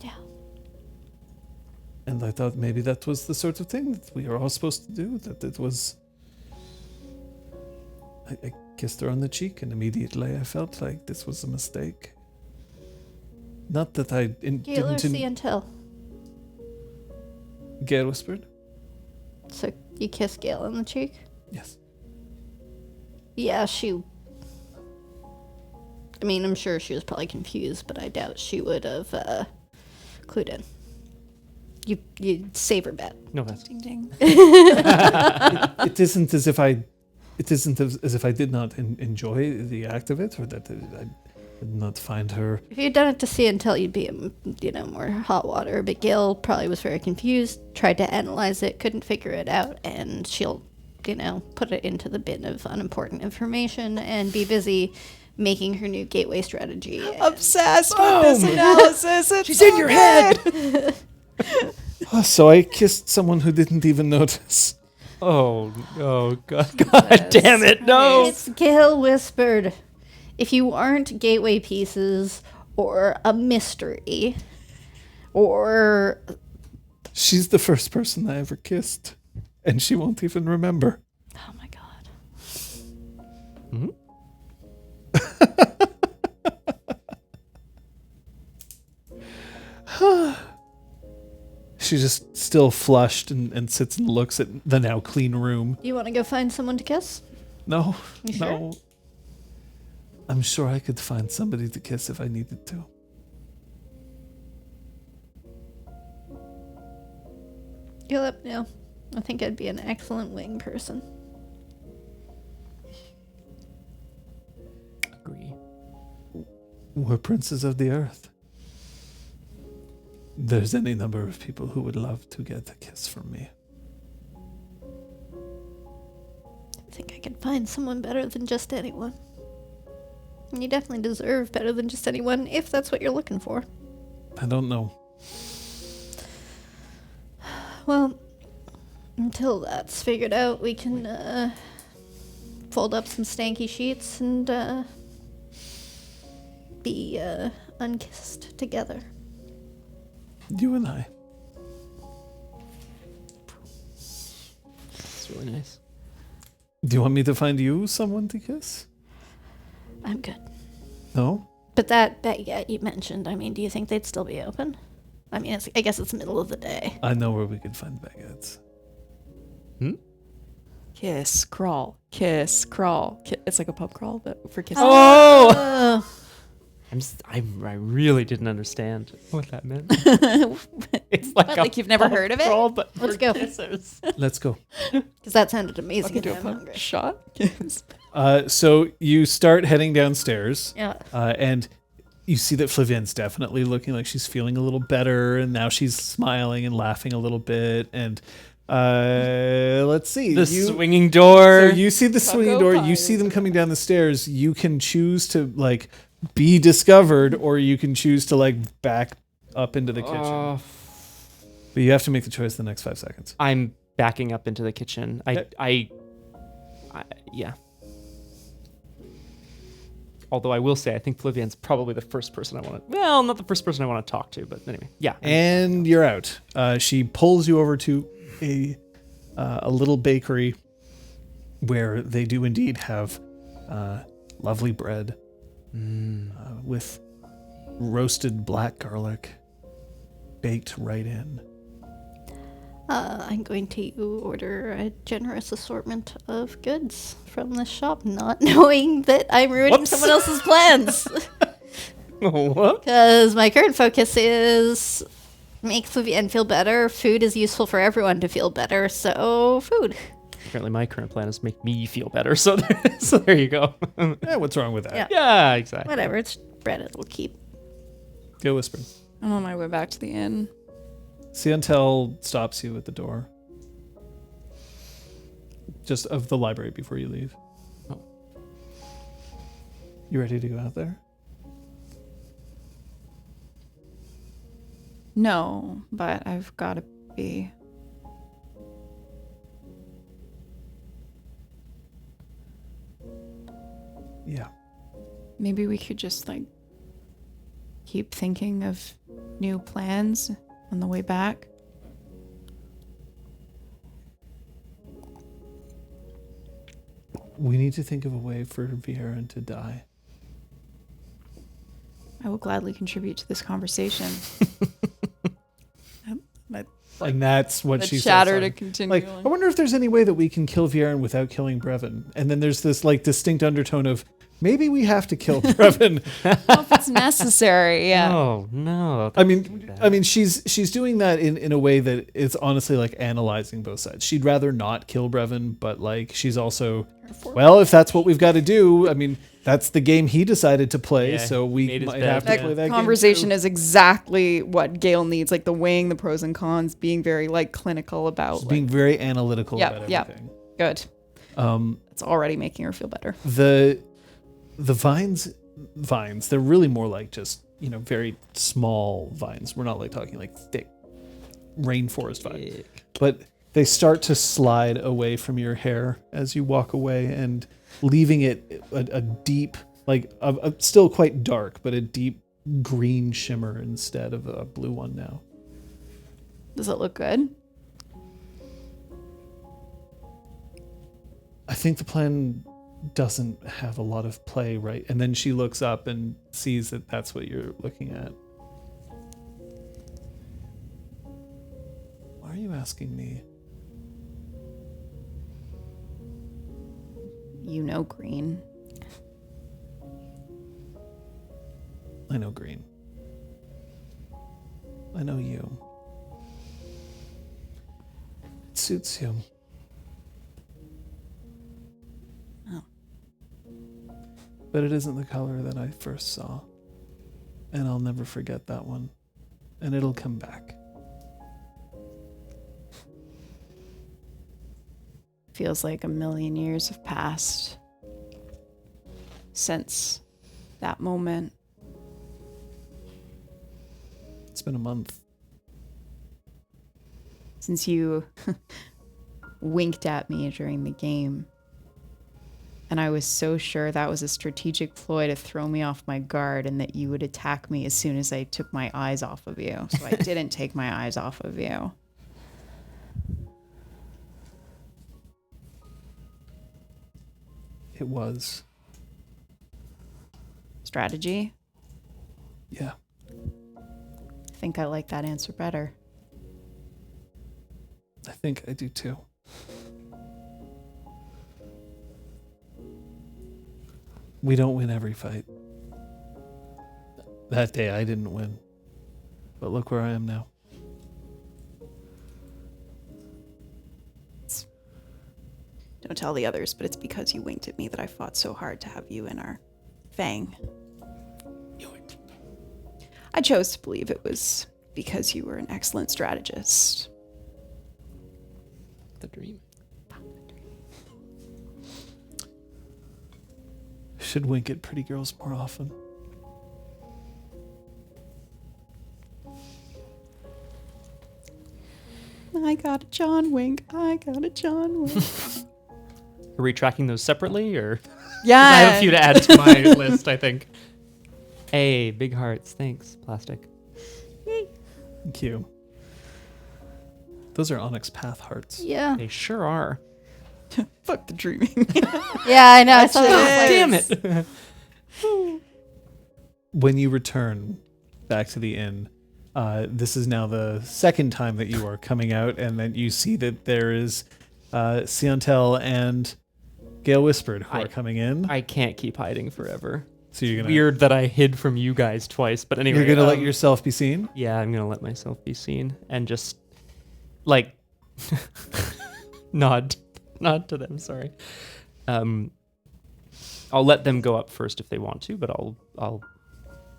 Yeah. And I thought maybe that was the sort of thing that we were all supposed to do, that it was... I kissed her on the cheek, and immediately I felt like this was a mistake. Not that I Gale or Siantel? Gale Whispered? So you kissed Gale on the cheek? Yes. Yeah, I mean, I'm sure she was probably confused, but I doubt she would have clued in. You save her bet. No, that's Ding ding. It isn't as if I did not enjoy the act of it, or that I did not find her. If you'd done it to see until you'd be, more hot water. But Gale probably was very confused, tried to analyze it, couldn't figure it out, and she'll, put it into the bin of unimportant information and be busy making her new gateway strategy. Obsessed with this analysis. It's She's in your head. So I kissed someone who didn't even notice. Oh God damn it, no. It's Gale Whispered. If you aren't gateway pieces or a mystery or... She's the first person I ever kissed, and she won't even remember. Oh my god. She just still flushed and sits and looks at the now clean room. You want to go find someone to kiss? No, You sure? no. I'm sure I could find somebody to kiss if I needed to. You let me know. I think I'd be an excellent wing person. Agree. We're princes of the earth. There's any number of people who would love to get a kiss from me. I think I can find someone better than just anyone. And you definitely deserve better than just anyone, if that's what you're looking for. I don't know. Well, until that's figured out, we can fold up some stanky sheets and be unkissed together. You and I. It's really nice. Do you want me to find you someone to kiss? I'm good. No? But that baguette you mentioned, I mean, do you think they'd still be open? I mean, I guess it's the middle of the day. I know where we could find baguettes. Kiss, crawl, kiss, crawl. It's like a pub crawl, but for kissing. Oh! I really didn't understand what that meant. It's like, Like you've never heard of it? crawl, but Let's for go. kissers. Let's go. Because that sounded amazing. Fucking do a and I'm pub hungry. shot. Yes. So you start heading downstairs. Yeah. And you see that Flavienne's definitely looking like she's feeling a little better, and now she's smiling and laughing a little bit. And let's see. The swinging door. So you see the swinging door. You see them coming down the stairs. You can choose to like be discovered, or you can choose to like back up into the kitchen. But you have to make the choice in the next 5 seconds. I'm backing up into the kitchen. Yeah. Although I will say, I think Flavienne's probably the first person I want to... Well, not the first person I want to talk to, but anyway. Yeah. And you're out. She pulls you over to a little bakery where they do indeed have lovely bread with roasted black garlic baked right in. I'm going to order a generous assortment of goods from this shop, not knowing that I'm ruining Whoops. someone else's plans. What? Because my current focus is make Flavienne feel better. Food is useful for everyone to feel better, so food. Apparently my current plan is make me feel better, so there you go. Yeah, what's wrong with that? Yeah. Yeah, exactly. Whatever, it's bread, it'll keep. Gale Whispered. I'm on my way back to the inn. Siantel stops you at the door. Just of the library before you leave. Oh. You ready to go out there? No, but I've got to be. Yeah. Maybe we could just like keep thinking of new plans on the way back. We need to think of a way for Vieren to die. I will gladly contribute to this conversation. And that's what The she chatter says. to Like, continue. I wonder if there's any way that we can kill Vieren without killing Brevin. And then there's this like distinct undertone of maybe we have to kill Brevin. if it's necessary, yeah. Oh, no. I mean, she's doing that in a way that it's honestly like analyzing both sides. She'd rather not kill Brevin, but like she's also, well, if that's what we've got to do, I mean, that's the game he decided to play, Yeah, so he we made his might bed, have to yeah. play that Conversation game is exactly what Gale needs, like the weighing the pros and cons, being very like clinical about too. Being very analytical Yep, about yep. everything. good. Um, It's already making her feel better. the The vines, they're really more like just, very small vines. We're not like talking like thick rainforest vines. But they start to slide away from your hair as you walk away and leaving it a deep, still quite dark, but a deep green shimmer instead of a blue one now. Does it look good? I think the plan doesn't have a lot of play, right? And then she looks up and sees that that's what you're looking at. Why are you asking me? You know green. I know green. I know you. It suits you. Oh. But it isn't the color that I first saw. And I'll never forget that one. And it'll come back. Feels like a million years have passed since that moment. It's been a month. Since you winked at me during the game. And I was so sure that was a strategic ploy to throw me off my guard and that you would attack me as soon as I took my eyes off of you. So I didn't take my eyes off of you. It was. Strategy? Yeah. I think I like that answer better. I think I do too. We don't win every fight. That day I didn't win. But look where I am now. Don't tell the others, but it's because you winked at me that I fought so hard to have you in our fang. I chose to believe it was because you were an excellent strategist. The dream. Should wink at pretty girls more often. I got a John wink. I got a John wink. Are we tracking those separately, or? Yeah. I have a few to add to my list, I think. Hey, big hearts. Thanks, plastic. Thank you. Those are Onyx Path hearts. Yeah. They sure are. Fuck the dreaming. Yeah, I know. I saw that. Damn it. When you return back to the inn, this is now the second time that you are coming out, and then you see that there is Siontel and Gale Whispered who are coming in. I can't keep hiding forever. So you're gonna Weird that I hid from you guys twice, but anyway. You're gonna let yourself be seen? Yeah, I'm gonna let myself be seen and just like nod to them. Sorry. I'll let them go up first if they want to, but I'll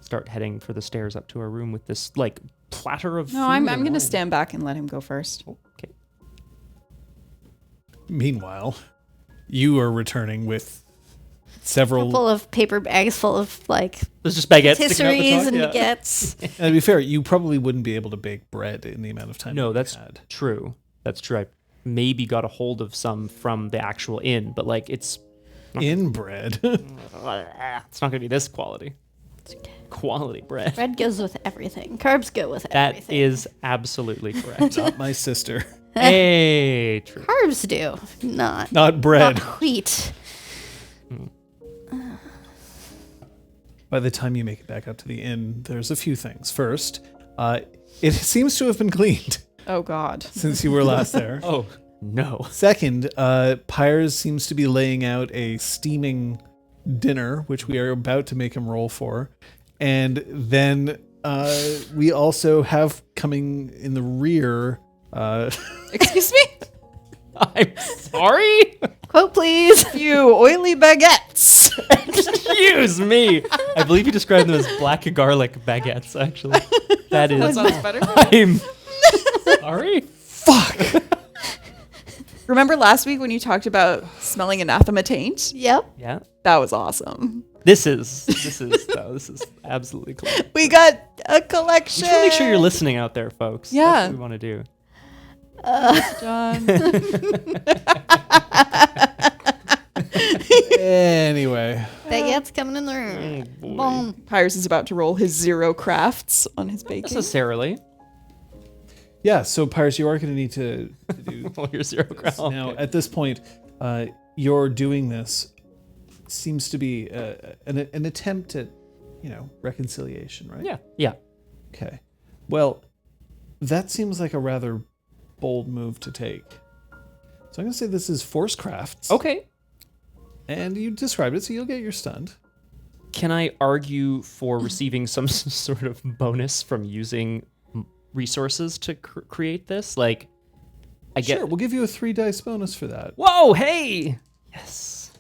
start heading for the stairs up to our room with this like platter of. No, I'm gonna stand back and let him go first. Okay. Meanwhile, you are returning with several. Full of paper bags full of like There's just baguettes sticking out the rotisseries top, and yeah. baguettes. And to be fair, you probably wouldn't be able to bake bread in the amount of time. No, that that's you had. true. That's true. I maybe got a hold of some from the actual inn, but like it's In bread. it's not gonna be this quality. Quality bread. Bread goes with everything. Carbs go with That everything. is absolutely correct. Not my sister. Hey, true. Carbs do, not Not bread. not wheat. By the time you make it back up to the inn, there's a few things. First, it seems to have been cleaned Oh God. since you were last there. Oh no. Second, Pyres seems to be laying out a steaming dinner, which we are about to make him roll for. And then we also have coming in the rear. Excuse me? I'm sorry. Quote, please. You oily baguettes. Excuse me. I believe you described them as black garlic baguettes, actually. That is. Sounds better. I'm sorry. Fuck! Remember last week when you talked about smelling anathema taint? Yep. Yeah. That was awesome. This is absolutely cool. We got a collection. Just want to make sure you're listening out there, folks. Yeah. That's what we want to do. John. Anyway, Baguette's coming in the room. Boom. Pyres is about to roll his 0 crafts on his baking. Necessarily. yeah. So Pyres, you are going to need to do Well, you're 0 this. crown. Now. At this point, you're doing this seems to be an attempt at, reconciliation, right? Yeah. Yeah. Okay. Well, that seems like a rather bold move to take. So I'm going to say this is force crafts. Okay. And you described it, so you'll get your stunned. Can I argue for receiving some sort of bonus from using resources to create this? Like, I get. Sure, we'll give you a 3 dice bonus for that. Whoa! Hey! Yes.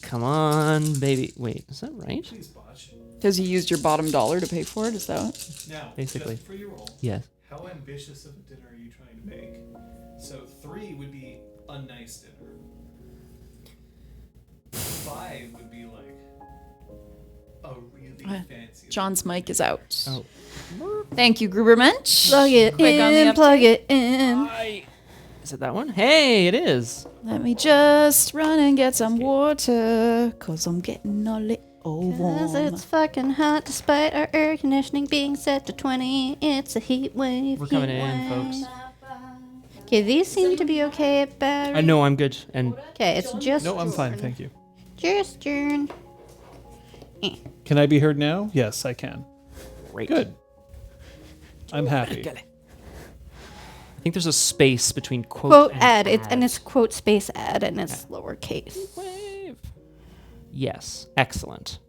Come on, baby. Wait, is that right? Please, Botch. Because you used your bottom dollar to pay for it, is that what? Now, Basically. just for your roll, Yes. how ambitious of a dinner are you trying to make? So 3 would be a nice dinner. 5 would be like a really fancy. John's mic is out. Oh. Thank you, Grubermensch. Plug it Quick on the in, plug uptake. it in. Is it that one? Hey, it is. Let me just run and get some water, cause I'm getting a little Cause warm. it's fucking hot despite our air conditioning being set to 20. It's a heat wave. We're coming in, folks. Okay, these seem to be okay at battery. I know I'm good. And Okay, it's just. No, I'm fine, thank you. Just turn. Can I be heard now? Yes, I can. great. Good. I'm happy. I think there's a space between quote, Quote and ad. It's quote space ad and it's lowercase. Wave. Yes. Excellent.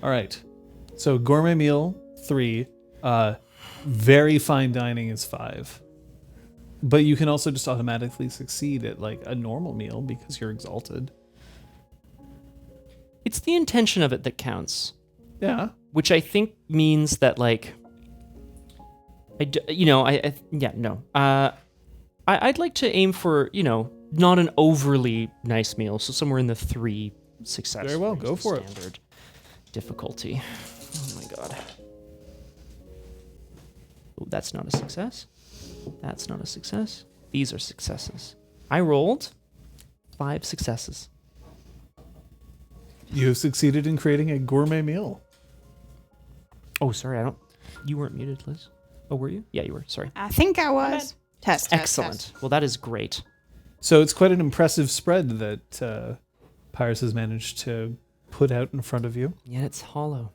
All right. So gourmet meal 3, very fine dining is 5. But you can also just automatically succeed at like a normal meal because you're exalted. It's the intention of it that counts, Yeah. which I think means that like I'd like to aim for, not an overly nice meal, so somewhere in the 3 success. Very well, range go of for it. standard difficulty. Oh my god. Oh, that's not a success. That's not a success. These are successes. I rolled 5 successes. You have succeeded in creating a gourmet meal. Oh, sorry, you weren't muted, Liz. Oh, were you? Yeah, you were. Sorry. I think I was. Test. Excellent. Well, that is great. So it's quite an impressive spread that Pyres has managed to put out in front of you. Yet it's hollow.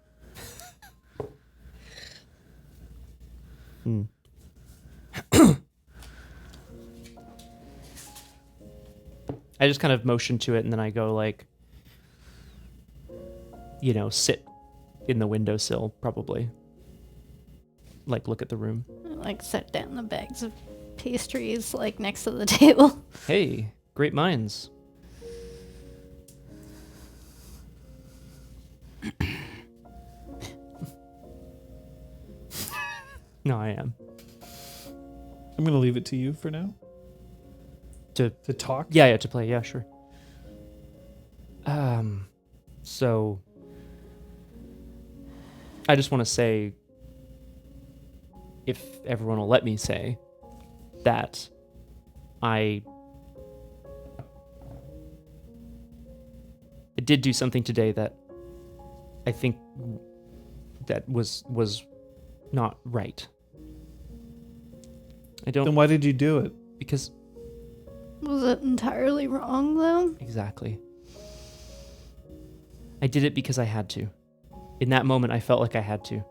I just kind of motion to it, and then I go like, sit in the windowsill, probably. Like, look at the room. Like set down the bags of pastries like next to the table. Hey, great minds. No, I am. I'm going to leave it to you for now. To talk? Yeah, to play. Yeah, sure. So I just want to say, if everyone will let me say, that I did do something today that I think that was not right. I don't. Then why did you do it? Because Was it entirely wrong though? exactly. I did it because I had to. In that moment, I felt like I had to.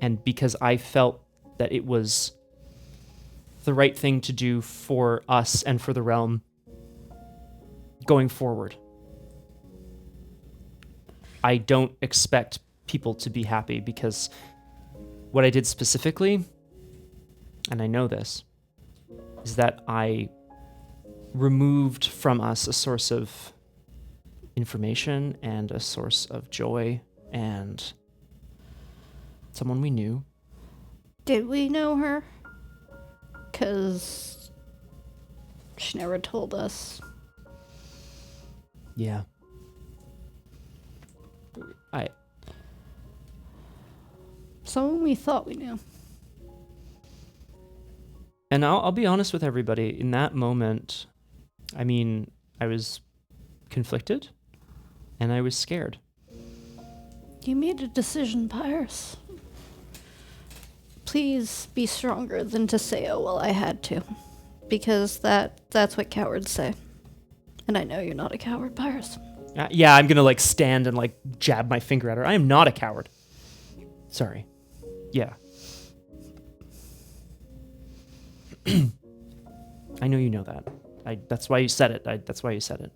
And because I felt that it was the right thing to do for us and for the realm going forward. I don't expect people to be happy because what I did specifically, and I know this, is that I removed from us a source of information and a source of joy and someone we knew. Did we know her? 'Cause she never told us. Yeah. Someone we thought we knew. And I'll be honest with everybody. In that moment, I mean, I was conflicted and I was scared. You made a decision, Pyres. Please be stronger than to say, oh, well, I had to. Because that's what cowards say. And I know you're not a coward, Pyres. Yeah, I'm gonna like stand and like jab my finger at her. I am not a coward. Sorry. Yeah. I know you know that. That's why you said it. That's why you said it.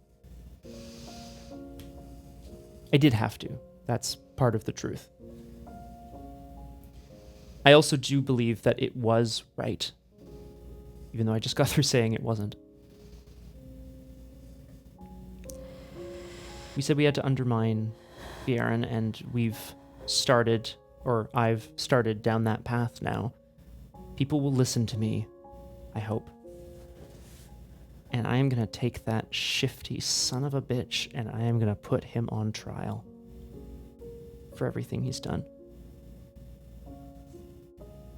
I did have to. That's part of the truth. I also do believe that it was right, even though I just got through saying it wasn't. We said we had to undermine Vieren, and I've started down that path now. People will listen to me, I hope. And I am going to take that shifty son of a bitch, and I am going to put him on trial for everything he's done.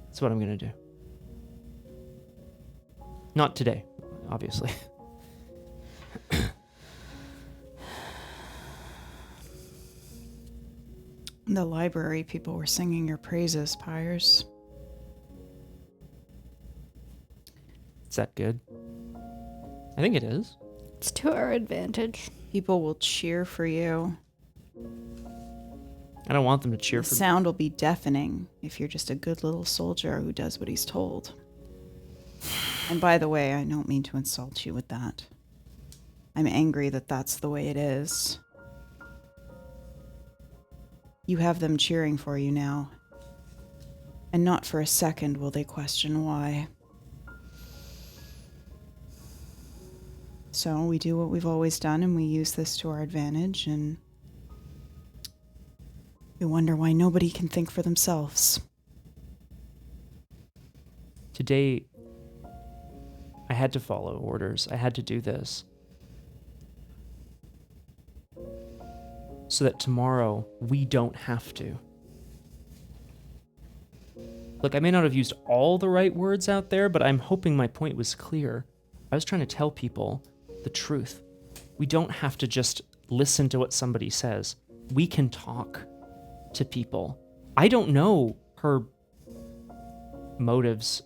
That's what I'm going to do. Not today, obviously. In the library, people were singing your praises, Pyres. Is that good? I think it is. It's to our advantage. People will cheer for you. I don't want them to cheer The for me. sound will be deafening if you're just a good little soldier who does what he's told. And by the way, I don't mean to insult you with that. I'm angry that that's the way it is. You have them cheering for you now. And not for a second will they question why. So we do what we've always done, and we use this to our advantage, and we wonder why nobody can think for themselves. Today, I had to follow orders. I had to do this. So that tomorrow, we don't have to. Look, I may not have used all the right words out there, but I'm hoping my point was clear. I was trying to tell people the truth. We don't have to just listen to what somebody says. We can talk to people. I don't know her motives.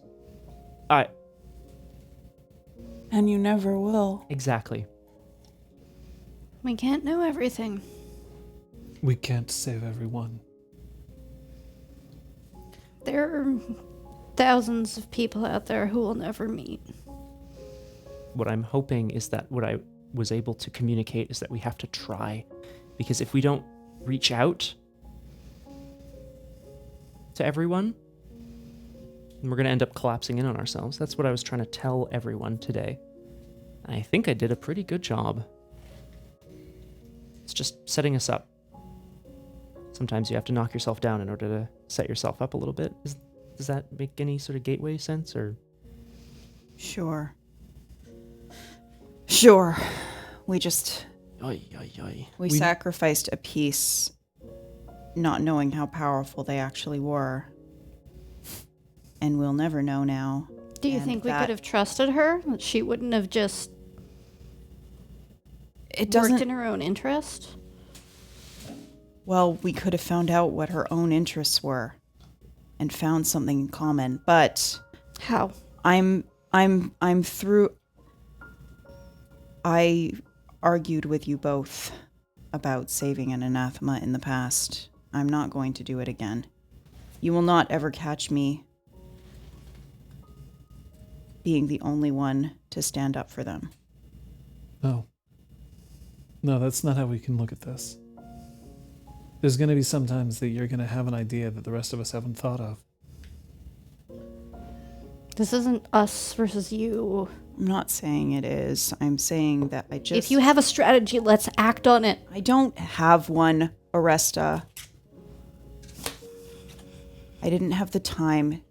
And you never will. Exactly. We can't know everything. We can't save everyone. There are thousands of people out there who will never meet. What I'm hoping is that what I was able to communicate is that we have to try. Because if we don't reach out to everyone, then we're going to end up collapsing in on ourselves. That's what I was trying to tell everyone today. I think I did a pretty good job. It's just setting us up. Sometimes you have to knock yourself down in order to set yourself up a little bit. Does that make any sort of gateway sense, or? Sure. Sure. We sacrificed a piece, not knowing how powerful they actually were. And we'll never know now. Do you think we could have trusted her? That she wouldn't have just worked in her own interest? Well, we could have found out what her own interests were and found something in common, but How? I'm through. I argued with you both about saving an anathema in the past. I'm not going to do it again. You will not ever catch me being the only one to stand up for them. No. No, that's not how we can look at this. There's going to be some times that you're going to have an idea that the rest of us haven't thought of. This isn't us versus you. I'm not saying it is. I'm saying that If you have a strategy, let's act on it. I don't have one, Oresta. I didn't have the time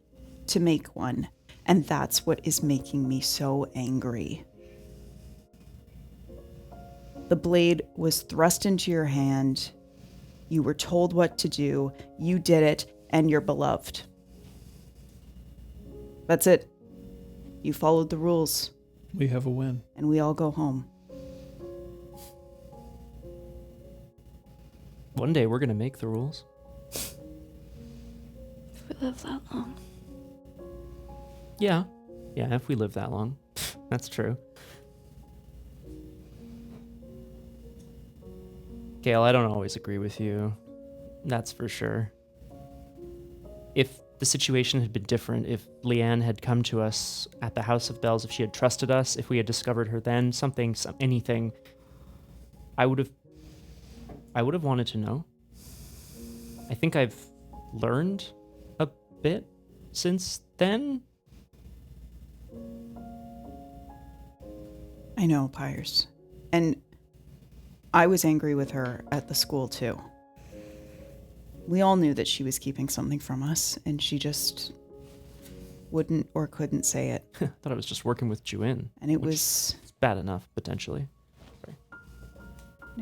to make one. And that's what is making me so angry. The blade was thrust into your hand. You were told what to do. You did it. and you're beloved. That's it. You followed the rules, We have a win. and we all go home. One day we're gonna make the rules. If we live that long. Yeah. Yeah, if we live that long. That's true. Gale, I don't always agree with you. That's for sure. If the situation had been different, if Leanne had come to us at the House of Bells, if she had trusted us, if we had discovered her then, anything, I would have wanted to know. I think I've learned a bit since then. I know, Pyres. And I was angry with her at the school, too. We all knew that she was keeping something from us, and she just wouldn't or couldn't say it. I thought I was just working with Juin. And it which was is bad enough, potentially.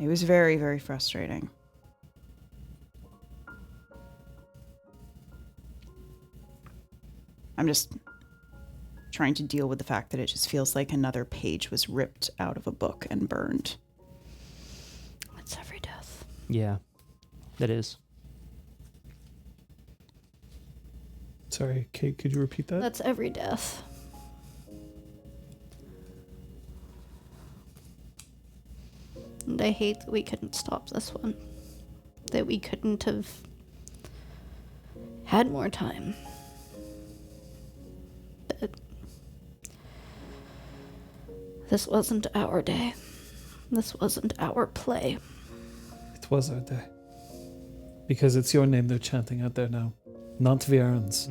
it was very, very frustrating. I'm just trying to deal with the fact that it just feels like another page was ripped out of a book and burned. It's every death. Yeah, that is. Sorry, Kate, could you repeat that? That's every death. And I hate that we couldn't stop this one. That we couldn't have had more time. But this wasn't our day. This wasn't our play. It was our day. Because it's your name they're chanting out there now. Not Vieren's.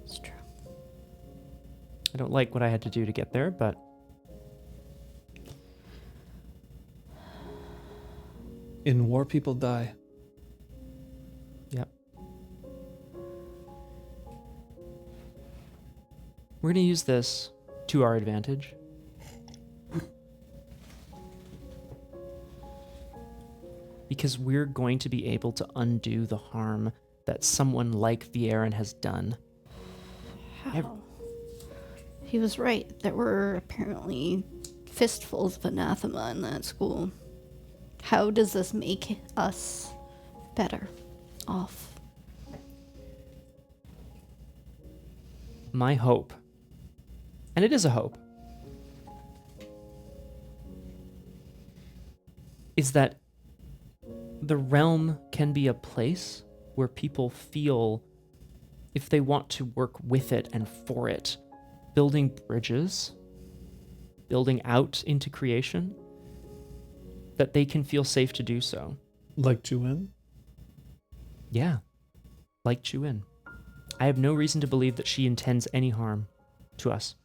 It's true. I don't like what I had to do to get there, but In war, people die. yep. We're going to use this to our advantage. Because we're going to be able to undo the harm that someone like Vieren has done. How? He was right. There were apparently fistfuls of anathema in that school. How does this make us better off? My hope, and it is a hope, is that the realm can be a place where people feel, if they want to work with it and for it, building bridges, building out into creation, that they can feel safe to do so. Like Juin? Yeah, like Juin. I have no reason to believe that she intends any harm to us.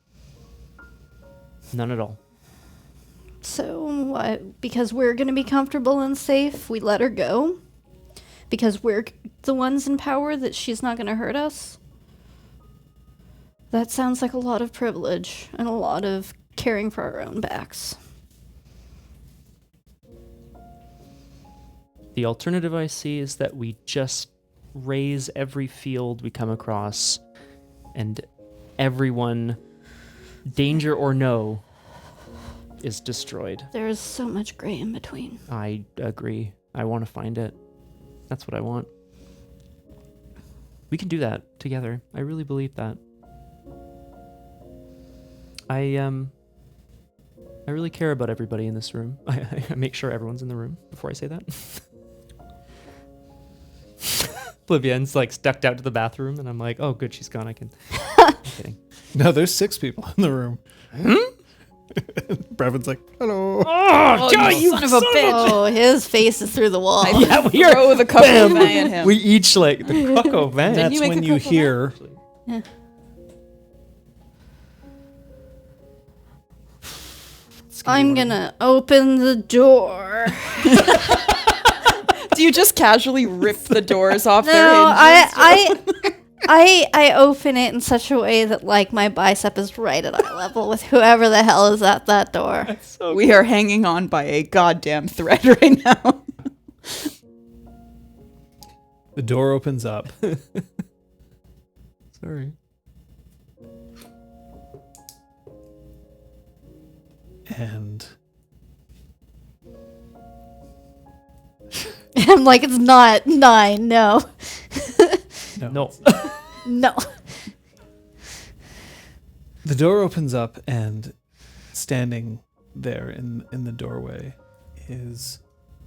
None at all. So, what? Because we're going to be comfortable and safe, we let her go? Because we're the ones in power that she's not going to hurt us? That sounds like a lot of privilege and a lot of caring for our own backs. The alternative I see is that we just raise every field we come across, and everyone, danger or no, is destroyed. There is so much gray in between. I agree. I want to find it. That's what I want. We can do that together. I really believe that. I really care about everybody in this room. I make sure everyone's in the room before I say that. Vivienne's like ducked out to the bathroom, and I'm like, oh, good, she's gone. I can. I'm kidding. No, there's 6 people in the room. Brevin's like, hello. Oh, you son of a bitch! Oh, his face is through the wall. Yeah, we are. Throw the cup of wine at him. We each like the cocoa van. Didn't That's you make when a you couple hear Yeah. I'm gonna open the door. Do you just casually rip the doors off No, their hinges? I open it in such a way that like my bicep is right at eye level with whoever the hell is at that door. We are hanging on by a goddamn thread right now. The door opens up. Sorry. And I'm like, it's not 9. No. No. No. the door opens up, and standing there in the doorway is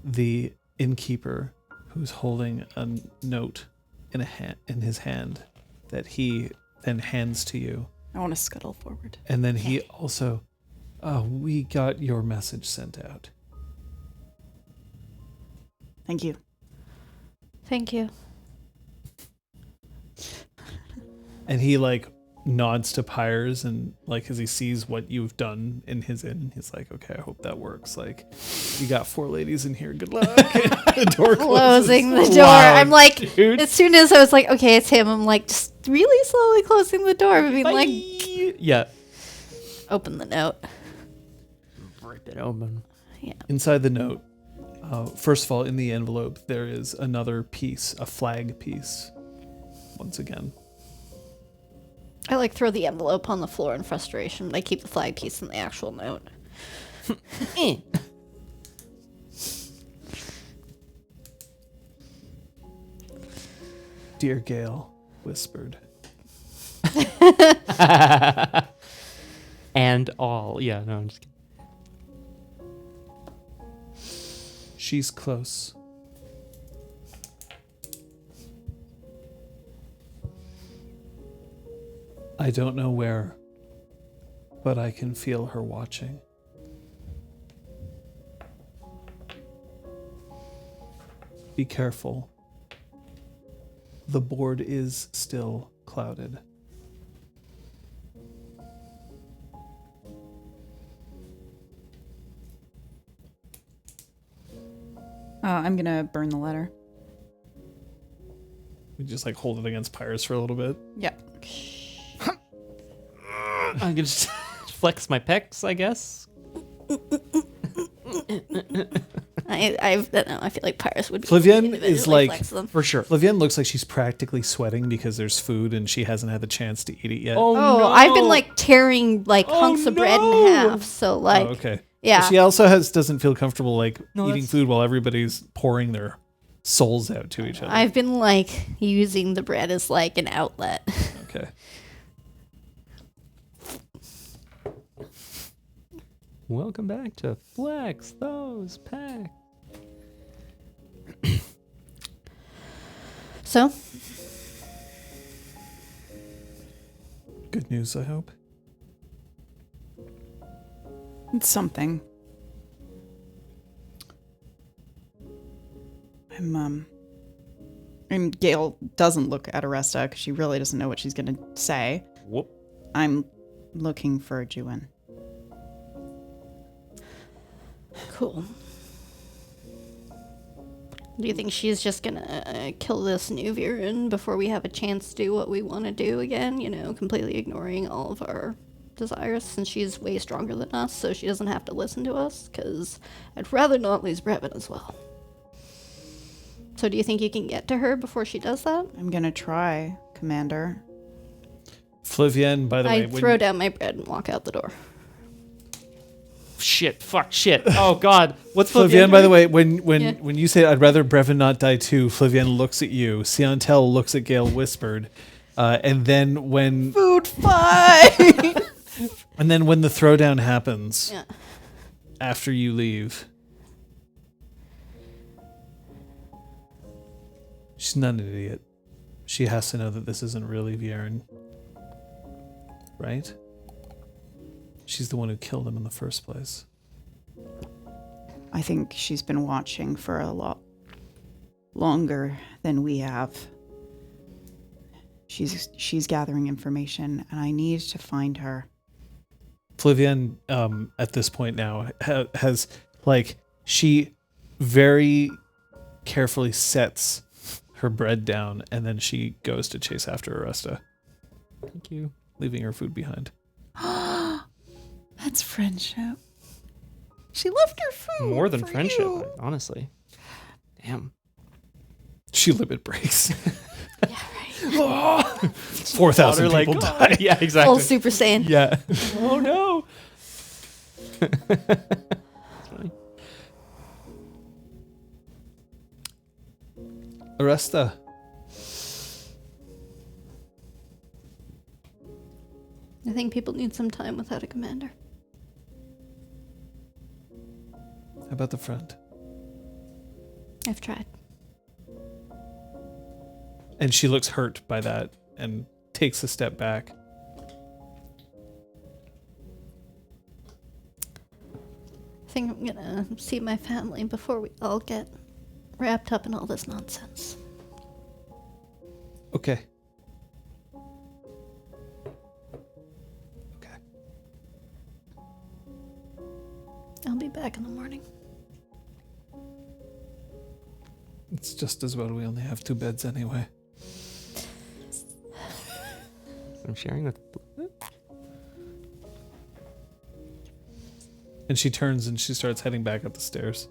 the innkeeper, who's holding a note in his hand that he then hands to you. I want to scuttle forward. And then he also, we got your message sent out. Thank you. Thank you. And he like nods to Pyres, and like as he sees what you've done in his inn, he's like, okay, I hope that works. Like, you got 4 ladies in here. Good luck. The door Closing the closes. door. Wow, I'm like, dude. as soon as I was like, okay, it's him, I'm like, just really slowly closing the door. Being like, Yeah. open the note. Rip it open. Yeah. Inside the note, first of all, in the envelope, there is another piece, a flag piece. Once again. I like throw the envelope on the floor in frustration, but I keep the flag piece in the actual note. Dear Gale Whispered. And all. Yeah, no, I'm just kidding. She's close. I don't know where, but I can feel her watching. Be careful. The board is still clouded. I'm going to burn the letter. We just like hold it against Pyres for a little bit. Yeah. I'm gonna just flex my pecs, I guess. I don't know, I feel like Pyres would be Flavienne individually is like- flex them. For sure. Flavienne looks like she's practically sweating because there's food and she hasn't had the chance to eat it yet. Oh, no. I've been like tearing like hunks of bread in no. half. So like, Okay. yeah. She also doesn't feel comfortable like No, eating that's- food while everybody's pouring their souls out to each other. I've been like using the bread as like an outlet. Okay. Welcome back to Flex Those Packs. So Good news, I hope. It's something. And Gale doesn't look at Oresta because she really doesn't know what she's going to say. Whoop. I'm looking for a Jewin. cool. Do you think she's just gonna kill this new Vieren before we have a chance to do what we want to do again? You know, completely ignoring all of our desires, since she's way stronger than us, so she doesn't have to listen to us, because I'd rather not lose Brevin as well. So do you think you can get to her before she does that? I'm going to try, Commander. Flavienne, by the way, I throw down my bread and walk out the door. Shit. Fuck. Shit. Oh God. What's Flavienne, by the way, when Yeah. when you say I'd rather Brevin not die too, Flavienne looks at you. Siontel looks at Gale Whispered, and then when Food fight! and then when the throwdown happens Yeah. after you leave, she's not an idiot. She has to know that this isn't really Vieren, right? She's the one who killed him in the first place. I think she's been watching for a lot longer than we have. She's gathering information, and I need to find her. Flavienne, at this point now, has, like, she very carefully sets her bread down, and then she goes to chase after Oresta, Thank you. leaving her food behind. That's friendship. She left her food. More than for friendship, you. honestly. Damn. She limit breaks. Yeah, right. 4,000 Water, people like, die. Yeah, Full exactly. Super Saiyan. Yeah. Oh no. Oresta, I think people need some time without a commander. how about the front? I've tried. And she looks hurt by that and takes a step back. I think I'm gonna see my family before we all get wrapped up in all this nonsense. Okay. Okay. I'll be back in the morning. It's just as well we only have 2 beds anyway. I'm sharing with. And she turns and she starts heading back up the stairs.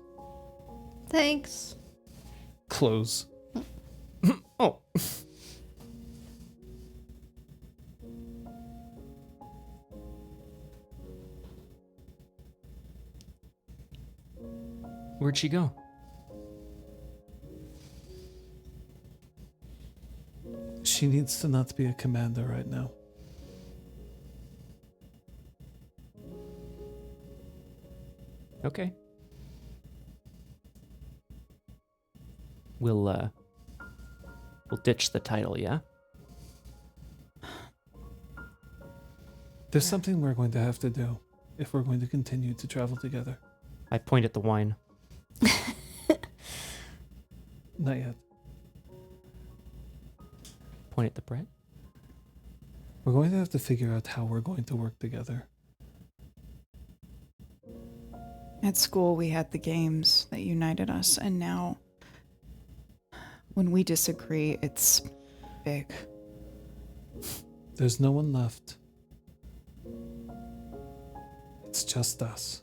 Thanks. Close. Oh. Where'd she go? She needs to not be a commander right now. Okay. We'll ditch the title, yeah? There's something we're going to have to do if we're going to continue to travel together. I point at the wine. Not yet. Point at the bread. We're going to have to figure out how we're going to work together. At school, we had the games that united us, and now, when we disagree, it's big. There's no one left. It's just us.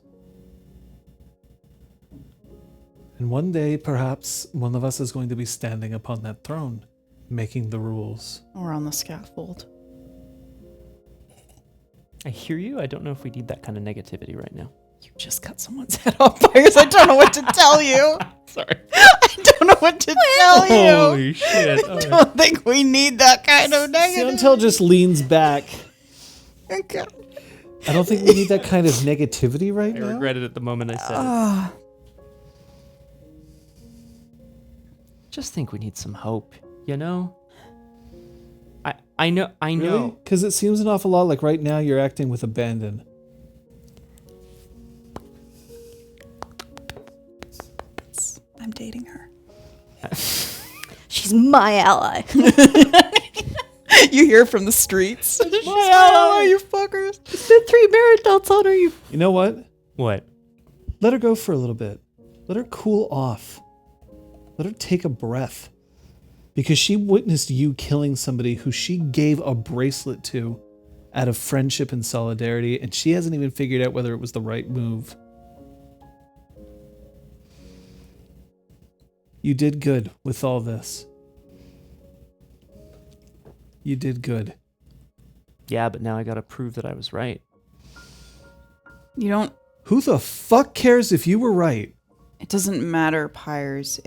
And one day, perhaps, one of us is going to be standing upon that throne, making the rules. Or on the scaffold. I hear you. I don't know if we need that kind of negativity right now. You just cut someone's head off, Pyres. I don't know what to tell you. Sorry. I don't know what to tell you. Holy shit. I don't think we need that kind of negative. Until just leans back. Okay. I don't think we need that kind of negativity right I now. regret it at the moment I said it. Ah, Just think we need some hope, you know? I know. Really? Because it seems an awful lot like right now you're acting with abandon. I'm dating her. She's my ally. You hear from the streets. My ally, you fuckers. The 3 merit dots on her, you. You know what? What? Let her go for a little bit. Let her cool off. Let her take a breath. Because she witnessed you killing somebody who she gave a bracelet to out of friendship and solidarity, and she hasn't even figured out whether it was the right move. You did good with all this. You did good. Yeah, but now I gotta prove that I was right. You don't. Who the fuck cares if you were right? It doesn't matter, Pyres.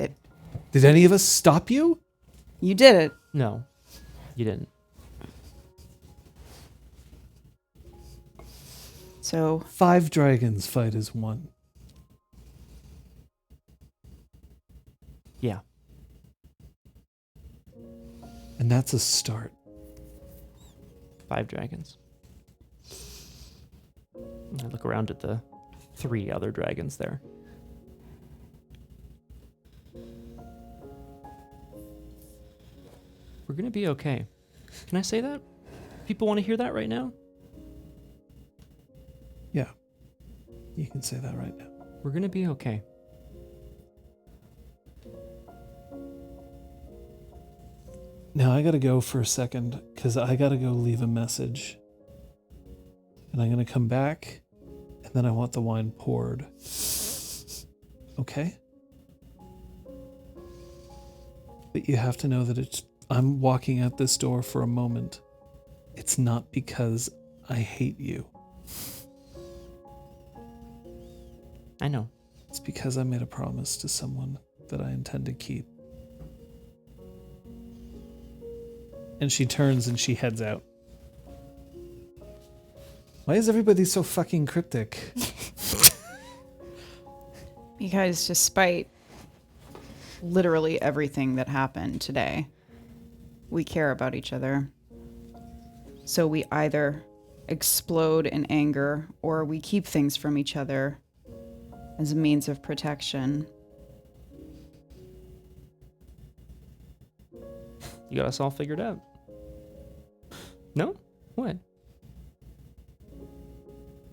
Did any of us stop you? You did it. No, you didn't. So 5 dragons fight as one. Yeah. And that's a start. 5 dragons. I look around at the 3 other dragons there. We're gonna be okay. Can I say that? People want to hear that right now? Yeah. You can say that right now. We're gonna be okay. Now I gotta go for a second, because I gotta go leave a message. And I'm gonna come back, and then I want the wine poured. Okay? But you have to know that I'm walking out this door for a moment. It's not because I hate you. I know. It's because I made a promise to someone that I intend to keep. And she turns and she heads out. Why is everybody so fucking cryptic? Because despite literally everything that happened today, we care about each other. So we either explode in anger or we keep things from each other as a means of protection. You got us all figured out. No? What?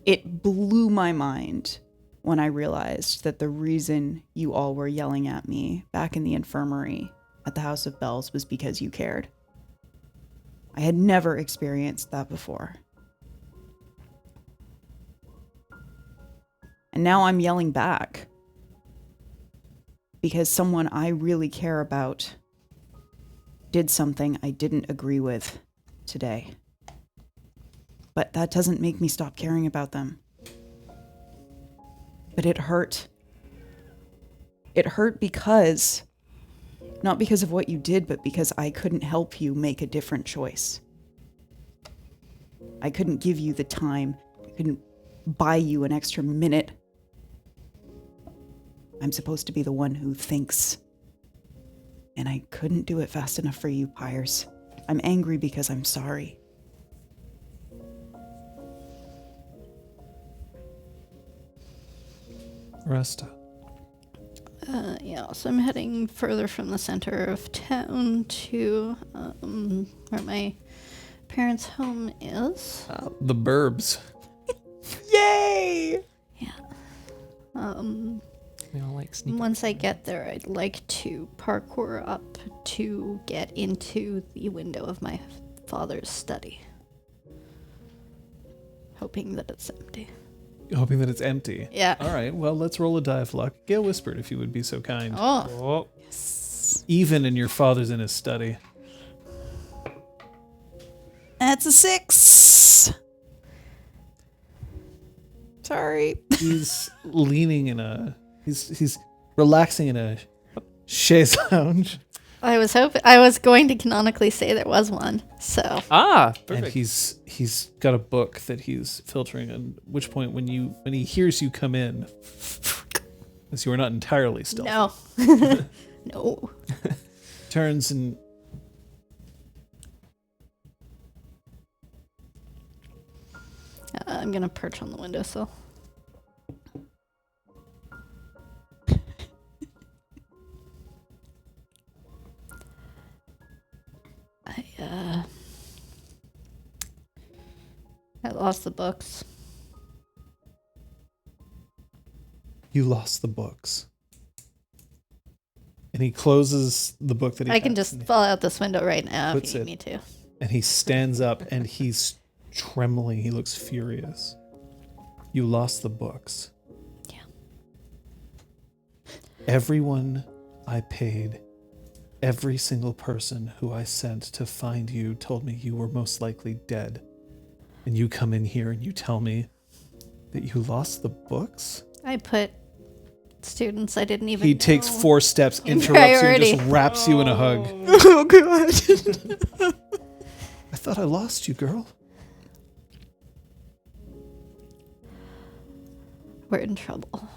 It blew my mind when I realized that the reason you all were yelling at me back in the infirmary at the House of Bells was because you cared. I had never experienced that before. And now I'm yelling back because someone I really care about did something I didn't agree with today. But that doesn't make me stop caring about them. But it hurt. It hurt because, not because of what you did, but because I couldn't help you make a different choice. I couldn't give you the time. I couldn't buy you an extra minute. I'm supposed to be the one who thinks. And I couldn't do it fast enough for you, Pyres. I'm angry because I'm sorry. Oresta. Yeah, so I'm heading further from the center of town to where my parents' home is. The burbs. Yay! Yeah. We all like sneak. Once I get there, I'd like to parkour up to get into the window of my father's study. Hoping that it's empty. Hoping that it's empty. Yeah. All right, well, let's roll a die of luck. Gale Whispered, if you would be so kind. Oh. Oh. Even in your father's in his study. That's a 6. Sorry. He's leaning in a... He's relaxing in a chaise lounge. I was going to canonically say there was one, so. Ah, perfect. And he's got a book that he's filtering, at which point when he hears you come in, as you are not entirely stealthy, No. No. turns and I'm gonna perch on the windowsill. I lost the books. you lost the books. And he closes the book that he I can has, just and he- fall out this window right now if Puts you it- need me to. and he stands up and he's trembling. He looks furious. You lost the books. Yeah. Everyone I paid, every single person who I sent to find you told me you were most likely dead. And you come in here and you tell me that you lost the books? I put students I didn't even He know. takes 4 steps, In interrupts you, and priority. just wraps you in a hug. Oh, God. I thought I lost you, girl. We're in trouble.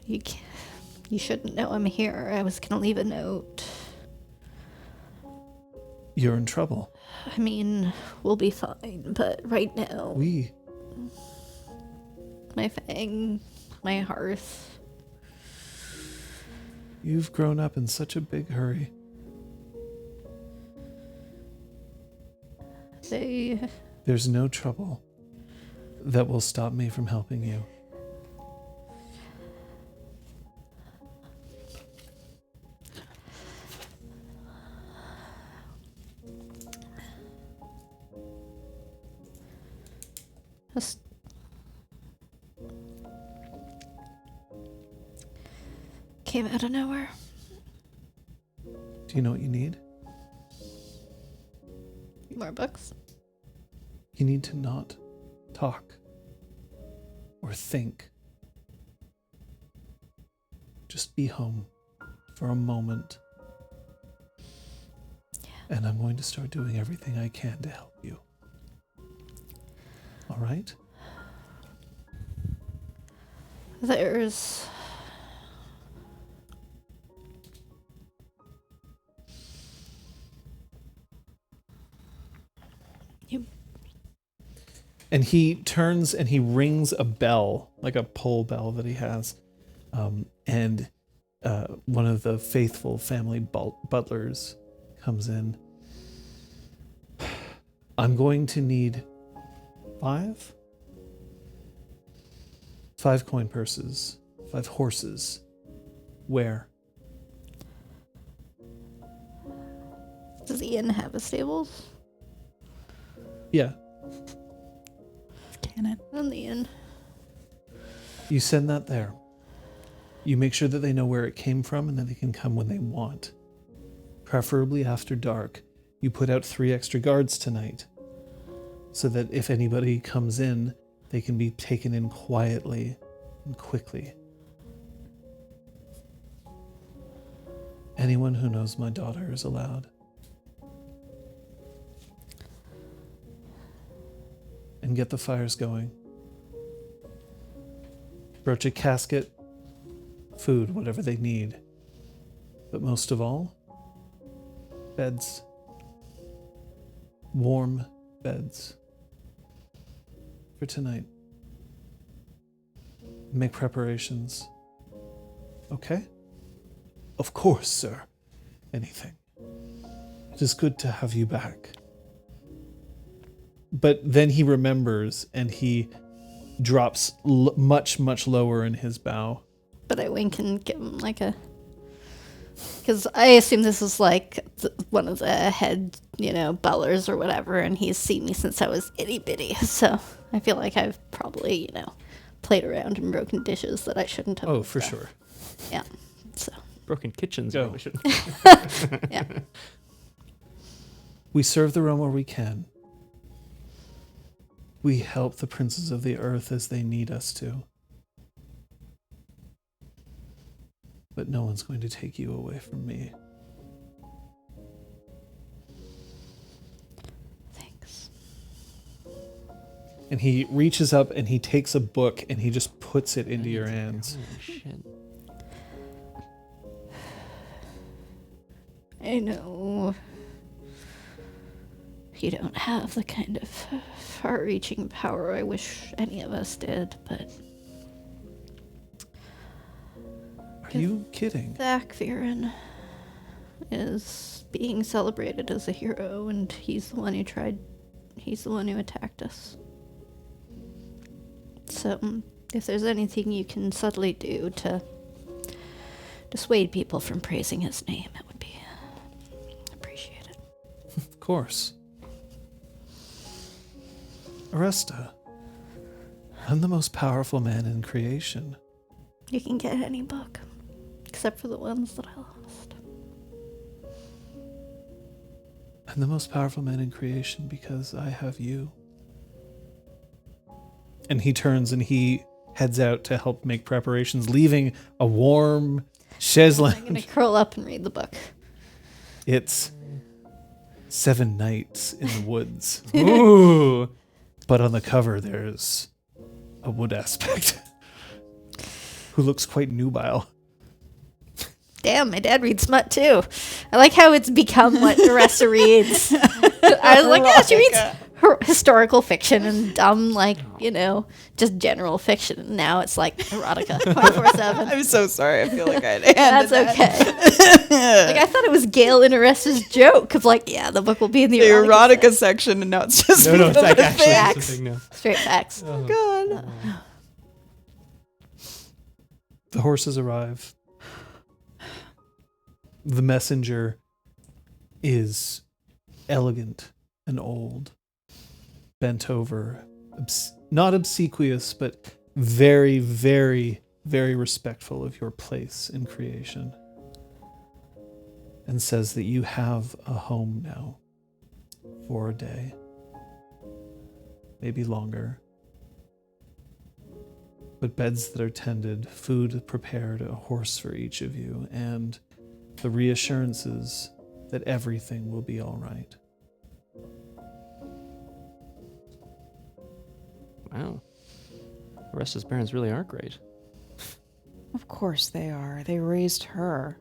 You shouldn't know I'm here. I was gonna leave a note. You're in trouble. I mean, we'll be fine, but right now, my fang, my hearth. You've grown up in such a big hurry. There's no trouble that will stop me from helping you. Just came out of nowhere. Do Do you know what you need? More books. You need to not talk or think. Just be home for a moment. And I'm going to start doing everything I can to help you. All right? There's... And he turns and he rings a bell, like a pull bell that he has. And one of the faithful family butlers comes in. I'm going to need 5 coin purses, 5 horses. Where? Does Ian have a stables? Yeah. Can it? On the inn. You send that there. You make sure that they know where it came from and that they can come when they want. Preferably after dark. You put out 3 extra guards tonight, so that if anybody comes in, they can be taken in quietly and quickly. Anyone who knows my daughter is allowed. And get the fires going. Broach a casket, food, whatever they need. But most of all, beds. Warm beds. For tonight. Make preparations. Okay? Of course, sir. Anything. It is good to have you back. But then he remembers and he drops much, much lower in his bow. But I wink and give him like a... Because I assume this is like one of the head, butlers or whatever, and he's seen me since I was itty bitty. So I feel like I've probably, played around and broken dishes that I shouldn't have. Oh, for sure. Yeah. So. Broken kitchens. Go. Probably shouldn't. Yeah. We serve the realm where we can. We help the princes of the earth as they need us to. But no one's going to take you away from me. Thanks. And he reaches up and he takes a book and he just puts it into your hands. Holy shit. I know you don't have the kind of far-reaching power I wish any of us did, but... Are you kidding? Zach Vieren is being celebrated as a hero, and he's the one who attacked us. So, if there's anything you can subtly do to dissuade people from praising his name, it would be appreciated. Of course. Oresta, I'm the most powerful man in creation. You can get any book, except for the ones that I lost. I'm the most powerful man in creation because I have you. And he turns and he heads out to help make preparations, leaving a warm chaise I'm gonna lounge. curl up and read the book. It's 7 Nights in the Woods. Ooh. But on the cover, there's a wood aspect who looks quite nubile. Damn, my dad reads smut too. I like how it's become what Oresta reads. I was like, yeah, she reads historical fiction and dumb, just general fiction. And now it's like erotica 24/7. I'm so sorry. I feel like I That's okay. I thought it was Gale and Oresta's joke. Cause the book will be in the erotica section, and now it's just No, it's like actually facts. it's a thing now. Straight facts. Oh God. The horses arrive. The messenger is elegant and old, bent over, not obsequious, but very, very, very respectful of your place in creation. and says that you have a home now for a day, maybe longer. But beds that are tended, food prepared, a horse for each of you, and the reassurances that everything will be all right. Wow. Oresta's parents really are great. Of course they are. They raised her.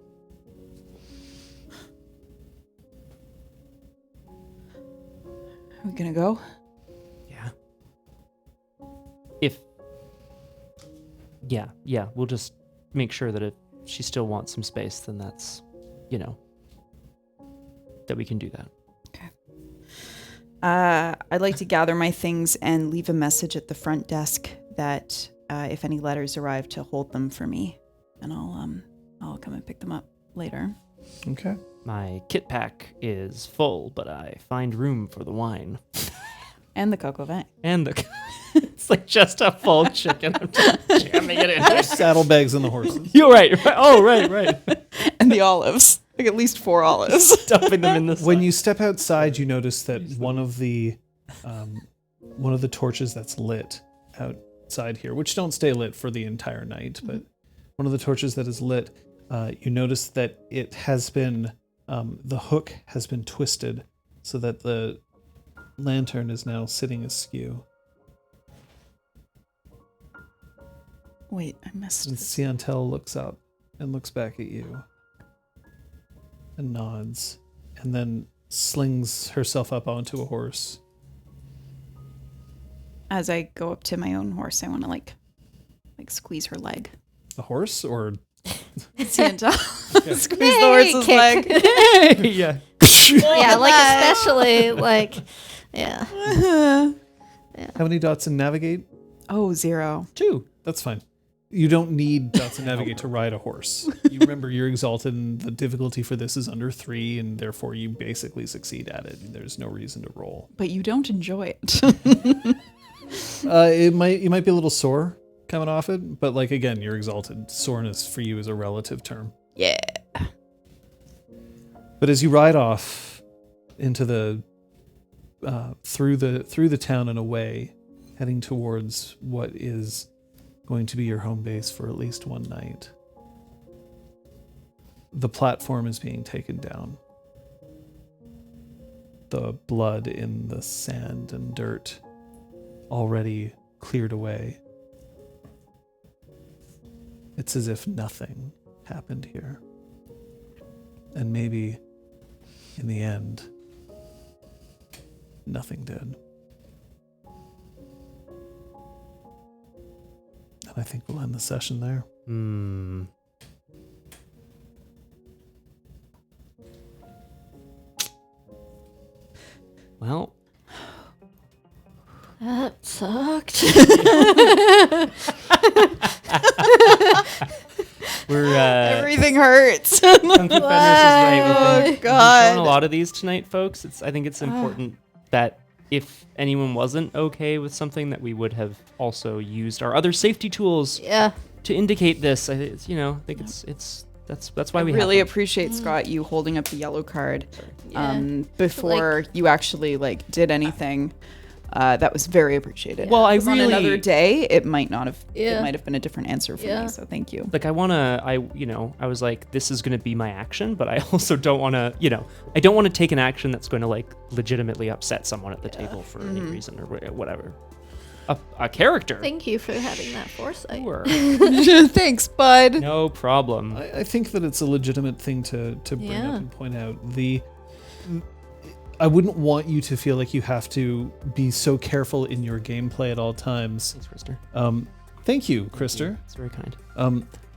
Are we gonna go? Yeah. Yeah, we'll just make sure that if she still wants some space, then that's, that we can do that. I'd like to gather my things and leave a message at the front desk that if any letters arrive, to hold them for me, and I'll come and pick them up later. Okay. My kit pack is full, but I find room for the wine. And the cocoa vin. And it's like just a full chicken. I'm just jamming it in there. Saddlebags and the horses. You're right. Oh, right. And the olives. Like at least 4 olives. Dumping them in the sun. When you step outside, you notice that one of the torches that's lit outside here, which don't stay lit for the entire night, but one of the torches that is lit, you notice that it has been, the hook has been twisted so that the lantern is now sitting askew. Wait, I missed And this. Siantel looks up and looks back at you and nods, and then slings herself up onto a horse. As I go up to my own horse, I want to like squeeze her leg. A horse or Santa. Yeah. Squeeze the horse's kick. leg. Yeah. Yeah, like especially like, yeah. how many dots in navigate? Oh, 0. 2. That's fine. You don't need dots in navigate to ride a horse. You remember you're exalted, and the difficulty for this is under 3, and therefore you basically succeed at it. There's no reason to roll. But you don't enjoy it. You might be a little sore coming off it, but like again, you're exalted. Soreness for you is a relative term. Yeah. But as you ride off into the through the town and away, heading towards what is going to be your home base for at least one night, the platform is being taken down. The blood in the sand and dirt already cleared away. It's as if nothing happened here. And maybe, in the end, nothing did. And I think we'll end the session there. Well, That sucked. we're Everything hurts. Kung Fu Feminist is right. We've God. shown a lot of these tonight, folks. I think it's important that if anyone wasn't okay with something, that we would have also used our other safety tools Yeah. to indicate this. I think it's that's why I we really have them. appreciate, Scott, you holding up the yellow card Yeah. before you actually did anything. That was very appreciated. Well, I 'Cause on really- another day, it might not have. Yeah. It might have been a different answer for Yeah. me. So thank you. Like I was like, this is going to be my action, but I also don't want to, I don't want to take an action that's going to legitimately upset someone at the table for any reason or whatever. A character. Thank you for having that foresight. Sure. Thanks, bud. No problem. I think that it's a legitimate thing to bring Yeah. up and point out. I wouldn't want you to feel like you have to be so careful in your gameplay at all times. Thanks, Krister. Thank you, Krister. It's very kind.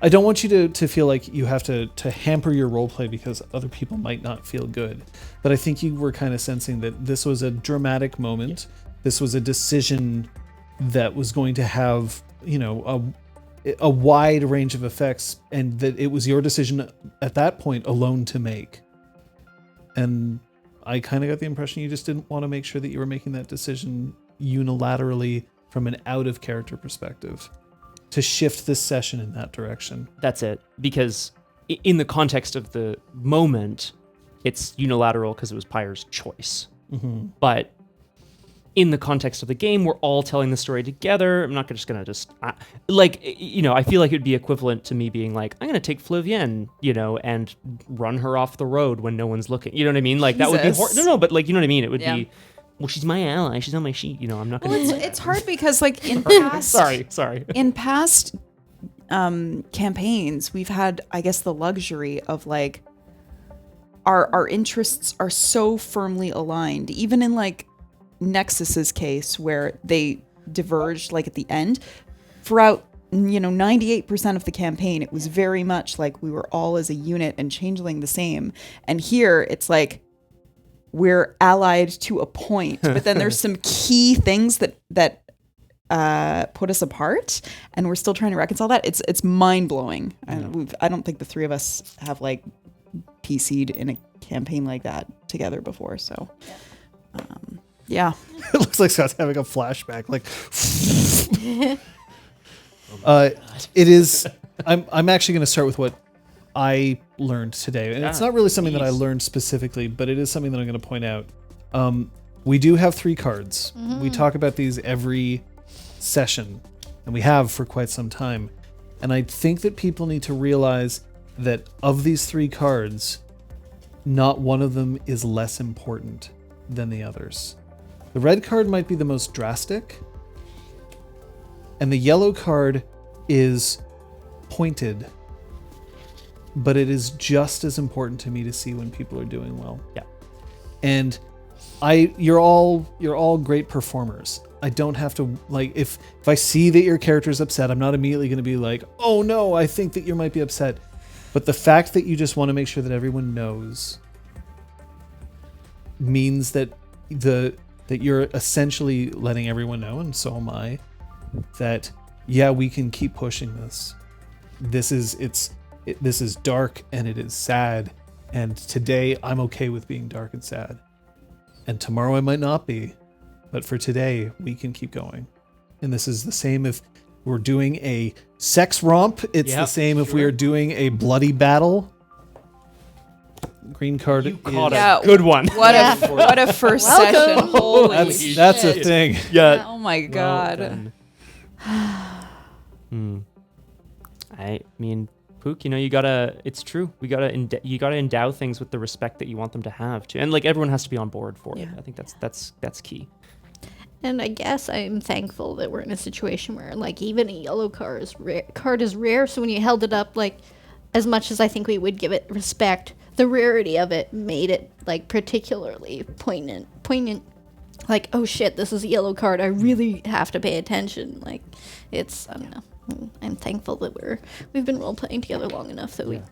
I don't want you to feel like you have to hamper your roleplay because other people might not feel good. But I think you were kind of sensing that this was a dramatic moment. This was a decision that was going to have, a wide range of effects, and that it was your decision at that point alone to make. And I kind of got the impression you just didn't want to make sure that you were making that decision unilaterally from an out of character perspective to shift this session in that direction. That's it. Because in the context of the moment, it's unilateral because it was Pyres' choice. But in the context of the game, we're all telling the story together. I'm not just gonna I feel like it would be equivalent to me being like, I'm gonna take Vieren, and run her off the road when no one's looking. You know what I mean? Like that would be but like, you know what I mean? It would be, well, she's my ally. She's on my sheet. I'm not gonna. Well, it's hard because like in past sorry. In past campaigns, we've had, I guess, the luxury of like our interests are so firmly aligned, even in like Nexus's case where they diverged like at the end. Throughout 98% of the campaign, it was very much like we were all as a unit and Changeling the same. And here it's like we're allied to a point, but then there's some key things that put us apart, and we're still trying to reconcile that. It's mind blowing. I don't think the three of us have like PC'd in a campaign like that together before. So, yeah. It looks like Scott's having a flashback. Like, it is. I'm actually going to start with what I learned today, and it's not really something that I learned specifically, but it is something that I'm going to point out. We do have 3 cards. We talk about these every session, and we have for quite some time. And I think that people need to realize that of these 3 cards, not one of them is less important than the others. The red card might be the most drastic, and the yellow card is pointed, but it is just as important to me to see when people are doing well. Yeah. And you're all great performers. I don't have to, like, if I see that your character's upset, I'm not immediately going to be like, oh no, I think that you might be upset. But the fact that you just want to make sure that everyone knows means that that you're essentially letting everyone know, and so am I, that yeah, we can keep pushing this. This is dark and it is sad, and today I'm okay with being dark and sad. And tomorrow I might not be, but for today we can keep going. And this is the same if we're doing a sex romp. It's the same if we are doing a bloody battle. Green card. You caught a good one. What a first session. Holy that's a thing. Yeah. Oh my god. I mean, Pook, you gotta. It's true. You gotta endow things with the respect that you want them to have too, and like everyone has to be on board for it. I think that's key. And I guess I'm thankful that we're in a situation where like even a yellow card is rare. So when you held it up, like as much as I think we would give it respect, the rarity of it made it like particularly poignant. Like, oh shit, this is a yellow card. I really have to pay attention. Like, I don't know. I'm thankful that we've been role playing together long enough that we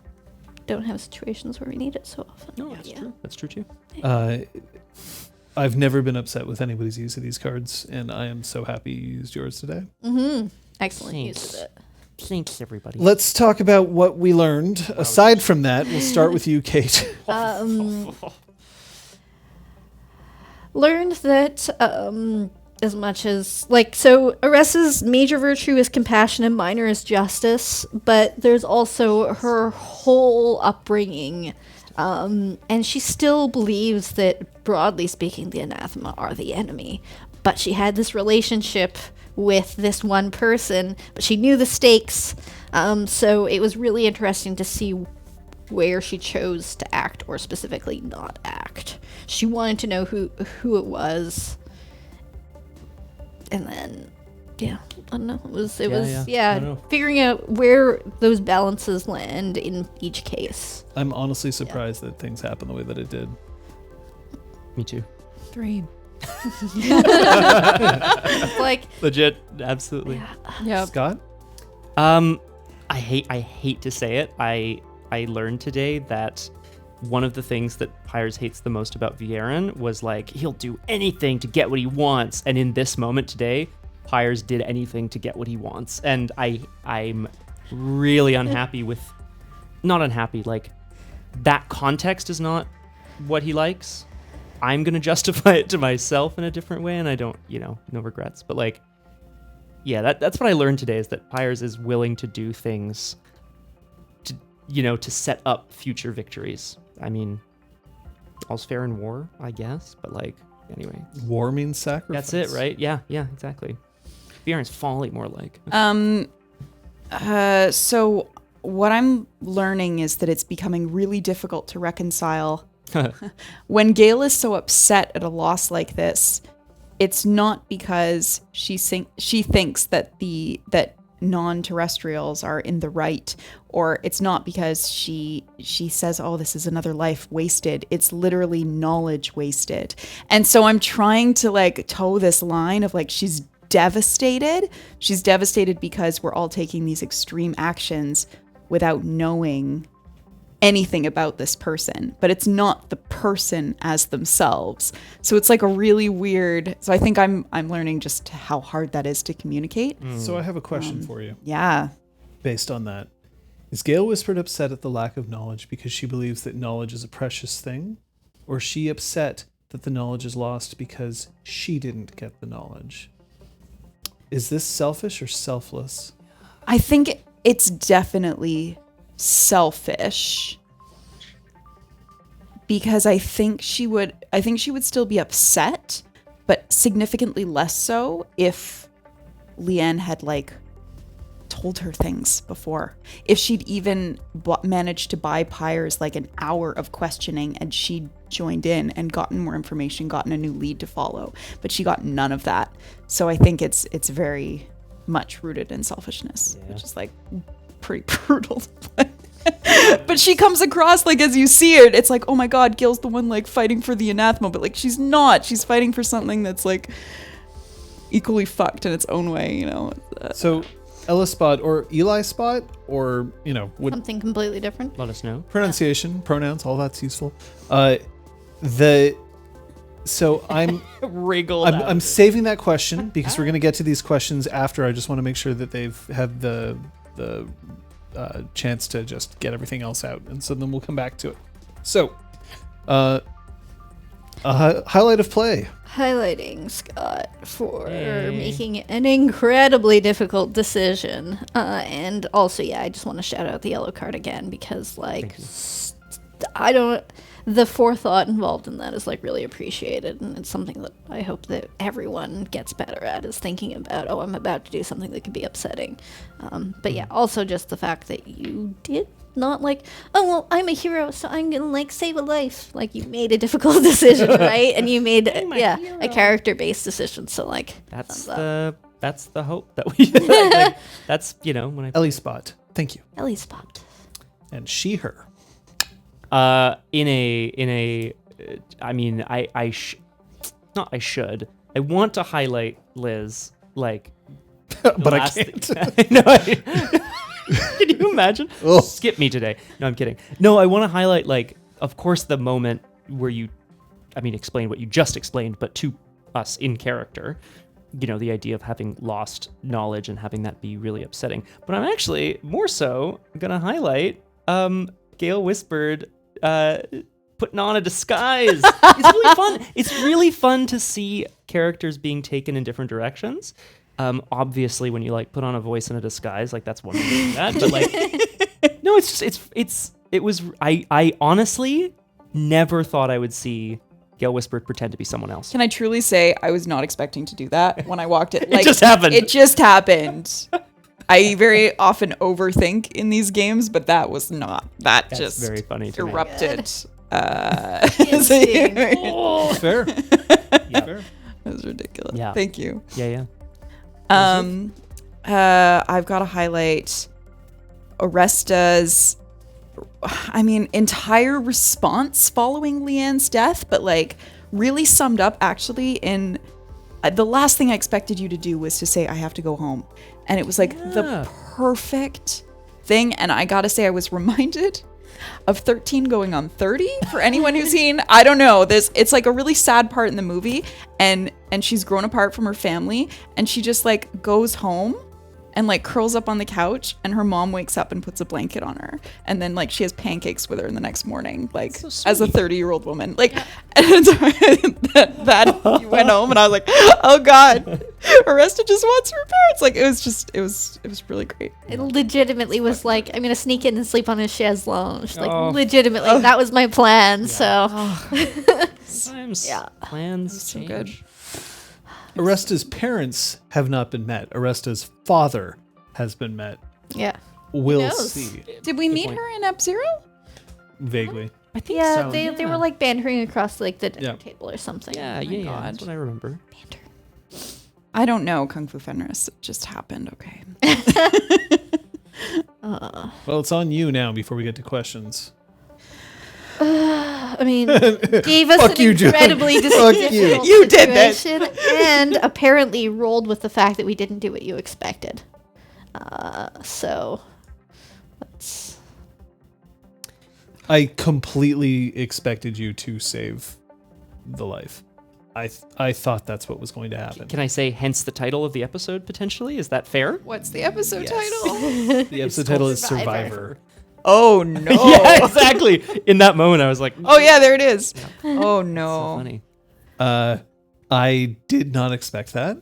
don't have situations where we need it so often. No, that's true. That's true too. I've never been upset with anybody's use of these cards, and I am so happy you used yours today. Excellent use of it. Thanks, everybody. Let's talk about what we learned. Aside from that, we'll start with you, Kate. Learned that as much as so Oresta's major virtue is compassion and minor is justice, but there's also her whole upbringing, and she still believes that broadly speaking the Anathema are the enemy, but she had this relationship with this one person, but she knew the stakes, so it was really interesting to see where she chose to act or specifically not act. She wanted to know who it was, and then I don't know, it was figuring out where those balances land in each case. I'm honestly surprised that things happen the way that it did. Me too. Dream. Like Legit, absolutely. Yeah. Scott? I hate to say it. I learned today that one of the things that Pyres hates the most about Vieren was like he'll do anything to get what he wants, and in this moment today, Pyres did anything to get what he wants, and I'm really unhappy with, not unhappy, like that context is not what he likes. I'm gonna justify it to myself in a different way, and I don't, no regrets. But like, yeah, that's what I learned today is that Pyres is willing to do things to set up future victories. I mean, all's fair in war, I guess, but like, anyway. War means sacrifice. That's it, right? Yeah, exactly. Vieren's folly, more like. So what I'm learning is that it's becoming really difficult to reconcile. When Gale is so upset at a loss like this, it's not because she thinks that that non-terrestrials are in the right, or it's not because she says, oh, this is another life wasted. It's literally knowledge wasted. And so I'm trying to like toe this line of like, she's devastated. She's devastated because we're all taking these extreme actions without knowing anything about this person, but it's not the person as themselves. So it's like a really weird. So I think I'm learning just how hard that is to communicate. So I have a question for you. Yeah. Based on that, is Gale Whispered upset at the lack of knowledge because she believes that knowledge is a precious thing, or is she upset that the knowledge is lost because she didn't get the knowledge? Is this selfish or selfless? I think it's definitely selfish, because I think she would still be upset, but significantly less so if Leanne had like told her things before. If she'd even managed to buy Pyres like an hour of questioning and she'd joined in and gotten more information, gotten a new lead to follow, but she got none of that. So I think it's very much rooted in selfishness, which is like pretty brutal. But she comes across like, as you see it, it's like, oh my god, Gil's the one like fighting for the Anathema, but like she's not. She's fighting for something that's like equally fucked in its own way, So Ella Spot or Eli Spot, or Something completely different. Let us know. pronunciation, pronouns, all that's useful. So I'm I'm saving that question because we're going to get to these questions after. I just want to make sure that they've had the chance to just get everything else out, and so then we'll come back to it. So, highlight of play. Highlighting Scott for making an incredibly difficult decision. And also, I just want to shout out the yellow card again because, like, the forethought involved in that is, like, really appreciated. And it's something that I hope that everyone gets better at, is thinking about, oh, I'm about to do something that could be upsetting. But yeah, also just the fact that you did not like, oh, well, I'm a hero, so I'm gonna like save a life. Like, you made a difficult decision, right? And you made a character-based decision. So like, that's the hope that we like, that's when I Ellie Spot. Thank you. Ellie Spot. And she, her. I want to highlight Liz, like, but I can't. No, can you imagine? Oh. Skip me today. No, I'm kidding. No, I want to highlight, like, of course, the moment where you, explain what you just explained, but to us in character, the idea of having lost knowledge and having that be really upsetting. But I'm actually more so going to highlight Gale Whispered putting on a disguise. It's really fun. It's really fun to see characters being taken in different directions. Obviously, when you like put on a voice and a disguise, like that's one way to do that. But like, no, I honestly never thought I would see Gale Whispered pretend to be someone else. Can I truly say I was not expecting to do that when I walked it? Like, it just happened. It just happened. I very often overthink in these games, but that was not. That's just very funny to erupted. Fair. Fair. That was ridiculous. Yeah. Thank you. Yeah. I've got to highlight Oresta's, entire response following Leanne's death, but like really summed up actually in the last thing I expected you to do was to say, I have to go home. And it was like the perfect thing. And I got to say, I was reminded of 13 going on 30 for anyone who's seen, I don't know, it's like a really sad part in the movie, and she's grown apart from her family, and she just like goes home and like curls up on the couch, and her mom wakes up and puts a blanket on her, and then like she has pancakes with her in the next morning, like so as a 30-year-old woman, like and that you went home, and I was like, oh god, Oresta just wants to repair. It's like, it was really great. It legitimately was like, I'm gonna sneak in and sleep on his chaise lounge. Like Oh. legitimately, that was my plan. So Sometimes Yeah. plans so change. good. Oresta's parents have not been met. Oresta's father has been met. yeah, We'll knows? see. Did we meet point. her in F-Zero? Vaguely. I think yeah. so. They were like bantering across like the dinner Yeah. table or something. Yeah, my yeah, God. that's what I remember. Banter. I don't know Kung Fu Fenris. It just happened. Okay. Well, it's on you now before we get to questions. I mean, gave us Fuck an you, John. incredibly Fuck you. difficult You did that. situation, and apparently rolled with the fact that we didn't do what you expected. So let's. I completely expected you to save the life. I thought that's what was going to happen. Can I say hence the title of the episode potentially? Is that fair? What's the episode Yes. title? The episode title is Survivor. Survivor. Oh no. Yeah, exactly. In that moment, I was like, Oh yeah, there it is. Oh so no. funny. I did not expect that.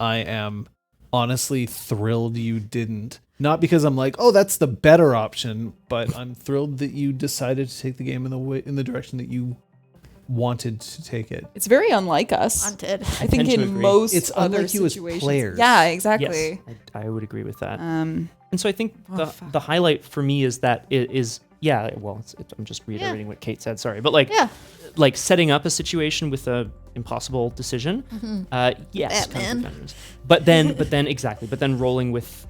I am honestly thrilled you didn't. Not because I'm like, oh, that's the better option, but I'm thrilled that you decided to take the game in the direction that you wanted to take it. It's very unlike us. Wanted. I think tend to in agree. most It's other unlike you as situations. players. Yeah, exactly. Yes, I would agree with that. Um, And so I think Oh, fuck. the highlight for me is that it is, yeah, well, I'm just reiterating what Kate said, sorry. But like, Yeah. like setting up a situation with a impossible decision, yes. Batman. Kung Fu Fenris. But then exactly, but then rolling with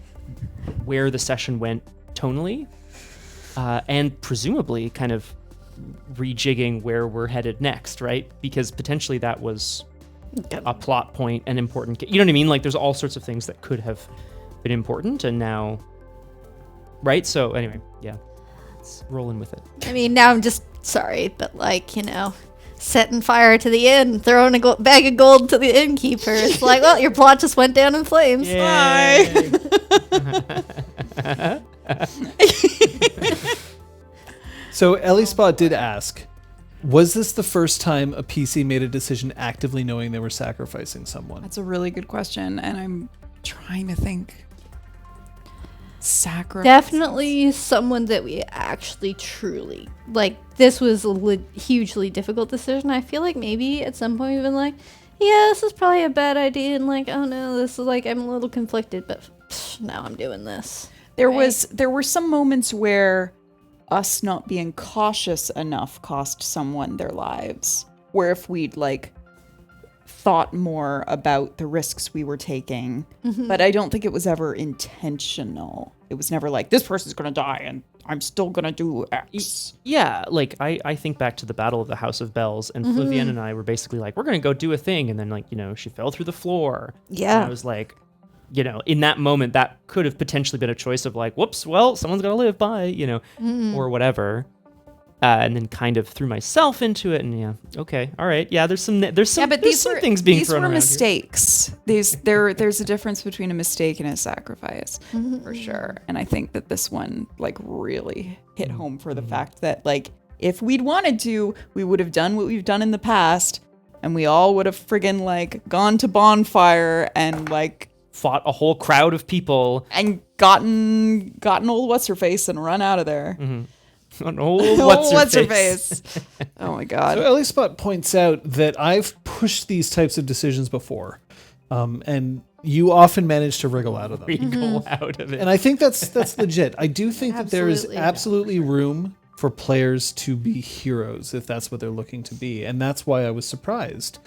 where the session went tonally, and presumably kind of rejigging where we're headed next, right? Because potentially that was a plot point, an important, you know what I mean? Like there's all sorts of things that could have been important and now, right? So anyway, yeah, it's rolling with it. I mean, now I'm just sorry, but like, you know, setting fire to the inn, throwing a bag of gold to the innkeeper. It's like, well, your plot just went down in flames. Yay. So Ellie Spot did ask, was this the first time a PC made a decision actively knowing they were sacrificing someone? that's a really good question, and I'm trying to think. Sacrifice. Definitely someone that we actually truly like. This was a hugely difficult decision. I feel like maybe at some point we've been like, yeah, this is probably a bad idea, and like, oh no, this is like, I'm a little conflicted, but now I'm doing this. There Right. were some moments where us not being cautious enough cost someone their lives. Where if we'd like thought more about the risks we were taking, but I don't think it was ever intentional. It was never like, this person's gonna die and I'm still gonna do X. Yeah, like I think back to the Battle of the House of Bells, and Flavienne and I were basically like, we're gonna go do a thing, and then like, you know, she fell through the floor. Yeah. And I was like, you know, in that moment, that could have potentially been a choice of like, whoops, well, someone's gonna live, bye, you know, or whatever. And then kind of threw myself into it, and yeah, okay, all right, yeah, there's some things being these thrown were around mistakes. There's a difference between a mistake and a sacrifice, for sure. And I think that this one like really hit home for the fact that like if we'd wanted to, we would have done what we've done in the past, and we all would have friggin' like gone to bonfire and like fought a whole crowd of people. and gotten old what's her face and run out of there. An old what's her face? Oh my god. So Ellie Spot points out that I've pushed these types of decisions before, and you often manage to wriggle out of them. Wriggle out of it. And I think that's legit. I do think that there is Absolutely. absolutely room for players to be heroes if that's what they're looking to be. And that's why I was surprised,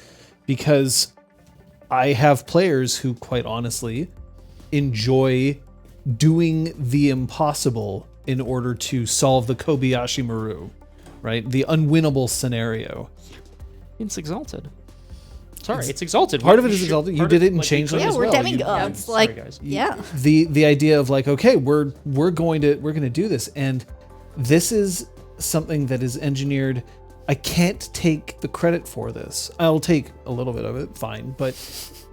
because I have players who quite honestly enjoy doing the impossible in order to solve the Kobayashi Maru, right? The unwinnable scenario. It's exalted. Sorry, it's exalted. Part of it is exalted. You did it in Changeling Yeah, as we're well. demigods. Sorry, Like, guys. yeah. The idea of like, okay, we're going to do this, and this is something that is engineered. I can't take the credit for this. I'll take a little bit of it, fine. But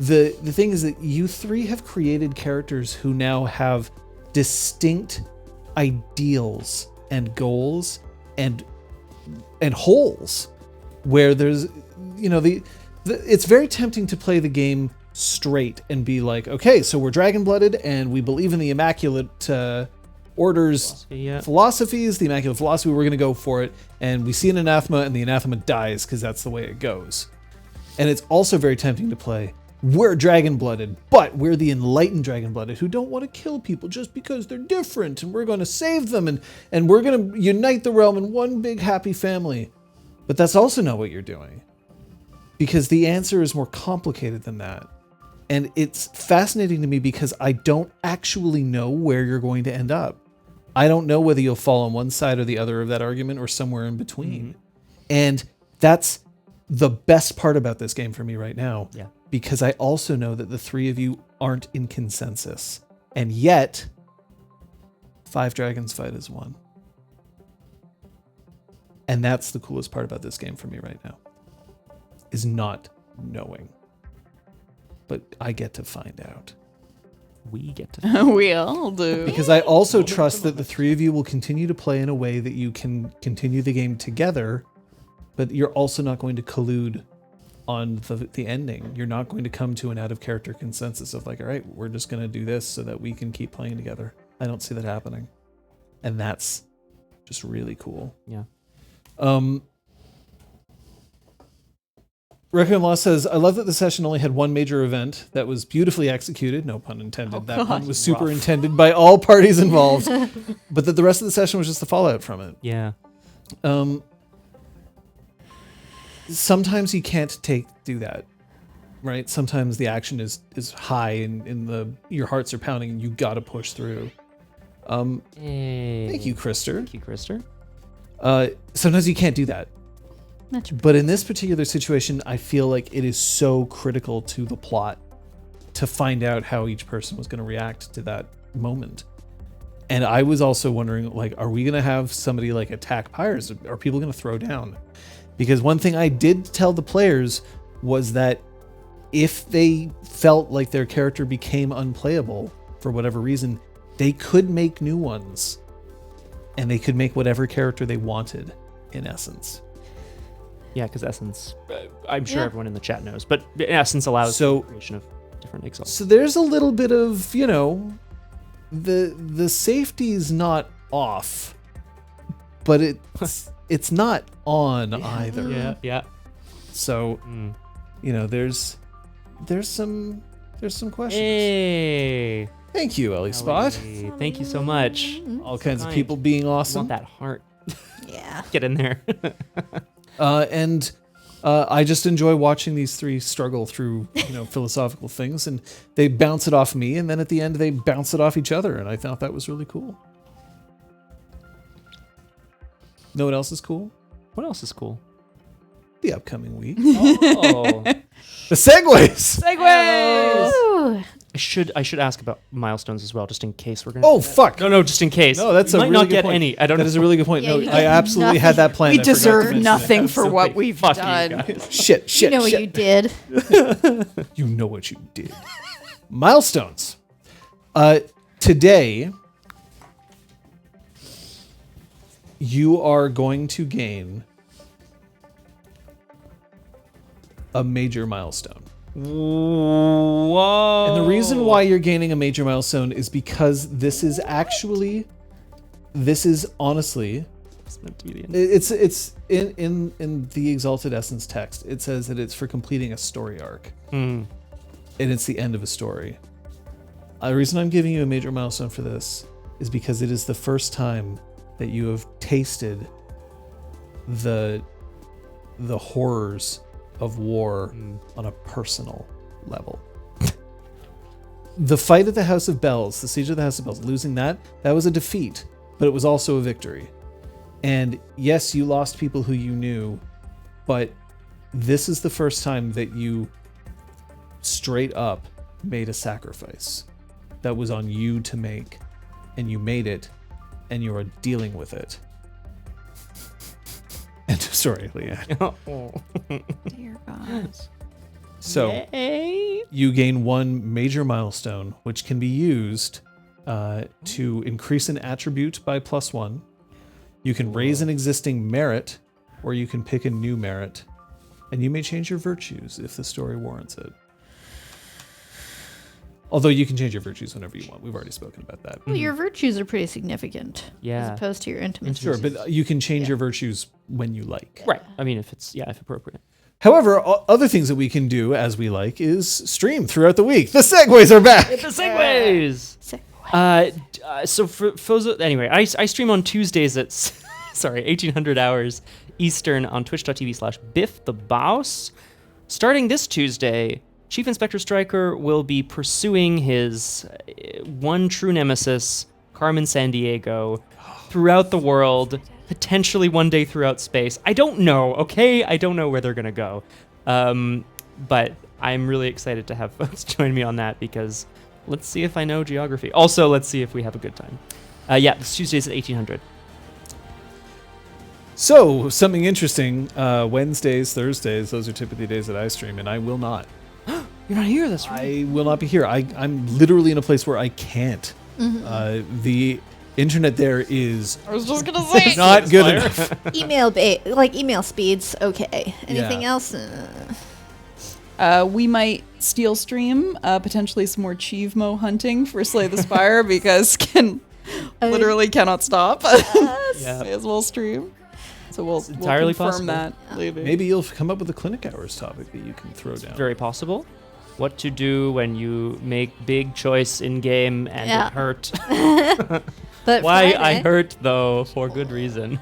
the thing is that you three have created characters who now have distinct ideals and goals and holes where there's, you know, the it's very tempting to play the game straight and be like, okay, so we're dragon-blooded and we believe in the Immaculate Order's philosophies, the Immaculate Philosophy, we're going to go for it. And we see an Anathema and the Anathema dies because that's the way it goes. And it's also very tempting to play, we're dragon-blooded, but we're the enlightened dragon-blooded who don't want to kill people just because they're different, and we're going to save them, and we're going to unite the realm in one big happy family. But that's also not what you're doing, because the answer is more complicated than that. And it's fascinating to me because I don't actually know where you're going to end up. I don't know whether you'll fall on one side or the other of that argument or somewhere in between. Mm-hmm. And that's the best part about this game for me right now. Yeah. Because I also know that the three of you aren't in consensus. And yet, 5 dragons fight as one. And that's the coolest part about this game for me right now. Is not knowing. But I get to find out. We get to We all do. Because I also trust that the three of you will continue to play in a way that you can continue the game together, but you're also not going to collude on the ending. You're not going to come to an out-of-character consensus of like, all right, we're just going to do this so that we can keep playing together. I don't see that happening. And that's just really cool. Yeah. Requiem Law says, I love that the session only had one major event that was beautifully executed. No pun intended. Oh, that God. pun was superintended by all parties involved. But that the rest of the session was just the fallout from it. Yeah. Sometimes you can't do that, right? Sometimes the action is high and your hearts are pounding and you got to push through. Hey. Thank you, Krister. Thank you, Krister. Sometimes you can't do that. That's But in this particular situation, I feel like it is so critical to the plot to find out how each person was going to react to that moment. And I was also wondering, like, are we going to have somebody like attack Pyres? Are people going to throw down? Because one thing I did tell the players was that if they felt like their character became unplayable for whatever reason, they could make new ones. And they could make whatever character they wanted, in essence. Yeah, because Essence, I'm sure Yeah. everyone in the chat knows, but Essence allows the creation of different exalts. So there's a little bit of, the safety's not off, but it's not on either. Yeah, yeah. So, there's some questions. Hey. Thank you, Ellie Spot. Hey, thank you so much. All kinds of kind. people being I awesome. want that heart. Yeah. Get in there. And I just enjoy watching these three struggle through, philosophical things, and they bounce it off me, and then at the end they bounce it off each other, and I thought that was really cool. Know what else is cool? What else is cool? The upcoming week. Oh. The segues! Segways! Ooh. I should ask about milestones as well, just in case we're gonna. Oh, fuck! No, just in case. No, that's we a might really not good get point. any. I don't That know. is a really good point. Yeah, No, you I get absolutely nothing. had that planned. We I forgot to deserve mention nothing that. for So what wait, we've fuck you done. guys. Shit. You know what you did. You know what you did. Milestones. Today, you are going to gain a major milestone. Whoa. And the reason why you're gaining a major milestone is because this is honestly, It's meant to be the end. it's in the Exalted Essence text. It says that it's for completing a story arc. And it's the end of a story. The reason I'm giving you a major milestone for this is because it is the first time that you have tasted the horrors of war on a personal level. The fight at the House of Bells, the Siege of the House of Bells, losing that was a defeat, but it was also a victory. And yes, you lost people who you knew, but this is the first time that you straight up made a sacrifice that was on you to make, and you made it, and you are dealing with it. End of story, Leanne. Dear God. So you gain one major milestone, which can be used to increase an attribute by +1. You can raise an existing merit, or you can pick a new merit, and you may change your virtues if the story warrants it. Although you can change your virtues whenever you want. We've already spoken about that. Well, your virtues are pretty significant. Yeah. As opposed to your intimacy. Sure, but you can change your virtues when you like. Right. I mean, if appropriate. However, other things that we can do as we like is stream throughout the week. The segues are back. The segues. So for Fozo, anyway, I stream on Tuesdays at 1800 hours Eastern on twitch.tv/Biff the Boss. Starting this Tuesday, Chief Inspector Stryker will be pursuing his one true nemesis, Carmen Sandiego, throughout the world, potentially one day throughout space. I don't know, okay? I don't know where they're going to go. But I'm really excited to have folks join me on that because let's see if I know geography. Also, let's see if we have a good time. This Tuesday's at 1800. So, something interesting, Wednesdays, Thursdays, those are typically days that I stream, and I will not. You're not here, that's right. I will not be here. I'm literally in a place where I can't. The internet there is I was just gonna say not good enough. Email speeds, okay. Anything else? We might steal stream potentially some more Chievemo hunting for Slay the Spire because Ken literally cannot stop. May as well stream. So we'll entirely confirm possible. that later. Maybe you'll come up with a clinic hours topic that you can throw down. Very possible. What to do when you make big choice in game and it hurt. But Why Friday, I hurt though, for good reason.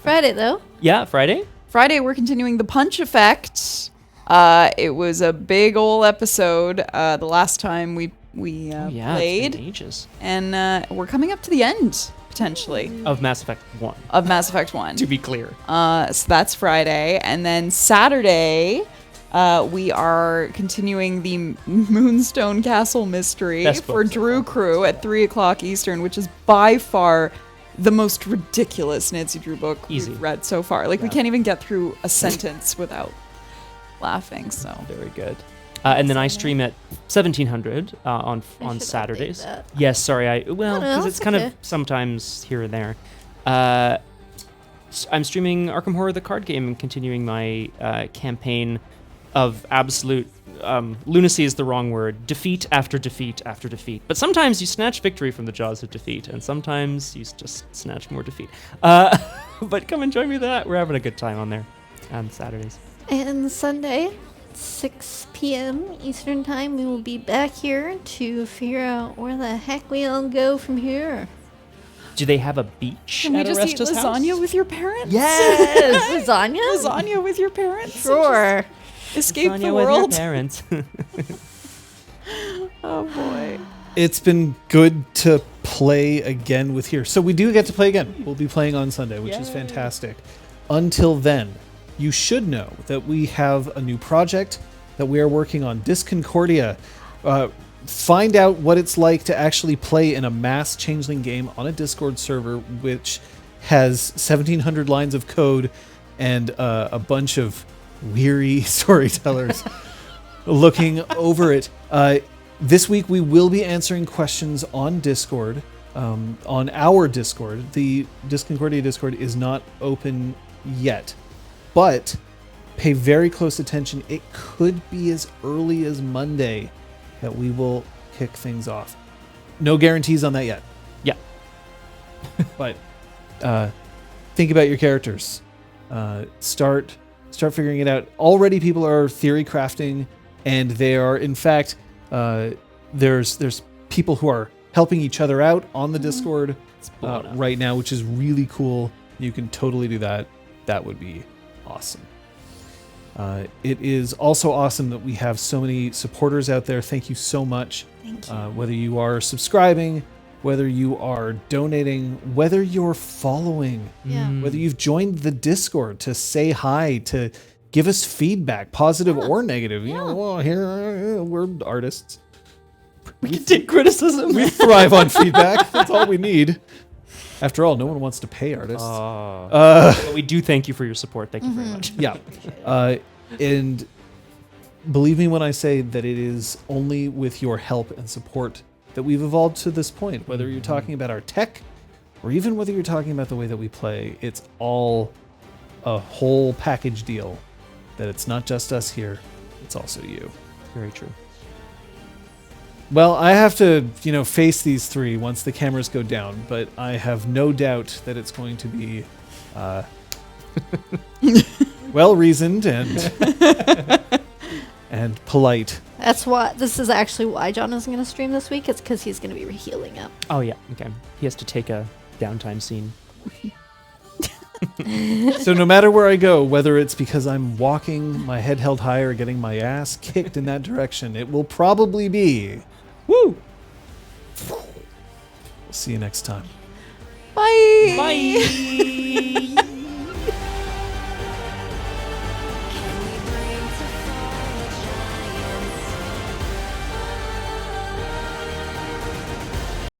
Friday though. Yeah, Friday. Friday, we're continuing the Punch Effect. It was a big ol' episode the last time we played, It's been ages. and we're coming up to the end potentially Of Mass Effect 1. of Mass Effect 1. To be clear. So that's Friday, and then Saturday. We are continuing the Moonstone Castle mystery Best for book so Drew Crew at 3:00 Eastern, which is by far the most ridiculous Nancy Drew book Easy. we've read so far. Like, we can't even get through a sentence without laughing, so. Very good. And then I stream at 1700 on should Saturdays. update that. Yes, sorry. No, Because it's it's kind okay. of sometimes here and there. I'm streaming Arkham Horror the card game and continuing my campaign of absolute lunacy is the wrong word. Defeat after defeat after defeat. But sometimes you snatch victory from the jaws of defeat, and sometimes you just snatch more defeat. But come and join me for that. We're having a good time on there on Saturdays. And Sunday, 6 p.m. Eastern Time, we will be back here to figure out where the heck we all go from here. Do they have a beach Can we at just eat Oresta's lasagna house? with your parents? Yes! Lasagna? Lasagna with your parents? Sure. Escape Lasagna the with your world? parents. Oh, boy. It's been good to play again with here. So we do get to play again. We'll be playing on Sunday, which is fantastic. Until then, you should know that we have a new project that we are working on, Disconcordia. Find out what it's like to actually play in a mass changeling game on a Discord server, which has 1,700 lines of code and a bunch of weary storytellers looking over it. This week we will be answering questions on Discord, on our Discord. The Disconcordia Discord is not open yet, but pay very close attention. It could be as early as Monday that we will kick things off. No guarantees on that yet. Yeah. But think about your characters. Start figuring it out. Already people are theory crafting, and they are, in fact, there's people who are helping each other out on the Discord right now, which is really cool. You can totally do that. That would be awesome. It is also awesome that we have so many supporters out there. Thank you so much. Thank you. Whether you are subscribing, whether you are donating, whether you're following, Yeah. whether you've joined the Discord to say hi, to give us feedback, positive or negative. You know, well, here we're artists. We can take criticism. We thrive on feedback. That's all we need. After all, no one wants to pay artists. But we do thank you for your support. Thank you very much. Yeah. And believe me when I say that it is only with your help and support that we've evolved to this point. Whether you're talking about our tech or even whether you're talking about the way that we play, it's all a whole package deal. That it's not just us here, it's also you. Very true. Well, I have to, face these three once the cameras go down, but I have no doubt that it's going to be well-reasoned and polite. This is actually why John isn't going to stream this week. It's because he's going to be healing up. Oh yeah, okay. He has to take a downtime scene. So no matter where I go, whether it's because I'm walking my head held high or getting my ass kicked in that direction, it will probably be, woo! We'll see you next time. Bye. Bye.